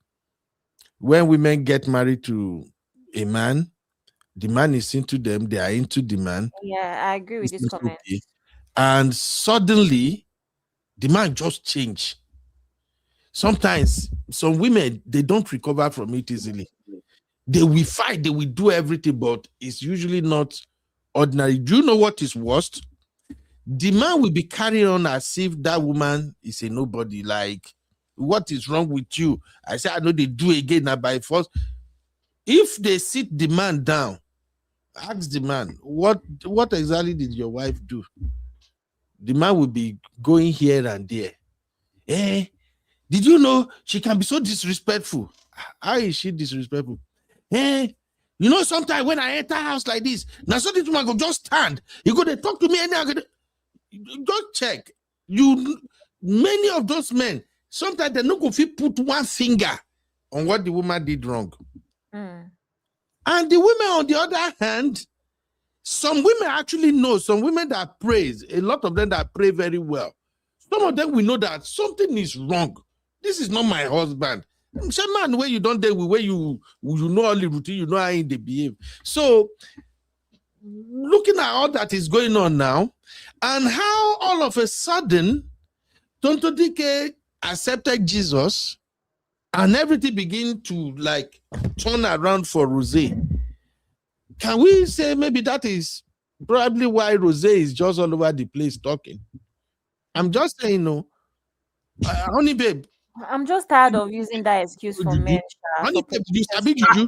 When women get married to a man, the man is into them, they are into the man. Yeah, I agree with this comment. Okay. And suddenly, the man just changed. Sometimes, some women, they don't recover from it easily. They will fight, they will do everything, but it's usually not ordinary. Do you know what is worst? The man will be carrying on as if that woman is a nobody. Like, what is wrong with you? I say, I know they do again now by force. If they sit the man down, ask the man, what exactly did your wife do? The man will be going here and there. Did you know she can be so disrespectful? How is she disrespectful? You know, sometimes when I enter house like this, now so this woman go just stand. You go, they talk to me and just check. Many of those men, sometimes they no go fit put one finger on what the woman did wrong. And the women, on the other hand, some women actually know, some women that praise, a lot of them that pray very well. Some of them we know that something is wrong. This is not my husband. Some man where you don't deal with, where you know all the routine, you know how they behave. So looking at all that is going on now, and how all of a sudden Tonto Dikeh accepted Jesus, and everything begin to like turn around for Rosy. Can we say maybe that is probably why Rosy is just all over the place talking? I'm just saying, no. Honey babe, I'm just tired of using that excuse for men. Honey babe, you sabi juju?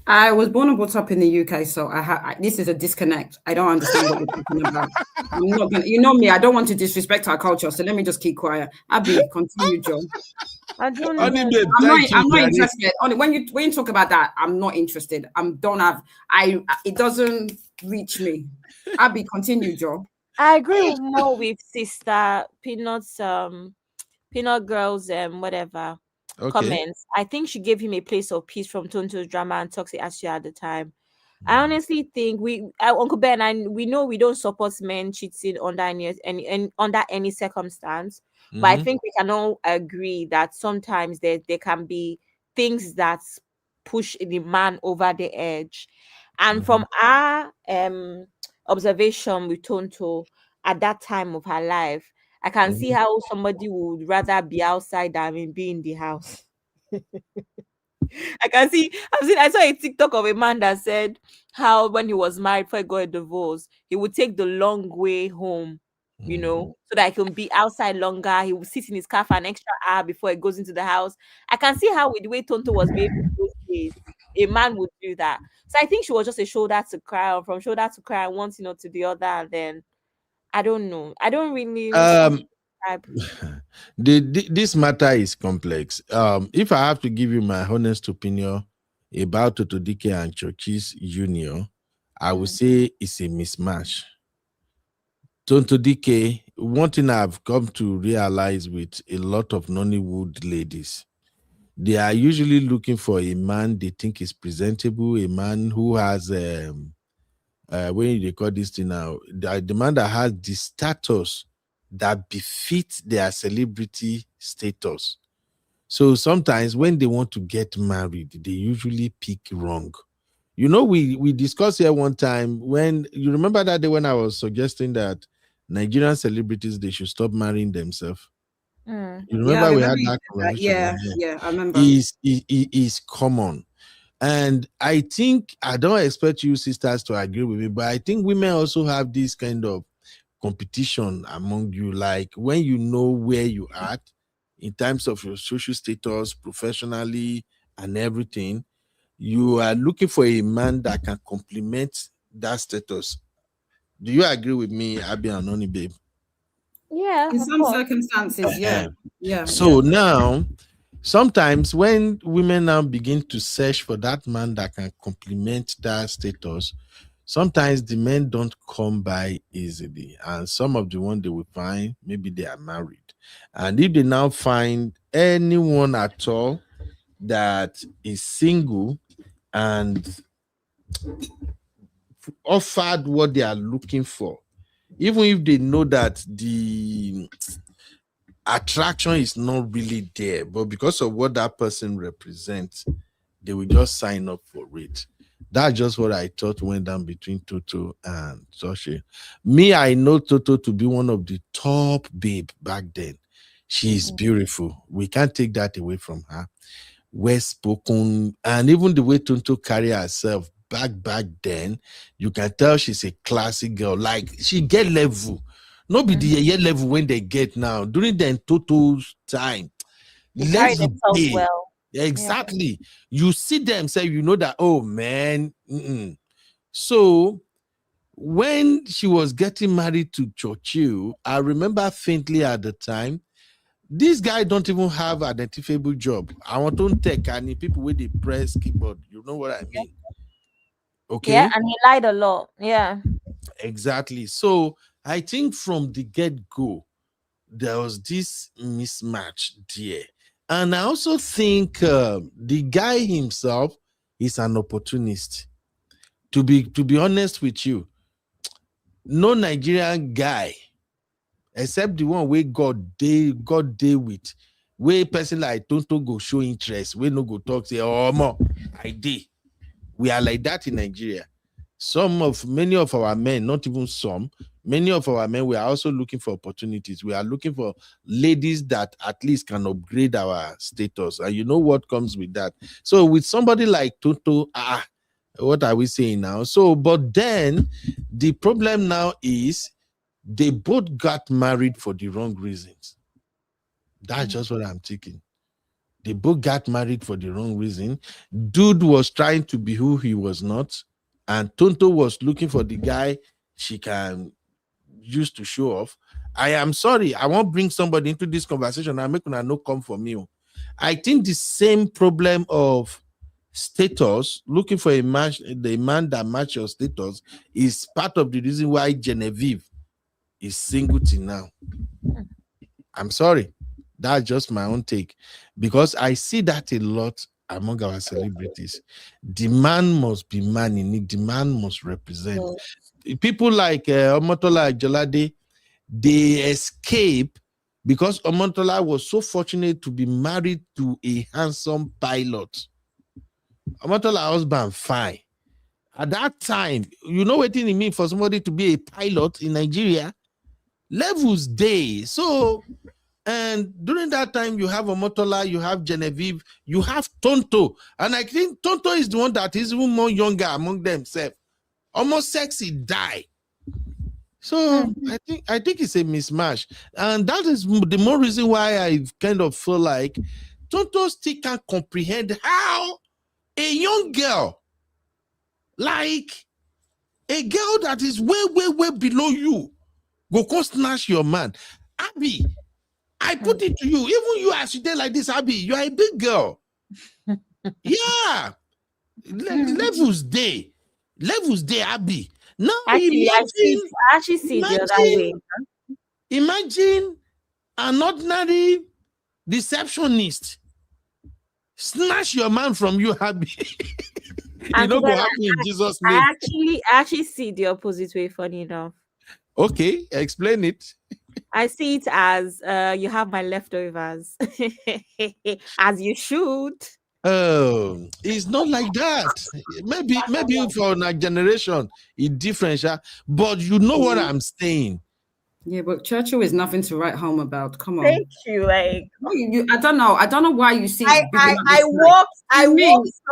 I was born and brought up in the UK, so this is a disconnect. I don't understand what you're talking about. I'm not gonna, you know me, I don't want to disrespect our culture, so let me just keep quiet. Abby, continue, Joe. I don't know. Honey babe, I'm not interested. When you talk about that, I'm not interested. It doesn't reach me. Abby, continue, Joe. I agree more with Sister Peanut's Peanut Girl's whatever Okay. comments, I think she gave him a place of peace from Tonto's drama and toxic attitude at the time. I honestly think Uncle Ben, and we know we don't support men cheating under any under any circumstance, but I think we can all agree that sometimes there can be things that push the man over the edge. And from our observation with Tonto at that time of her life, I can see how somebody would rather be outside than be in the house. I saw a TikTok of a man that said how when he was married before he got a divorce, he would take the long way home, so that he can be outside longer. He would sit in his car for an extra hour before he goes into the house. I can see how with the way Tonto was behaving those days, a man would do that. So I think she was just a shoulder to cry on, from shoulder to cry, one to the other, and then I don't know. I don't really type. This matter is complex. If I have to give you my honest opinion about Tonto Dikeh and Churchill's union, I would say it's a mismatch. Tonto Dikeh, one thing I've come to realize with a lot of Nollywood ladies, they are usually looking for a man they think is presentable, a man who has when they call this thing now, the man that has the status that befits their celebrity status. So sometimes when they want to get married, they usually pick wrong. We discussed here one time, when you remember that day when I was suggesting that Nigerian celebrities, they should stop marrying themselves. You Yeah, I remember we remember had you that said that. conversation? Yeah, I remember. Is common. And I think, I don't expect you sisters to agree with me, but I think women also have this kind of competition among you. Like when you know where you are in terms of your social status, professionally, and everything, you are looking for a man that can complement that status. Do you agree with me, Abby and Noni, babe? Yeah, In of some course. circumstances, yeah. So now, sometimes when women now begin to search for that man that can complement that status, sometimes the men don't come by easily. And some of the ones they will find, maybe they are married. And if they now find anyone at all that is single and offered what they are looking for, even if they know that the attraction is not really there, but because of what that person represents, they will just sign up for it. That's just what I thought went down between Toto and Churchill. Me, I know Toto to be one of the top babe back then. She's beautiful. We can't take that away from her. Well spoken, and even the way Tonto carry herself back then, you can tell she's a classic girl. Like she get level, not be the year level when they get now. During the Toto's time, They carry level themselves dey. well. Exactly. You see them say, you know that, oh man. So when she was getting married to Churchill, I remember faintly at the time, this guy don't even have an identifiable job. I want to take any people with the press keyboard. You know what I mean? Okay. Yeah, and he lied a lot. Yeah. Exactly. So I think from the get-go, there was this mismatch there. And I also think the guy himself is an opportunist. To be honest with you, no Nigerian guy, except the one where God day with, where person like Tonto go show interest, we no go talk, say, oh, more, I did. We are like that in Nigeria. Many of our men, not even some, many of our men, we are also looking for opportunities. We are looking for ladies that at least can upgrade our status. And you know what comes with that. So with somebody like Tonto, what are we saying now? So, but then the problem now is they both got married for the wrong reasons. That's just what I'm thinking. They both got married for the wrong reason. Dude was trying to be who he was not, and Tonto was looking for the guy she can use to show off. I am sorry, I won't bring somebody into this conversation. I'm making a no come for me. I think the same problem of status, looking for the man that matches your status, is part of the reason why Genevieve is single till now. I'm sorry. That's just my own take, because I see that a lot among our celebrities. The man must be man in it. The man must represent. People like Omotola Jalade, they escape because Omotola was so fortunate to be married to a handsome pilot. Omotola husband fine. At that time, you know what it means for somebody to be a pilot in Nigeria? Levels day. So, and during that time, you have Omotola, you have Genevieve, you have Tonto. And I think Tonto is the one that is even more younger among themselves. Almost sexy die. So I think it's a mismatch. And that is the more reason why I kind of feel like Tonto still can't comprehend how a young girl, like a girl that is way below you, go come snatch your man. Abby, I put it to you, even you as you did like this, Abby, you are a big girl. Yeah. Levels day, Abby. Now Actually, I actually see it the other way. Imagine an ordinary receptionist snatch your man from you, Abby. You know what happened in Jesus' name. I actually see the opposite way, funny enough. Okay, explain it. I see it as you have my leftovers. As you should. Oh, it's not like that. Maybe for our generation, it's different, but you know what I'm saying. Yeah, but Churchill is nothing to write home about. Come on. Thank you. Like I don't know why you see. I walked so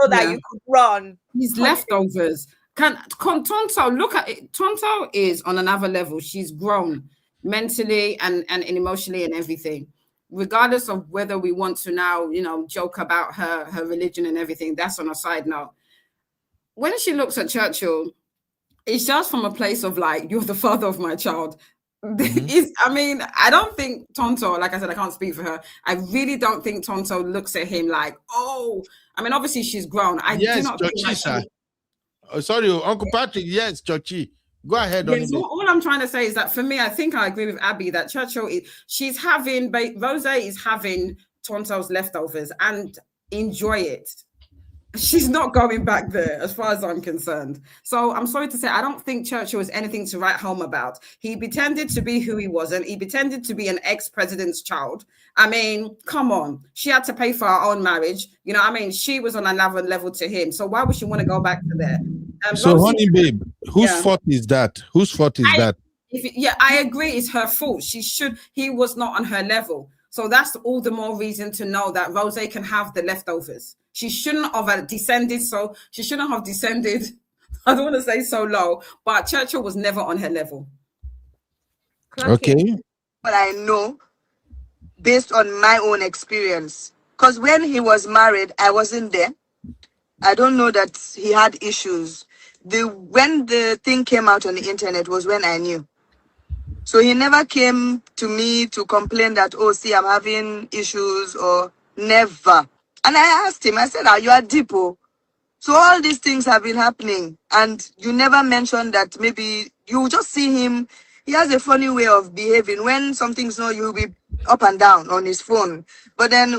that you could run. His leftovers. Can Tonto look at it? Tonto is on another level. She's grown mentally and emotionally and everything. Regardless of whether we want to now, joke about her religion and everything, that's on a side note. When she looks at Churchill, it's just from a place of like, you're the father of my child. I don't think Tonto, like I said, I can't speak for her. I really don't think Tonto looks at him like, oh, obviously she's grown. Yes, Churchill. Sorry, Uncle Patrick. Yes, Churchill. Go ahead. Yes, all I'm trying to say is that for me, I think I agree with Abby that Churchill Rosy is having Tonto's leftovers and enjoy it. She's not going back there as far as I'm concerned. So I'm sorry to say, I don't think Churchill is anything to write home about. He pretended to be who he wasn't. He pretended to be an ex-president's child. Come on. She had to pay for her own marriage. She was on another level to him. So why would she want to go back to there? So, Rosy, honey, babe, whose fault is that? Whose fault is that? I agree. It's her fault. He was not on her level. So that's all the more reason to know that Rosy can have the leftovers. She shouldn't have descended. I don't want to say so low, but Churchill was never on her level. Okay. But I know based on my own experience, because when he was married, I wasn't there. I don't know that he had issues. When the thing came out on the internet was when I knew. So he never came to me to complain that, oh, see, I'm having issues, or never. And I asked him, I said, you are deep, oh. So all these things have been happening, and you never mentioned that maybe you just see him. He has a funny way of behaving. When something's not, you'll be up and down on his phone. But then,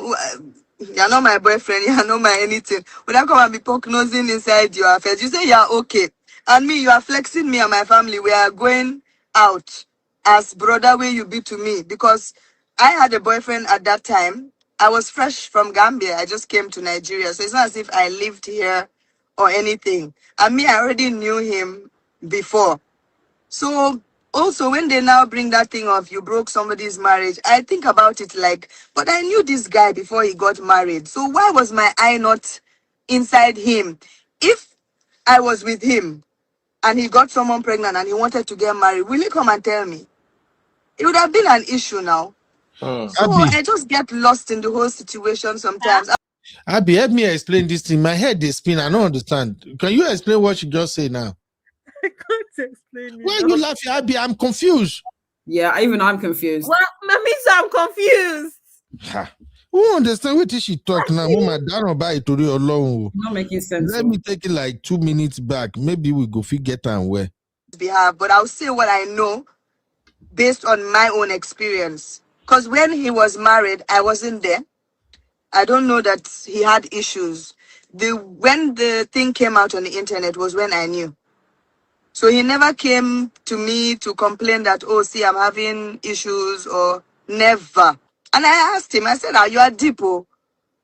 you're not my boyfriend, you're not my anything. When I come and be poke nosing inside your affairs, you say you're okay. And me, you are flexing me and my family. We are going out as brother way you be to me. Because I had a boyfriend at that time. I was fresh from Gambia. I just came to Nigeria. So it's not as if I lived here or anything. And me, I already knew him before. So also, when they now bring that thing of you broke somebody's marriage, I think about it like, but I knew this guy before he got married. So why was my eye not inside him? If I was with him and he got someone pregnant and he wanted to get married, will he come and tell me? It would have been an issue now. So Abby, I just get lost in the whole situation sometimes. Abby, help me explain this thing. My head is spinning. I don't understand. Can you explain what you just said now? I can't explain it. Why are you laughing, Abby? I'm confused. Yeah, even I'm confused. Well, I'm confused. Who understand what she talk now? Not making sense. Let me take it like 2 minutes back. Maybe we go figure and where. But I'll say what I know based on my own experience. Because when he was married, I wasn't there. I don't know that he had issues. When the thing came out on the internet was when I knew. So he never came to me to complain that, oh, see, I'm having issues or never. And I asked him, I said, you are deep, oh.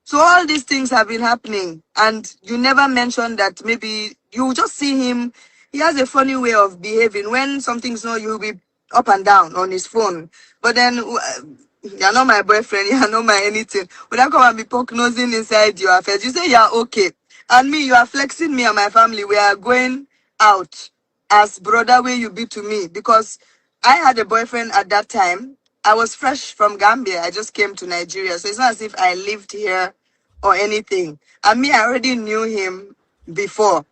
So all these things have been happening, and you never mentioned that maybe you just see him. He has a funny way of behaving. When something's not, you'll be up and down on his phone. But then, you're not my boyfriend, you're not my anything. When I come and be poke nosing inside your affairs, you say you're okay. And me, you are flexing me and my family. We are going out as brother way you be to me, because I had a boyfriend at that time. I was fresh from Gambia. I just came to Nigeria. So it's not as if I lived here or anything. And me, I already knew him before.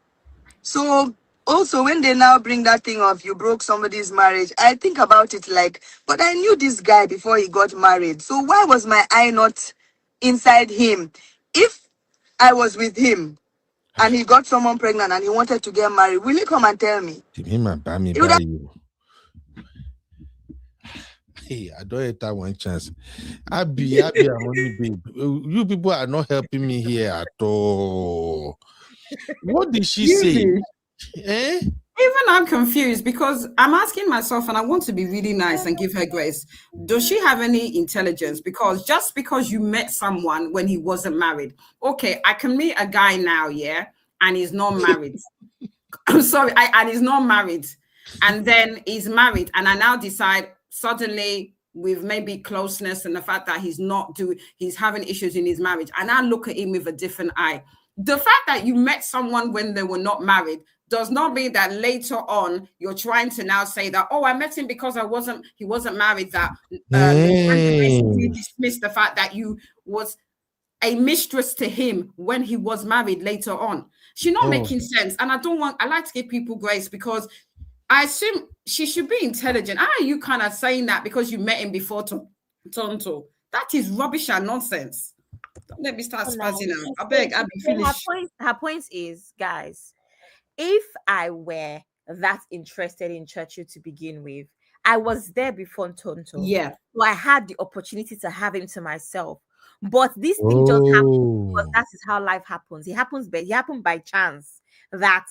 So also when they now bring that thing of you broke somebody's marriage, I think about it like, but I knew this guy before he got married. So why was my eye not inside him? If I was with him and he got someone pregnant and he wanted to get married, will he come and tell me? He would have- Hey, I don't have that one chance. Abby, I'm only babe. You people are not helping me here at all. What did she say? Eh? Even I'm confused because I'm asking myself, and I want to be really nice and give her grace. Does she have any intelligence? Because just because you met someone when he wasn't married, okay, I can meet a guy now, yeah, and he's not married. I'm sorry, and he's not married, and then he's married, and I now decide suddenly with maybe closeness and the fact that he's having issues in his marriage, and I look at him with a different eye. The fact that you met someone when they were not married does not mean that later on you're trying to now say that, oh, I met him because he wasn't married, that basically dismiss the fact that you was a mistress to him when he was married later on. She's not making sense. And I like to give people grace because I assume she should be intelligent. How are you kind of saying that because you met him before Tonto? That is rubbish and nonsense. Don't let me start spazzing out. I beg, I'll be finished. Her point is, guys, if I were that interested in Churchill to begin with, I was there before Tonto. Yeah. So I had the opportunity to have him to myself. But this thing just happened because that is how life happens. It happened by chance that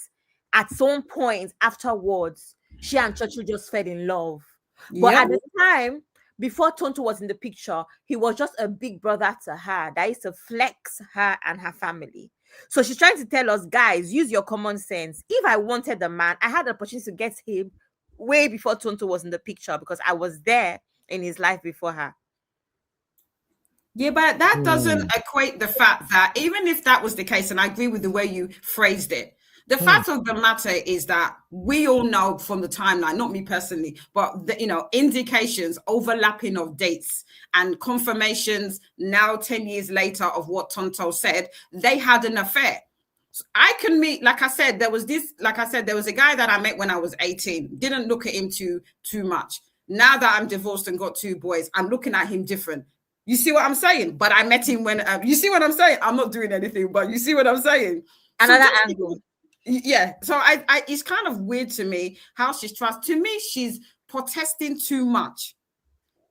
at some point afterwards, she and Churchill just fell in love. But at the time, before Tonto was in the picture, he was just a big brother to her that used to flex her and her family. So she's trying to tell us, guys, use your common sense. If I wanted the man, I had the opportunity to get him way before Tonto was in the picture because I was there in his life before her. Yeah, but that doesn't equate the fact that even if that was the case, and I agree with the way you phrased it, the fact of the matter is that we all know from the timeline, not me personally, but the, indications, overlapping of dates and confirmations now 10 years later of what Tonto said, they had an affair. So I can meet, like I said, there was a guy that I met when I was 18, didn't look at him too much. Now that I'm divorced and got 2 boys, I'm looking at him different. You see what I'm saying? But I met him when, you see what I'm saying? I'm not doing anything, but you see what I'm saying? Another angle. Yeah. So I it's kind of weird to me how she's to me, she's protesting too much.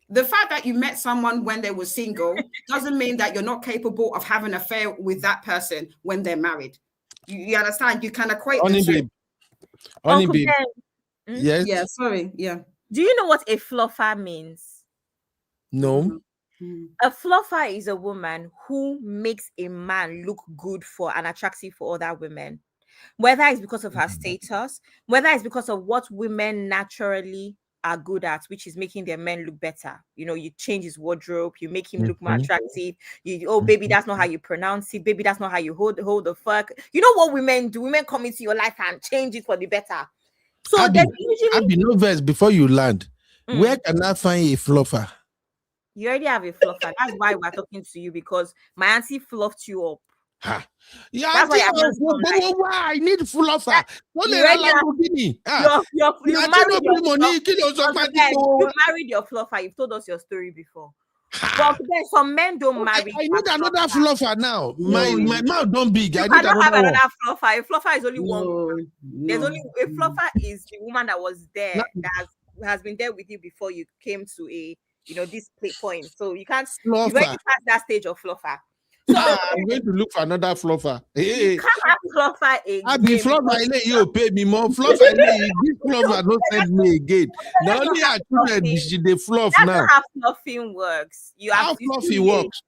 The fact that you met someone when they were single doesn't mean that you're not capable of having an affair with that person when they're married. You understand? You can equate the two. Yes. Yeah, sorry. Yeah. Do you know what a fluffer means? No. A fluffer is a woman who makes a man look good for and attractive for other women, whether it's because of her status, whether it's because of what women naturally are good at, which is making their men look better. You change his wardrobe, you make him look more attractive. Baby, that's not how you pronounce it. Baby, that's not how you hold the fuck. You know what women do? Women come into your life and change it for the better. So Abby, no verse before you land. Where can I find a fluffer? You already have a fluffer. That's why we're talking to you, because my auntie fluffed you up. Yeah, that's why I need fluffer. You married your fluffer. You've told us your story before. But then some men don't marry. I need another fluffer now. My mouth don't big. I don't have another fluffer. A fluffer is only one woman. There's only a fluffer is the woman that was there that has been there with you before you came to a this point. So you've already Fluffer. passed that stage of fluffer. So I'm going to look for another fluffer. Hey, you can't have fluffer again. I be fluffer, you pay me more. Fluffer, this fluffer don't send me again. Now only our children, they fluff That's now. not how fluffing works. How fluffy works?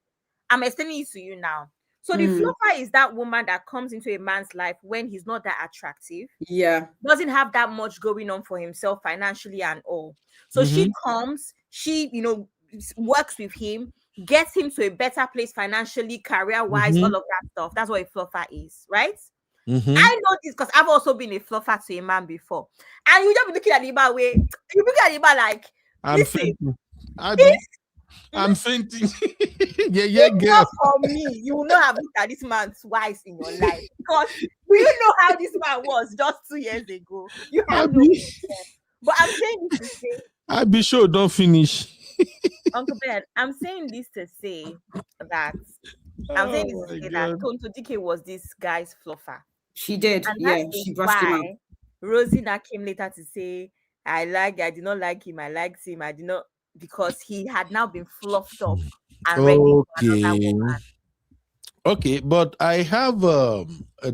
I'm explaining it to you now. So the fluffer is that woman that comes into a man's life when he's not that attractive. Yeah. Doesn't have that much going on for himself financially and all. So she comes, she, works with him, gets him to a better place financially, career-wise, all of that stuff. That's what a fluffer is, right? I know this because I've also been a fluffer to a man before. And you just be looking at the man way, you look at the man like, I'm fainting. I'm fainting. yeah, girl. For me, you will not have looked at this man twice in your life because you know how this man was just 2 years ago. You have no idea. But I'm saying this to say, I be sure don't finish. Uncle Ben, I'm saying this to say that Tonto Dikeh was this guy's fluffer. She did, and she brushed him out. Rosy that came later to say, I did not like him, I liked him, I did not, because he had now been fluffed up and ready for another woman. Okay, but I have a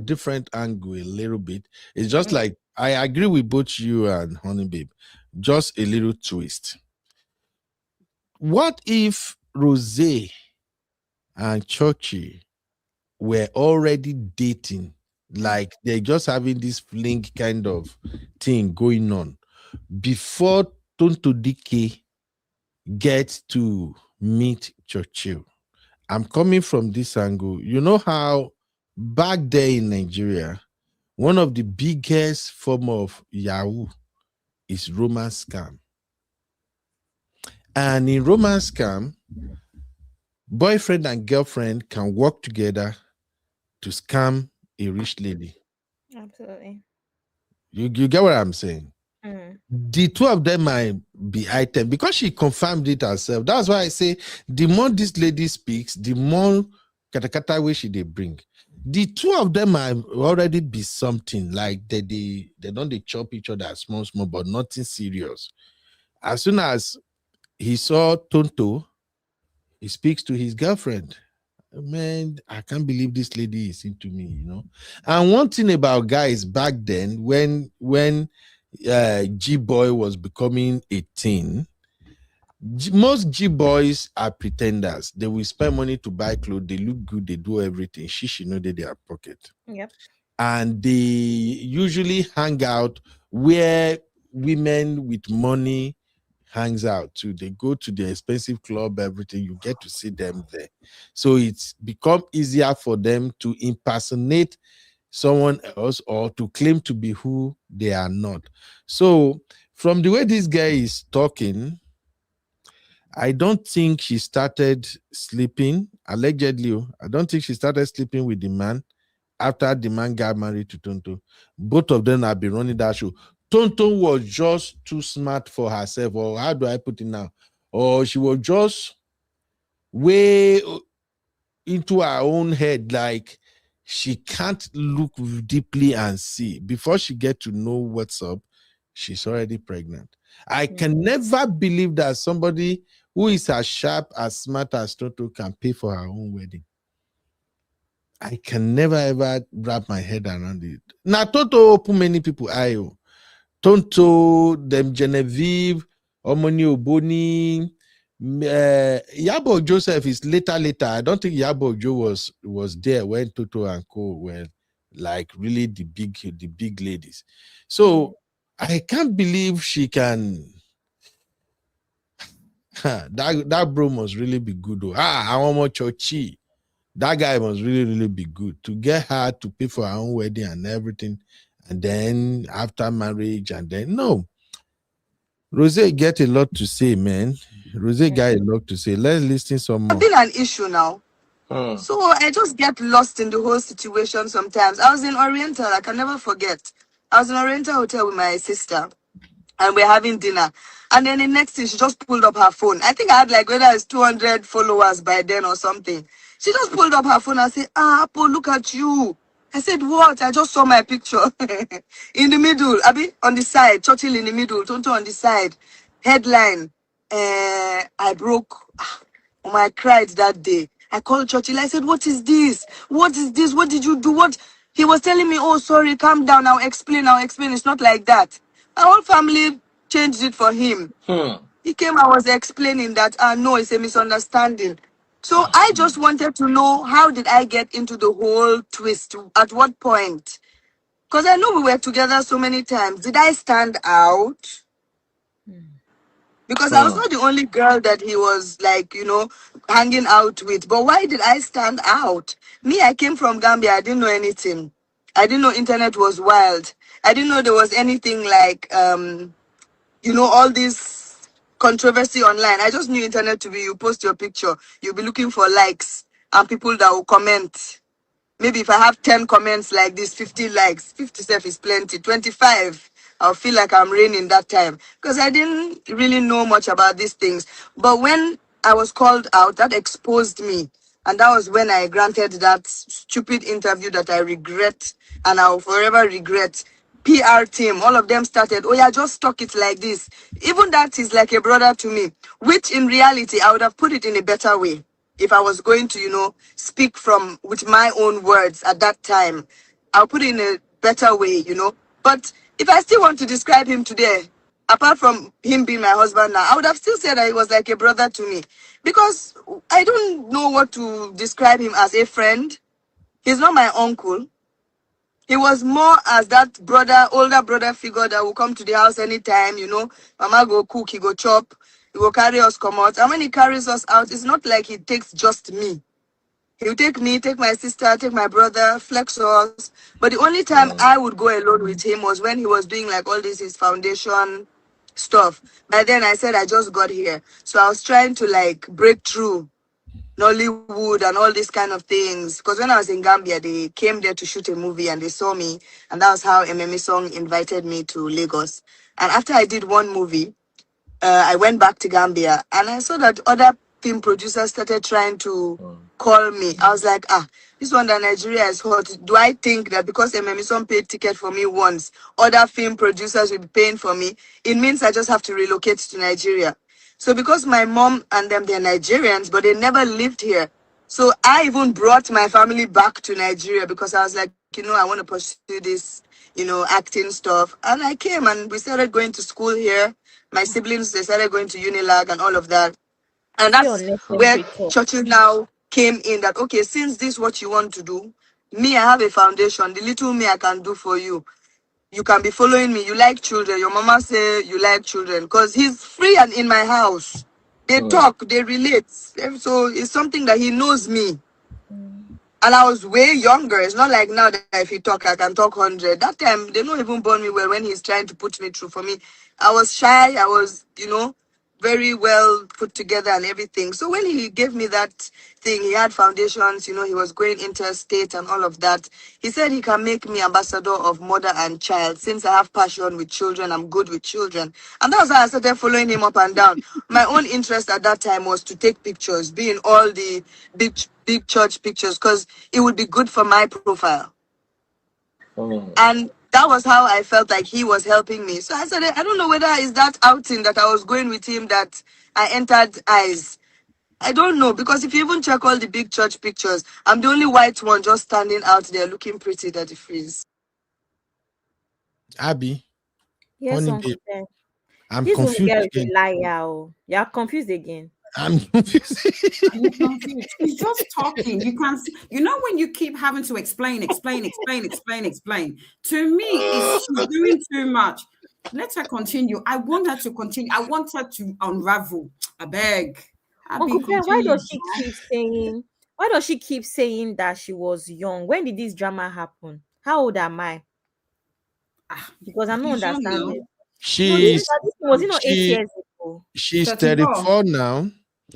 different angle a little bit. It's just like I agree with both you and Honey Babe. Just a little twist. What if Rosy and Churchill were already dating, like they're just having this fling kind of thing going on before Tonto Dikeh gets to meet Churchill? I'm coming from this angle. You know how back there in Nigeria, one of the biggest form of Yahoo is romance scam. And in romance scam, boyfriend and girlfriend can work together to scam a rich lady. Absolutely. You get what I'm saying? The two of them might be item because she confirmed it herself. That's why I say the more this lady speaks, the more katakata way she they bring. The two of them might already be something like they don't chop each other small, but nothing serious. As soon as he saw Tonto, he speaks to his girlfriend. Man, I can't believe this lady is into me, And one thing about guys back then, when G-boy was becoming a teen, most G-boys are pretenders. They will spend money to buy clothes, they look good, they do everything. She know that they are pocket. Yep. And they usually hang out where women with money hangs out too. They go to the expensive club, everything. You get to see them there. So it's become easier for them to impersonate someone else or to claim to be who they are not. So from the way this guy is talking, I don't think she started sleeping, allegedly. I don't think she started sleeping with the man after the man got married to Tonto. Both of them have been running that show. Tonto was just too smart for herself, or how do I put it now? Or she was just way into her own head, like she can't look deeply and see. Before she get to know what's up, she's already pregnant. I can never believe that somebody who is as sharp, as smart as Tonto can pay for her own wedding. I can never ever wrap my head around it. Now, Tonto open many people eye. Tonto, them Genevieve, Omoni Oboni, Yabo Joseph is later. I don't think Yabo Joe was there when Tonto and Co were like really the big ladies. So I can't believe she can. That bro must really be good. Though. I want more Churchill. That guy must really be good to get her to pay for her own wedding and everything. And then after marriage, and then no. Rosy get a lot to say, man. Rosy got a lot to say. Let's listen some more. It's been an issue now. So I just get lost in the whole situation sometimes. I was in Oriental, I can never forget. I was in Oriental Hotel with my sister and we're having dinner. And then the next thing, she just pulled up her phone. I think I had like whether it's 200 followers by then or something. She just pulled up her phone and said, Apple, look at you. I said, what? I just saw my picture. In the middle, Abi, on the side, Churchill in the middle, Tonto on the side. Headline, I broke. I cried that day. I called Churchill. I said, "What is this? What is this? What did you do? What?" He was telling me, "Oh, sorry, calm down. I'll explain. I'll explain. It's not like that." My whole family changed it for him. He came. I was explaining that. No, it's a misunderstanding. So I just wanted to know, how did I get into the whole twist? At what point? Because I know we were together so many times. Did I stand out? Because I was not the only girl that he was like, hanging out with. But why did I stand out? Me, I came from Gambia. I didn't know anything. I didn't know internet was wild. I didn't know there was anything like, all this controversy online. I just knew internet to be, you post your picture, you'll be looking for likes and people that will comment. Maybe if I have 10 comments like this, 50 likes, 50 self is plenty, 25, I'll feel like I'm raining that time. Because I didn't really know much about these things. But when I was called out, that exposed me. And that was when I granted that stupid interview that I regret and I'll forever regret. PR team, all of them started, "Oh yeah, just talk it like this." Even that is like a brother to me, which in reality, I would have put it in a better way. If I was going to, speak with my own words at that time, I'll put it in a better way. But if I still want to describe him today, apart from him being my husband now, I would have still said that he was like a brother to me. Because I don't know what to describe him as. A friend. He's not my uncle. He was more as that brother, older brother figure that will come to the house anytime, Mama go cook, he go chop, he will carry us come out. And when he carries us out, it's not like he takes just me. He'll take me, take my sister, take my brother, flex us. But the only time I would go alone with him was when he was doing like all this, his foundation stuff. By then I said I just got here. So I was trying to like break through Nollywood and all these kind of things. Because when I was in Gambia, they came there to shoot a movie and they saw me. And that was how MMA Song invited me to Lagos. And after I did one movie, I went back to Gambia and I saw that other film producers started trying to call me. I was like, this one that Nigeria is hot. Do I think that because MMA Song paid ticket for me once, other film producers will be paying for me? It means I just have to relocate to Nigeria. So because my mom and them, they're Nigerians, but they never lived here. So I even brought my family back to Nigeria because I was like, I want to pursue this, acting stuff. And I came and we started going to school here. My siblings, they started going to Unilag and all of that. And that's where Churchill now came in that, okay, since this is what you want to do, me, I have a foundation. The little me I can do for you. You can be following me. You like children. Your mama say you like children. Because he's free and in my house. They talk, they relate. So it's something that he knows me. And I was way younger. It's not like now that if he talk, I can talk 100. That time, they don't even born me well when he's trying to put me through. For me, I was shy. I was, very well put together and everything. So when he gave me that thing, he had foundations, he was going interstate and all of that. He said he can make me ambassador of mother and child. Since I have passion with children, I'm good with children. And that was how I started following him up and down. My own interest at that time was to take pictures, be in all the big church pictures, because it would be good for my profile. And that was how I felt like he was helping me. So I said, I don't know whether it's that outing that I was going with him that I entered eyes. I don't know, because if you even check all the big church pictures, I'm the only white one just standing out there looking pretty that it freeze. Abby. Yes, Uncle Ben. I'm this confused girl again. is a liar. You're confused again. I'm confused. He's just talking. You can't see, when you keep having to explain. To me, she's doing too much. Let her continue. I want her to continue. I want her to unravel. I beg. Uncle Ben, why does she keep saying that she was young? When did this drama happen? How old am I? Because I'm not understanding. She's 8 years ago. She's 34 now.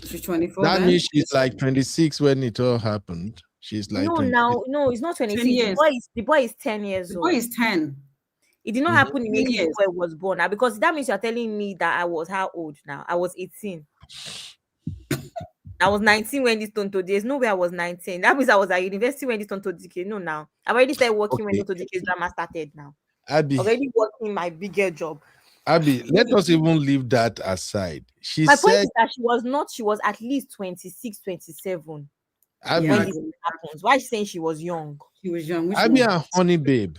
She's 24. That means she's like 26 when it all happened. She's like no, it's not 26. The boy is 10 years old. The boy is 10. It did not happen immediately before I was born. Now, because that means you're telling me that I was how old now? I was 18. I was 19 when this Tonto Dikeh. There's no way I was 19. That means I was at university when this Tonto Dikeh. No, now I've already started working when Tonto Dikeh's drama started. Now Abby, already working my bigger job. Abby, let us even leave that aside. She My point said, is that she was at least 26, 27 Abby, when this happens. Why is she saying she was young? She was young. Which Abby one? and Honey Babe,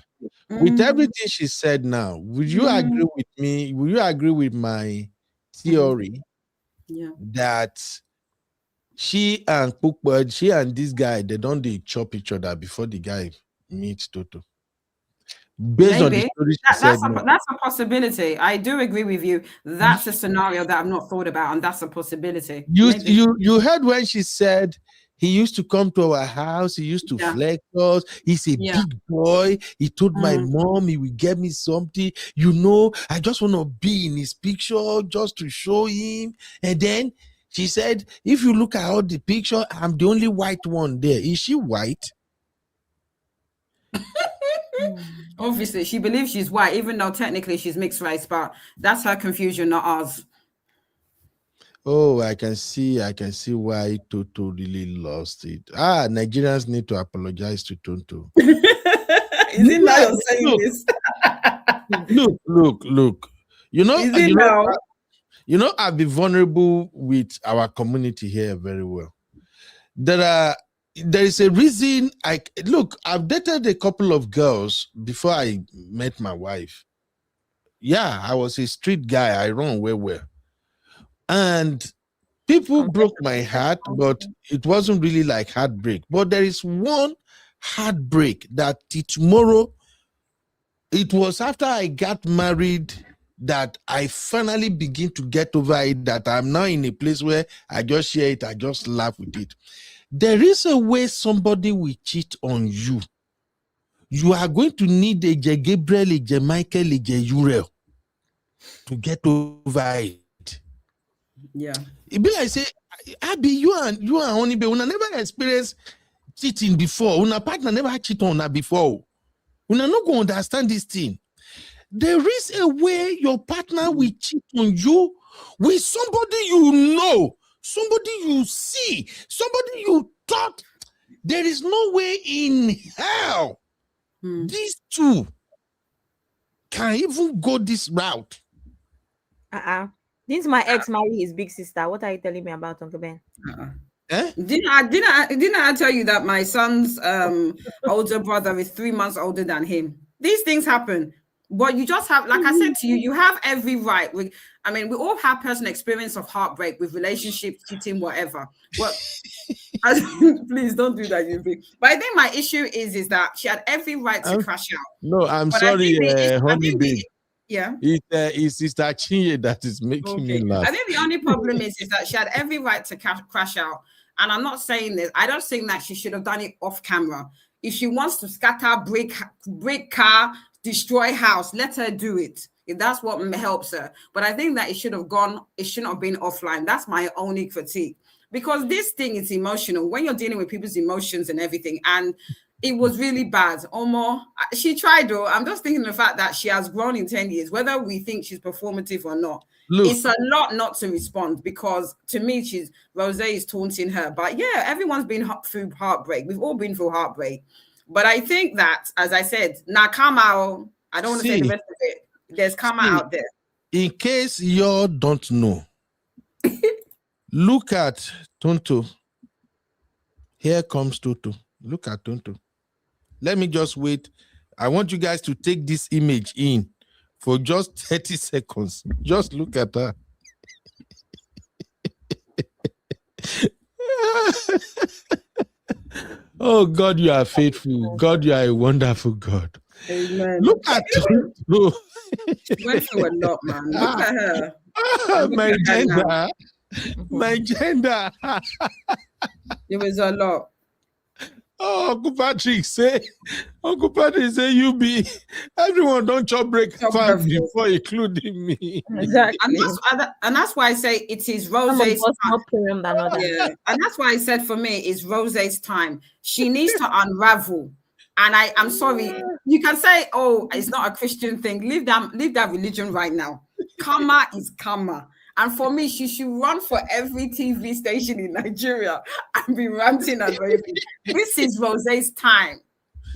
with everything she said now, would you agree with me? Would you agree with my theory Yeah. that she and Cookbird, she and this guy, they don't they chop each other before the guy meets Toto? Based on the Maybe story she said, no. that's a possibility. I do agree with you. That's a scenario that I've not thought about, and that's a possibility. You heard when she said he used to come to our house, he used to flex us. He's a big boy. He told my mom he would get me something. You know, I just want to be in his picture just to show him. And then she said, if you look at all the picture, I'm the only white one there. Is she white? Obviously, she believes she's white, even though technically she's mixed race, but that's her confusion, not ours. Oh, I can see why Toto really lost it. Nigerians need to apologize to Tonto. Is it now you're saying this? Look. You know, I've been vulnerable with our community here very well. There is a reason. I've dated a couple of girls before I met my wife. Yeah, I was a street guy. I run well. And people broke my heart, but it wasn't really like heartbreak. But there is one heartbreak that tomorrow, it was after I got married that I finally begin to get over it, that I'm now in a place where I just share it, I just laugh with it. There is a way somebody will cheat on you. You are going to need a J. Gabriel, a J. Michael, a J. Uriel to get over it. Yeah. It be like say, Abby, you and Honey Babe, una never experienced cheating before. Una partner never cheat on her before. Una not going to understand this thing. There is a way your partner will cheat on you with somebody you know, somebody you see, somebody you thought. There is no way in hell these two can even go this route. Didn't my ex marry his big sister? What are you telling me about, Uncle Ben? Didn't I tell you that my son's older brother is 3 months older than him? These things happen. But you just have, like I said to you, you have every right. We all have personal experience of heartbreak with relationships, cheating, whatever. Well, please don't do that, you. But I think my issue is that she had every right to crash out. No, I'm but sorry, Honey Babe. Yeah. It's Sister Chinye that is making me laugh. I think the only problem is that she had every right to crash out. And I'm not saying this. I don't think that she should have done it off camera. If she wants to scatter, break car, destroy house, let her do it. If that's what helps her. But I think that it shouldn't have been offline. That's my only critique. Because this thing is emotional. When you're dealing with people's emotions and everything, and it was really bad. Omo, she tried though. I'm just thinking the fact that she has grown in 10 years, whether we think she's performative or not. It's a lot not to respond, because to me, Rosé is taunting her. But yeah, everyone's been through heartbreak. We've all been through heartbreak. But I think that, as I said, now karma, I don't want to say the rest of it. There's karma out there. In case you don't know, look at Tonto. Here comes Tonto. Look at Tonto. Let me just wait. I want you guys to take this image in for just 30 seconds. Just look at her. Oh, God, you are faithful. God, you are a wonderful God. Amen. Look at Tonto. She went through a lot, man. Look at her. My gender. My gender. It was a lot. Oh, Uncle Patrick say, you be everyone don't chop breakfast before including me. Exactly. And that's why I say it is Rosé's time. Yeah. And that's why I said for me it's Rosé's time. She needs to unravel. And I'm sorry, you can say, oh, it's not a Christian thing. Leave that religion right now. Karma is karma. And for me, she should run for every TV station in Nigeria and be ranting and raving. This is Rosé's time.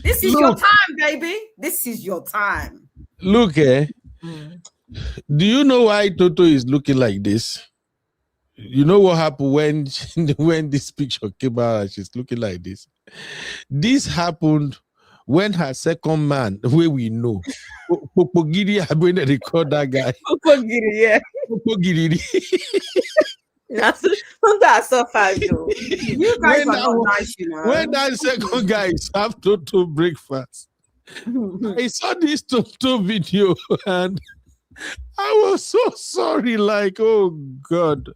This is your time, baby. This is your time. Look, Do you know why Toto is looking like this? You know what happened when when this picture came out and she's looking like this? This happened when her second man, where we know, Popogiri, I'm going to record that guy. Popogiri, yeah. Popogiri. That's not so far though. You guys are not nice, you know. When that second guy served Toto breakfast, I saw this Toto video and I was so sorry. Like, oh God.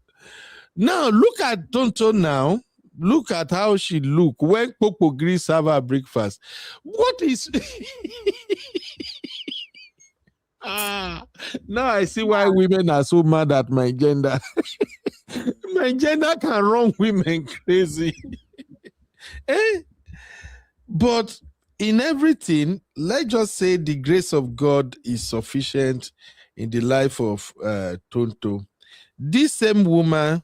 Now look at Tonto now. Look at how she look when Popogiri serve her breakfast. What is now I see why women are so mad at my gender. My gender can run women crazy. But in everything, let's just say the grace of God is sufficient in the life of Tonto. This same woman,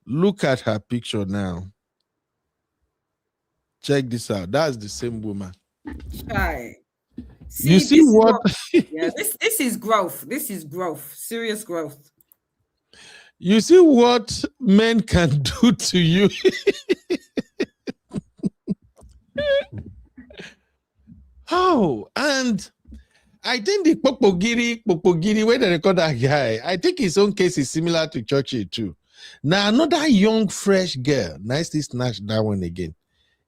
look at her picture now. Check this out. That's the same woman. Right. You see what? Yeah, this is growth. This is growth. Serious growth. You see what men can do to you. Oh, and I think the Popogiri, when they record that guy, I think his own case is similar to Churchill too. Now, another young, fresh girl, nicely snatched that one again.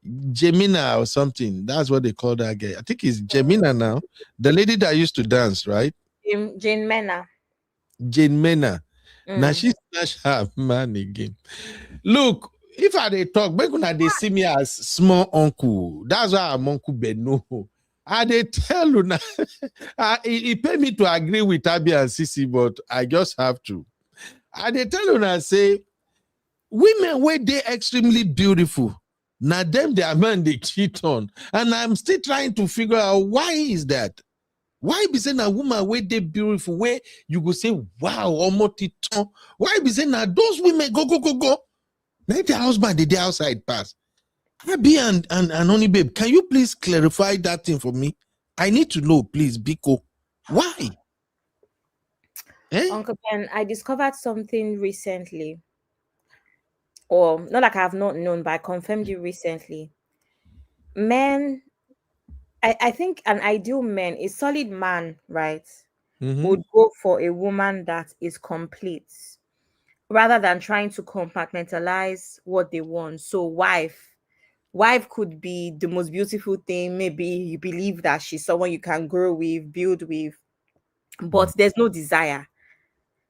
Jemina or something. That's what they call that guy. I think it's Jemina now. The lady that used to dance, right? Jane Mena. Jane Mena. Now she snatched her man again. Look, if I they talk, when they see me as small uncle, that's why I'm Uncle Beno. I they tell you now, it paid me to agree with Abby and Sisi, but I just have to. I they tell you now, say, women where they extremely beautiful. Now them their man they cheat on. And I'm still trying to figure out why is that? Why be saying a woman where they beautiful, where you go say, wow, almost it. Why be saying now those women go. Now the husband they outside pass. Abby and honey babe, can you please clarify that thing for me? I need to know, please, Biko. Why? Uncle Ben, I discovered something recently. Or not like I have not known, but I confirmed it recently. Men, I think an ideal man, a solid man, right, would go for a woman that is complete rather than trying to compartmentalize what they want. So wife could be the most beautiful thing. Maybe you believe that she's someone you can grow with, build with, but there's no desire.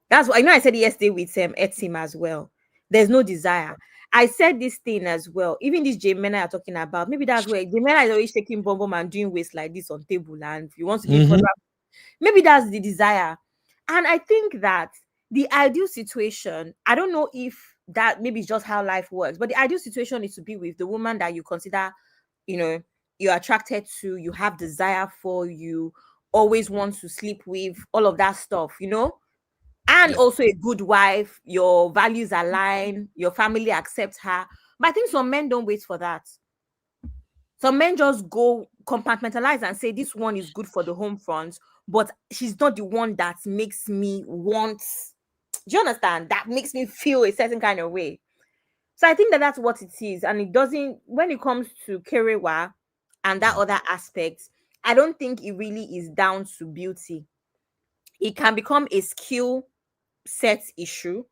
That's what I know. I said it yesterday with Etim as well. There's no desire. I said this thing as well. Even this Jemena you're talking about, maybe that's where Jemena is always shaking bomb and doing waist like this on table. And if you want to give her, maybe that's the desire. And I think that the ideal situation, I don't know if that maybe it's just how life works, but the ideal situation is to be with the woman that you consider, you know, you're attracted to, you have desire for, you always want to sleep with, all of that stuff, you know? And also a good wife, your values align, your family accepts her. But I think some men don't wait for that. Some men just go compartmentalize and say, this one is good for the home front, but she's not the one that makes me want. Do you understand? That makes me feel a certain kind of way. So I think that that's what it is. And it doesn't, when it comes to Kerewa and that other aspect, I don't think it really is down to beauty. It can become a skill set issue.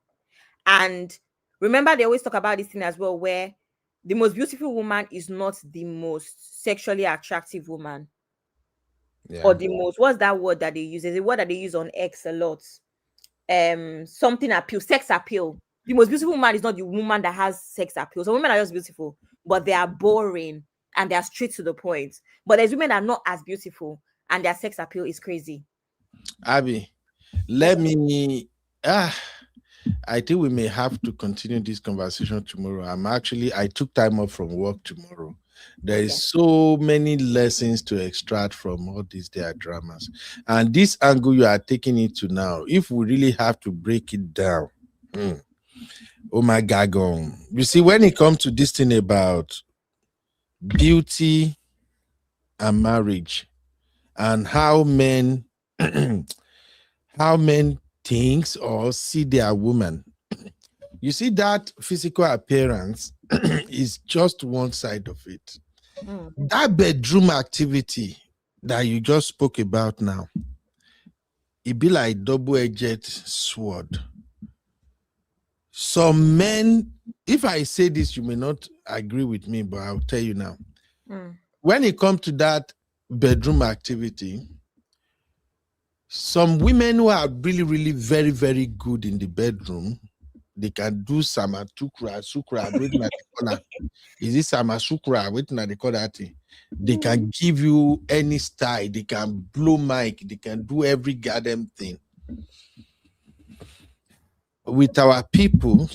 And remember, they always talk about this thing as well, where the most beautiful woman is not the most sexually attractive woman. Or the most, what's that word that they use? There's a word that they use on X a lot. Something appeal, sex appeal. The most beautiful woman is not the woman that has sex appeal. So women are just beautiful, but they are boring and they are straight to the point. But there's women that are not as beautiful and their sex appeal is crazy. Abby, let me I think we may have to continue this conversation tomorrow. I took time off from work tomorrow. There is so many lessons to extract from all these dramas. And this angle you are taking it to now, if we really have to break it down, oh my God. You see, when it comes to this thing about beauty and marriage and how men how men think or see their woman. You see, that physical appearance is just one side of it. That bedroom activity that you just spoke about now, it be like double-edged sword. Some men, if I say this, you may not agree with me, but I'll tell you now. When it comes to that bedroom activity, some women who are really, really very, very good in the bedroom, they can do sama tukra, sukra, waiting at the corner. Is it sama sukra, waiting at the corner? They can give you any style, they can blow mic, they can do every goddamn thing. With our people,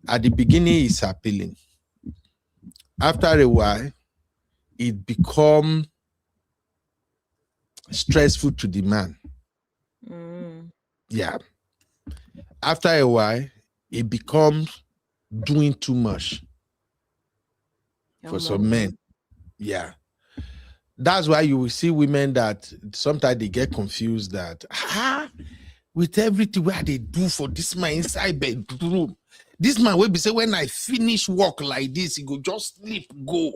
at the beginning, it's appealing. After a while, it becomes stressful to the man. Yeah. After a while, it becomes doing too much for some men. Yeah. That's why you will see women that sometimes they get confused that with everything where they do for this man inside bedroom, this man will be say when I finish work like this, he go just sleep, go.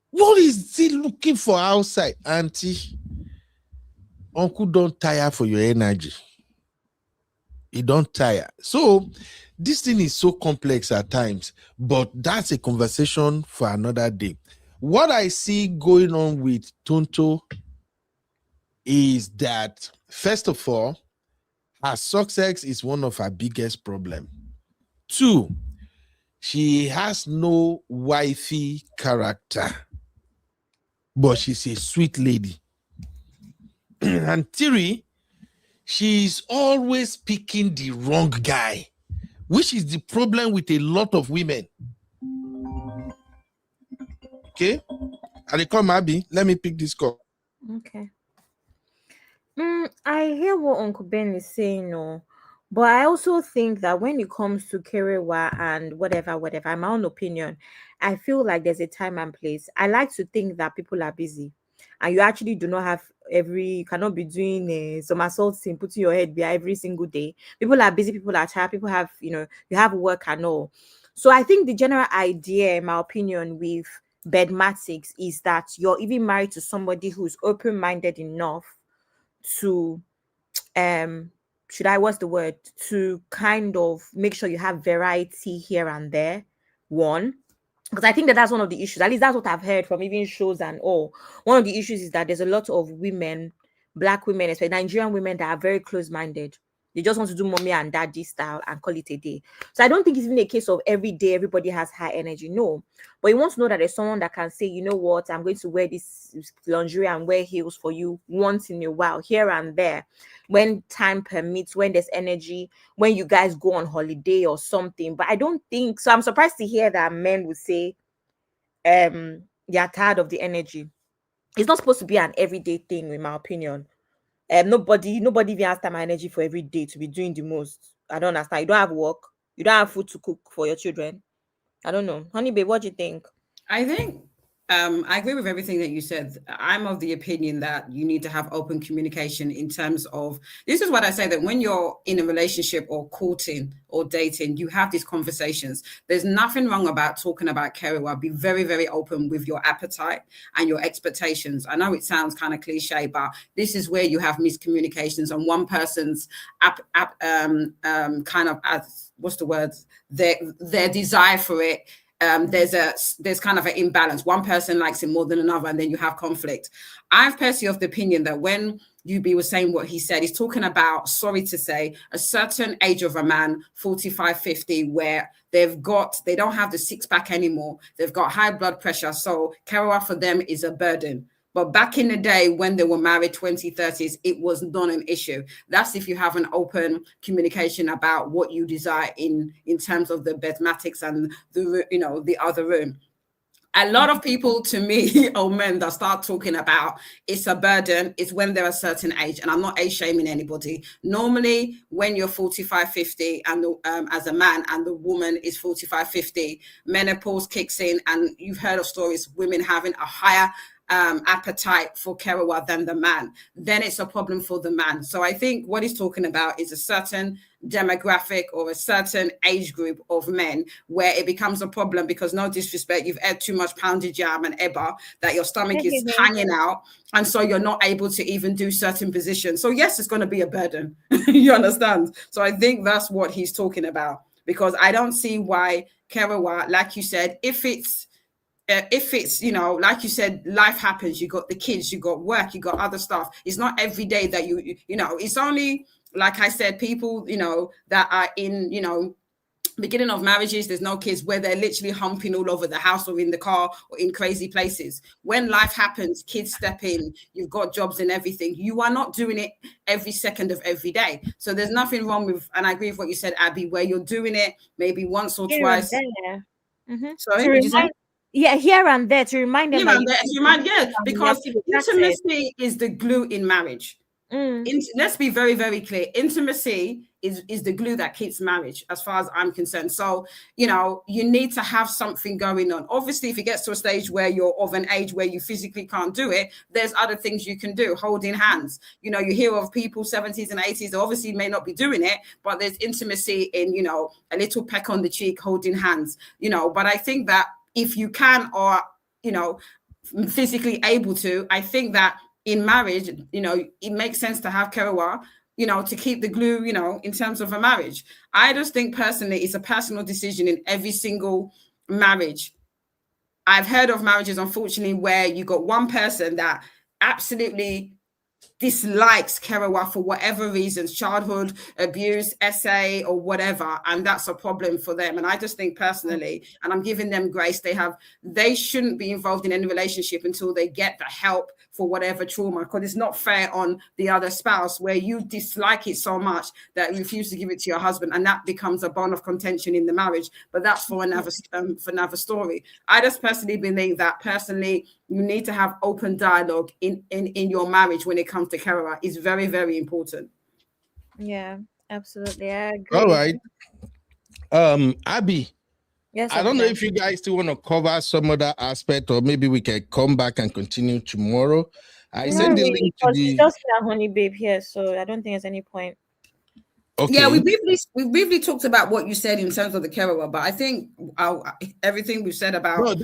What is he looking for outside, auntie? Uncle don't tire for your energy. He don't tire. So this thing is so complex at times, but that's a conversation for another day. What I see going on with Tonto is that, first of all, her success is one of her biggest problems. 2, she has no wifey character, but she's a sweet lady. And 3, she's always picking the wrong guy, which is the problem with a lot of women. Okay? And they come, Abby, let me pick this call. Okay. I hear what Uncle Ben is saying, but I also think that when it comes to Kerewa and whatever, in my own opinion, I feel like there's a time and place. I like to think that people are busy, and you actually do not have you cannot be doing somersaulting, putting your head behind every single day. People are busy, people are tired, people have, you have work and all. So I think the general idea, in my opinion, with bedmatics is that you're even married to somebody who's open-minded enough to to kind of make sure you have variety here and there. One, because I think that's one of the issues, at least that's what I've heard from even shows and all. One of the issues is that there's a lot of women, black women, especially Nigerian women, that are very close-minded. They just want to do mommy and daddy style and call it a day. So I don't think it's even a case of every day everybody has high energy. No. But you want to know that there's someone that can say, you know what, I'm going to wear this lingerie and wear heels for you once in a while, here and there, when time permits, when there's energy, when you guys go on holiday or something. But I don't think so. I'm surprised to hear that men would say they're tired of the energy. It's not supposed to be an everyday thing, in my opinion. Nobody even has time and energy for every day to be doing the most. I don't understand. You don't have work. You don't have food to cook for your children. I don't know. Honey babe, what do you think? I think I agree with everything that you said. I'm of the opinion that you need to have open communication in terms of, this is what I say, that when you're in a relationship or courting or dating, you have these conversations. There's nothing wrong about talking about Kerewa. Be very, very open with your appetite and your expectations. I know it sounds kind of cliche, but this is where you have miscommunications on one person's kind of, what's the word? Their desire for it. There's kind of an imbalance. One person likes it more than another, and then you have conflict. I've personally of the opinion that when UB was saying what he said, he's talking about, sorry to say, a certain age of a man, 45, 50, where they don't have the six-pack anymore. They've got high blood pressure. So Kerewa for them is a burden. But back in the day when they were married, 20s, 30s, it was not an issue. That's if you have an open communication about what you desire in terms of the bedmatics and the other room. A lot of people, to me, men that start talking about it's a burden, it's when they're a certain age. And I'm not age shaming anybody. Normally, when you're 45, 50, and as a man, and the woman is 45, 50, menopause kicks in, and you've heard of stories, women having a higher appetite for Kerewa than the man, then it's a problem for the man. So I think what he's talking about is a certain demographic or a certain age group of men where it becomes a problem because, no disrespect, you've ate too much pounded jam and eba that your stomach is hanging out, and so you're not able to even do certain positions. So yes, it's going to be a burden. You understand? So I think that's what he's talking about, because I don't see why Kerewa, like you said, if it's you know, like you said, life happens, you got the kids, you got work, you got other stuff. It's not every day that you know, it's only, like I said, people, you know, that are in, you know, beginning of marriages, there's no kids, where they're literally humping all over the house or in the car or in crazy places. When life happens, kids step in, you've got jobs and everything. You are not doing it every second of every day. So there's nothing wrong with, and I agree with what you said, Abby, where you're doing it maybe once or twice. Sorry, to remind, yeah, here and there, to remind them that because intimacy is the glue in marriage. Let's be very, very clear. Intimacy is the glue that keeps marriage, as far as I'm concerned. So, you know, you need to have something going on. Obviously, if it gets to a stage where you're of an age where you physically can't do it, there's other things you can do, holding hands. You know, you hear of people 70s and 80s, they obviously may not be doing it, but there's intimacy in, you know, a little peck on the cheek, holding hands, you know. But I think that if you can, or, you know, physically able to, I think that in marriage, you know, it makes sense to have Kerewa, you know, to keep the glue, you know, in terms of a marriage. I just think personally, it's a personal decision in every single marriage. I've heard of marriages, unfortunately, where you got one person that absolutely dislikes Kerewa for whatever reasons, childhood abuse, SA, or whatever, and that's a problem for them. And I just think personally, and I'm giving them grace, they shouldn't be involved in any relationship until they get the help for whatever trauma, because it's not fair on the other spouse where you dislike it so much that you refuse to give it to your husband, and that becomes a bone of contention in the marriage. But that's for another story. I just personally believe that you need to have open dialogue in your marriage when it comes to Kerewa. It's very, very important. Yeah, absolutely. I agree. All right. Abby. Yes, I don't know if you guys still want to cover some other aspect, or maybe we can come back and continue tomorrow. I sent the link to the just a honey babe here, so I don't think there's any point. Okay. Yeah, we briefly talked about what you said in terms of the Kerewa, but I think everything we said about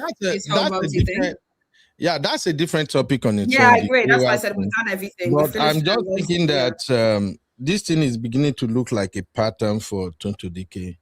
that's a different topic on its own. Yeah, I agree. That's why I said we've done everything. But I'm just thinking that this thing is beginning to look like a pattern for Tonto Dikeh.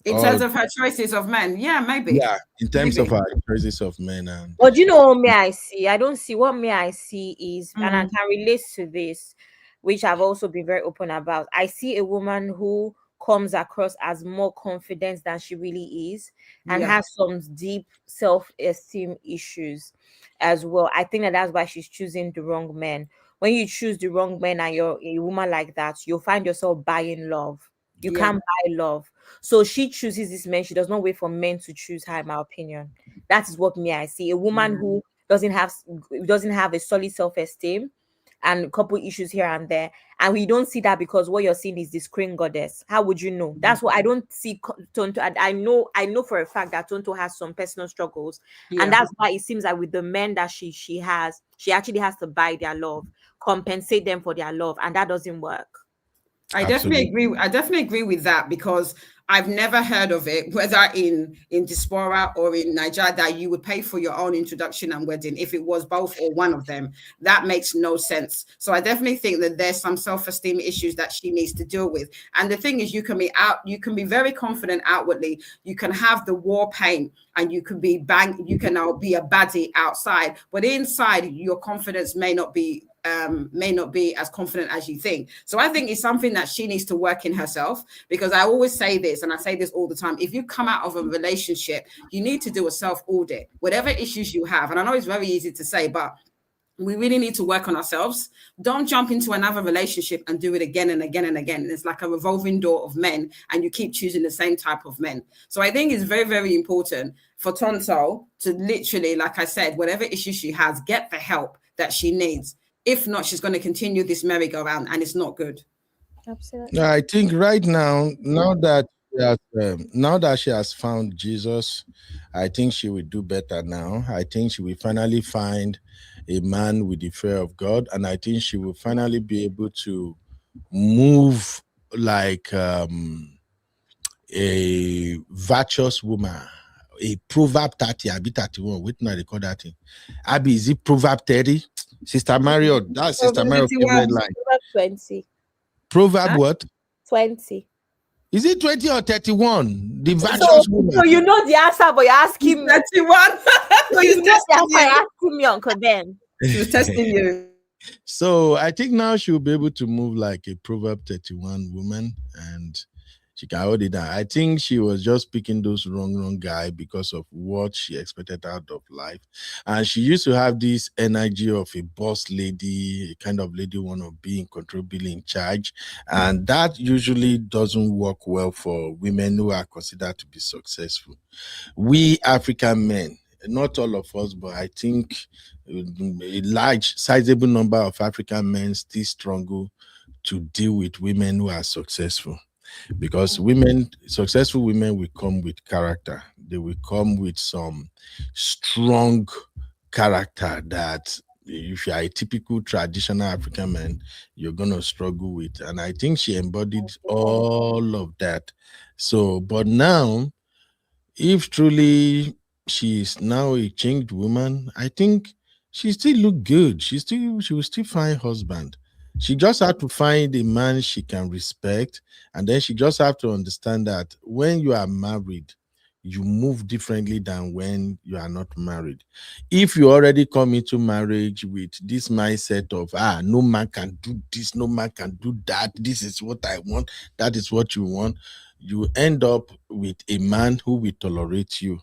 In terms of her choices of men, yeah, maybe. Yeah, in terms of her choices of men. But you know what may I see? I don't see what may I see is, and I can relate to this, which I've also been very open about. I see a woman who comes across as more confident than she really is, and has some deep self-esteem issues as well. I think that's why she's choosing the wrong men. When you choose the wrong men and you're a woman like that, you'll find yourself buying love. You can't buy love. So she chooses this man. She does not wait for men to choose her, in my opinion. That is what I see. A woman who doesn't have a solid self-esteem and a couple issues here and there. And we don't see that because what you're seeing is the screen goddess. How would you know? That's what I don't see Tonto. I know for a fact that Tonto has some personal struggles. And that's why it seems like with the men that she actually has to buy their love, compensate them for their love. And that doesn't work. I definitely agree with that, because I've never heard of it, whether in diaspora or in Nigeria, that you would pay for your own introduction and wedding. If it was both or one of them, that makes no sense. So I definitely think that there's some self-esteem issues that she needs to deal with. And the thing is, you can be very confident outwardly. You can have the war paint, and you can be now be a baddie outside, but inside your confidence may not be as confident as you think. So I think it's something that she needs to work in herself, because I always say this, and I say this all the time: if you come out of a relationship, you need to do a self-audit, whatever issues you have. And I know it's very easy to say, but we really need to work on ourselves. Don't jump into another relationship and do it again and again and again. It's like a revolving door of men, and you keep choosing the same type of men. So I think it's very, very important for Tonto to literally, like I said, whatever issues she has, get the help that she needs. If not, she's going to continue this merry-go-round, and it's not good. Absolutely. I think right now that now that she has found Jesus, I think she will do better now. I think she will finally find a man with the fear of God, and I think she will finally be able to move like a virtuous woman, a proverb 30, Abby 31. Wait, now they call that thing. Abby, is it proverb 30? Sister Mario, that's Sister Mario's favorite line. Proverb 20. Proverb what? 20. Is it 20 or 31? The So, virtuous woman. so you know the answer, but you're asking me. 31. So you know the answer, you're asking me, Uncle Ben. She was testing you. So I think now she'll be able to move like a Proverb 31 woman, and she can hold it down. I think she was just picking those wrong guy because of what she expected out of life. And she used to have this energy of a boss lady, a kind of lady want to be in control, be in charge. And that usually doesn't work well for women who are considered to be successful. We African men, not all of us, but I think a large, sizable number of African men still struggle to deal with women who are successful. Because successful women will come with character. They will come with some strong character that if you are a typical traditional African man, you're going to struggle with. And I think she embodied all of that. So, but now, if truly she's now a changed woman, I think she still look good. She will still find husband. She just have to find a man she can respect, and then she just have to understand that when you are married, you move differently than when you are not married. If you already come into marriage with this mindset of no man can do this, no man can do that, this is what I want, that is what you want, you end up with a man who will tolerate you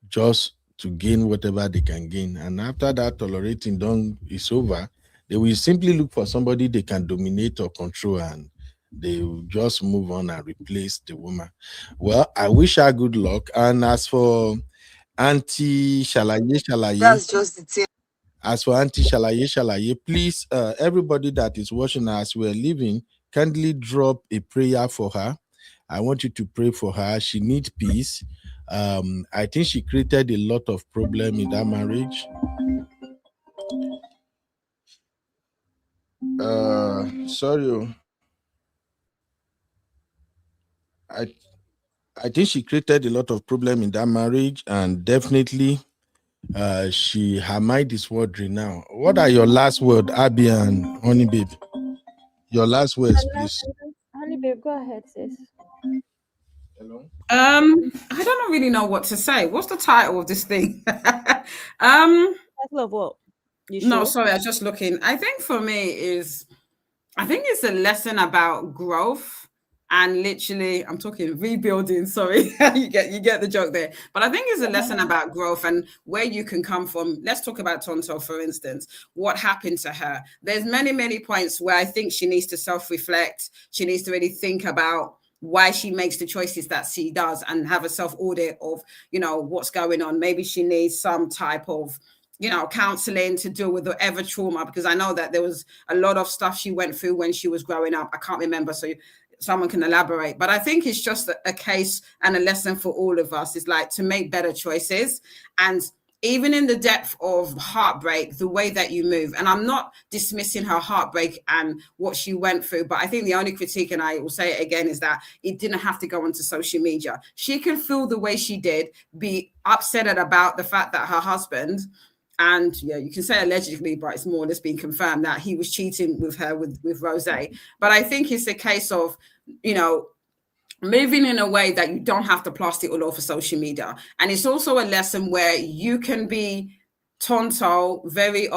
just to gain whatever they can gain. And after that tolerating done is over, they will simply look for somebody they can dominate or control, and they will just move on and replace the woman. Well, I wish her good luck. And as for Auntie Shalaye, That's just the thing. As for Auntie Shalaye, please, everybody that is watching as we're leaving, kindly drop a prayer for her. I want you to pray for her. She needs peace. I think she created a lot of problem in that marriage. Sorry. I think she created a lot of problem in that marriage, and definitely her mind is wandering now. What are your last words, Abby and Honey Babe? Your last words, please. Honey Babe, go ahead, sis. Hello? I don't really know what to say. What's the title of this thing? Title of what? No, sorry, I was just looking. I think for me I think it's a lesson about growth and literally, I'm talking rebuilding. Sorry, you get the joke there. But I think it's a lesson about growth and where you can come from. Let's talk about Tonto, for instance. What happened to her? There's many points where I think she needs to self-reflect. She needs to really think about why she makes the choices that she does and have a self-audit of, what's going on. Maybe she needs some type of counseling to deal with whatever trauma, because I know that there was a lot of stuff she went through when she was growing up. I can't remember, so someone can elaborate. But I think it's just a case and a lesson for all of us. It's like to make better choices. And even in the depth of heartbreak, the way that you move, and I'm not dismissing her heartbreak and what she went through, but I think the only critique, and I will say it again, is that it didn't have to go onto social media. She can feel the way she did, be upset about the fact that her husband, and you can say allegedly, but it's more or less being confirmed that he was cheating with her with Rosy. But I think it's a case of, moving in a way that you don't have to plaster it all over social media. And it's also a lesson where you can be Tonto, very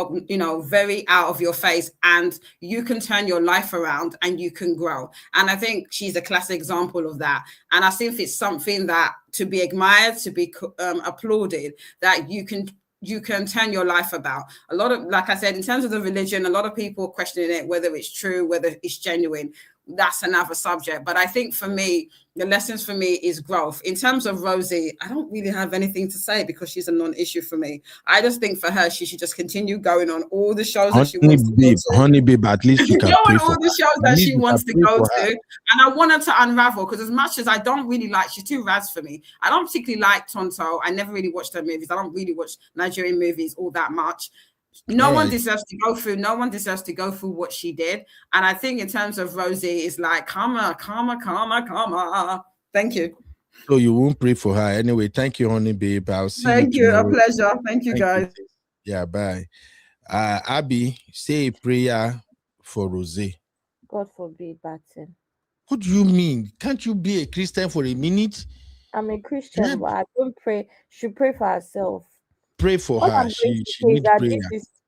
out of your face, and you can turn your life around and you can grow. And I think she's a classic example of that. And I think it's something that to be admired, to be applauded, that you can turn your life about. A lot of, like I said, in terms of the religion, a lot of people questioning it, whether it's true, whether it's genuine. that's another subject. But I think for me, the lessons for me is growth. In terms of Rosy, I don't really have anything to say because she's a non-issue for me. I just think for her, she should just continue going on all the shows that she wants to go to. Honey babe, at least you can pray for all the shows her. that she wants to go to. And I want her to unravel, because as much as I don't really like, she's too raz for me. I don't particularly like Tonto. I never really watched her movies. I don't really watch Nigerian movies all that much. No one deserves to go through. No one deserves to go through what she did. And I think in terms of Rosy, it's like karma. Thank you. So you won't pray for her anyway. Thank you, honey babe. I'll see you. Thank you. A pleasure. Thank you, guys. Yeah, bye. Abby, say a prayer for Rosy. God forbid, Barton. What do you mean? Can't you be a Christian for a minute? I'm a Christian, but I don't pray. She pray for herself. Pray for her. She needs prayer.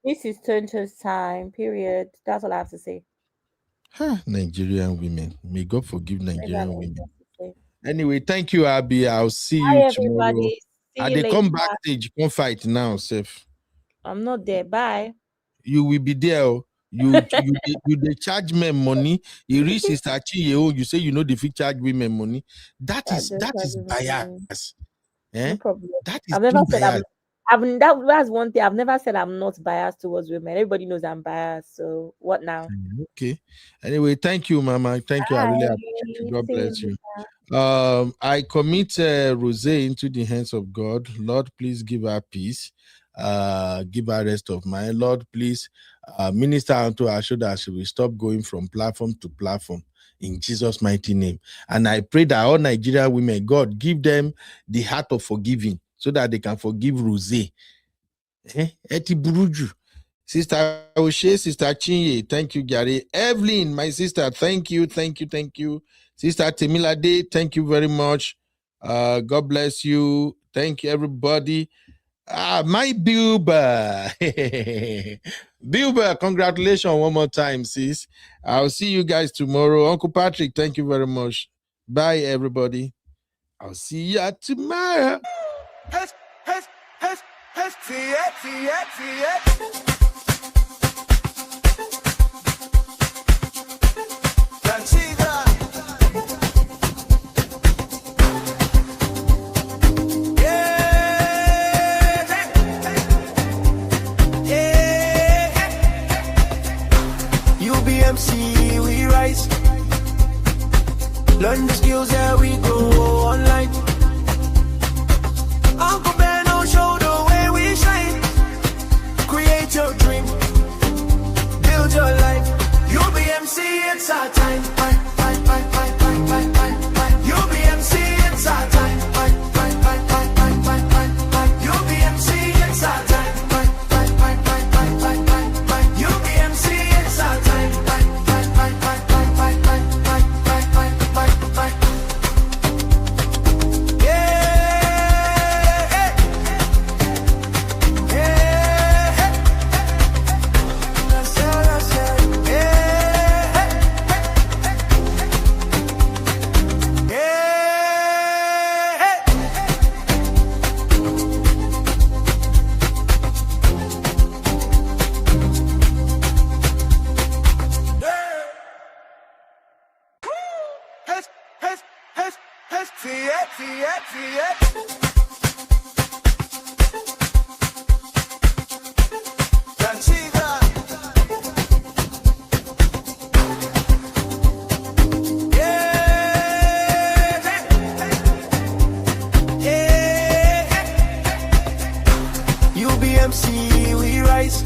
This is Tonto's time, period. That's all I have to say. Nigerian women. May God forgive Nigerian women. Anyway, thank you, Abby. I'll see you tomorrow. And they come backstage. You can't fight now, Seth. I'm not there. Bye. You will be there. You they charge men money. You reach Sister Churchill, you say you know the fee charge women money. That is bias. No problem. That is I've never said that's one thing. I've never said I'm not biased towards women. Everybody knows I'm biased. So what now? Okay. Anyway, thank you, Mama. Thank you. I really appreciate you. God bless you. I commit Rosy into the hands of God. Lord, please give her peace. Give her rest of mind. Lord, please minister unto her so that she will stop going from platform to platform in Jesus' mighty name. And I pray that all Nigerian women, God, give them the heart of forgiving so that they can forgive Rosy. Eti buruju. Sister Oshe, Sister Chinye, thank you, Gary. Evelyn, my sister, thank you. Sister Temilade, thank you very much. God bless you. Thank you, everybody. My Bilba. Bilba, congratulations one more time, sis. I'll see you guys tomorrow. Uncle Patrick, thank you very much. Bye, everybody. I'll see you tomorrow. UBMC, we rise. Learn the skills that we go online. Uncle Ben will show the way we shine. Create your dream, build your life. UBMC, it's our time. UBMC, it's our time. UBMC, it's our time. UBMC, we rise.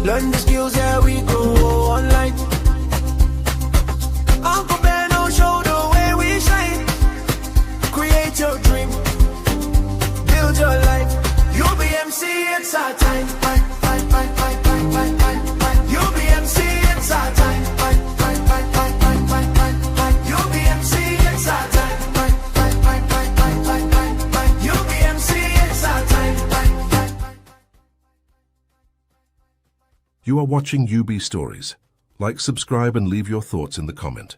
Learn the skills that we go online. Uncle Ben will show the way we shine. Create your dream, build your life. UBMC, it's our time. UBMC, it's our time. UBMC, it's our time. UBMC, it's our time. You are watching UB Stories. Like, subscribe, and leave your thoughts in the comment.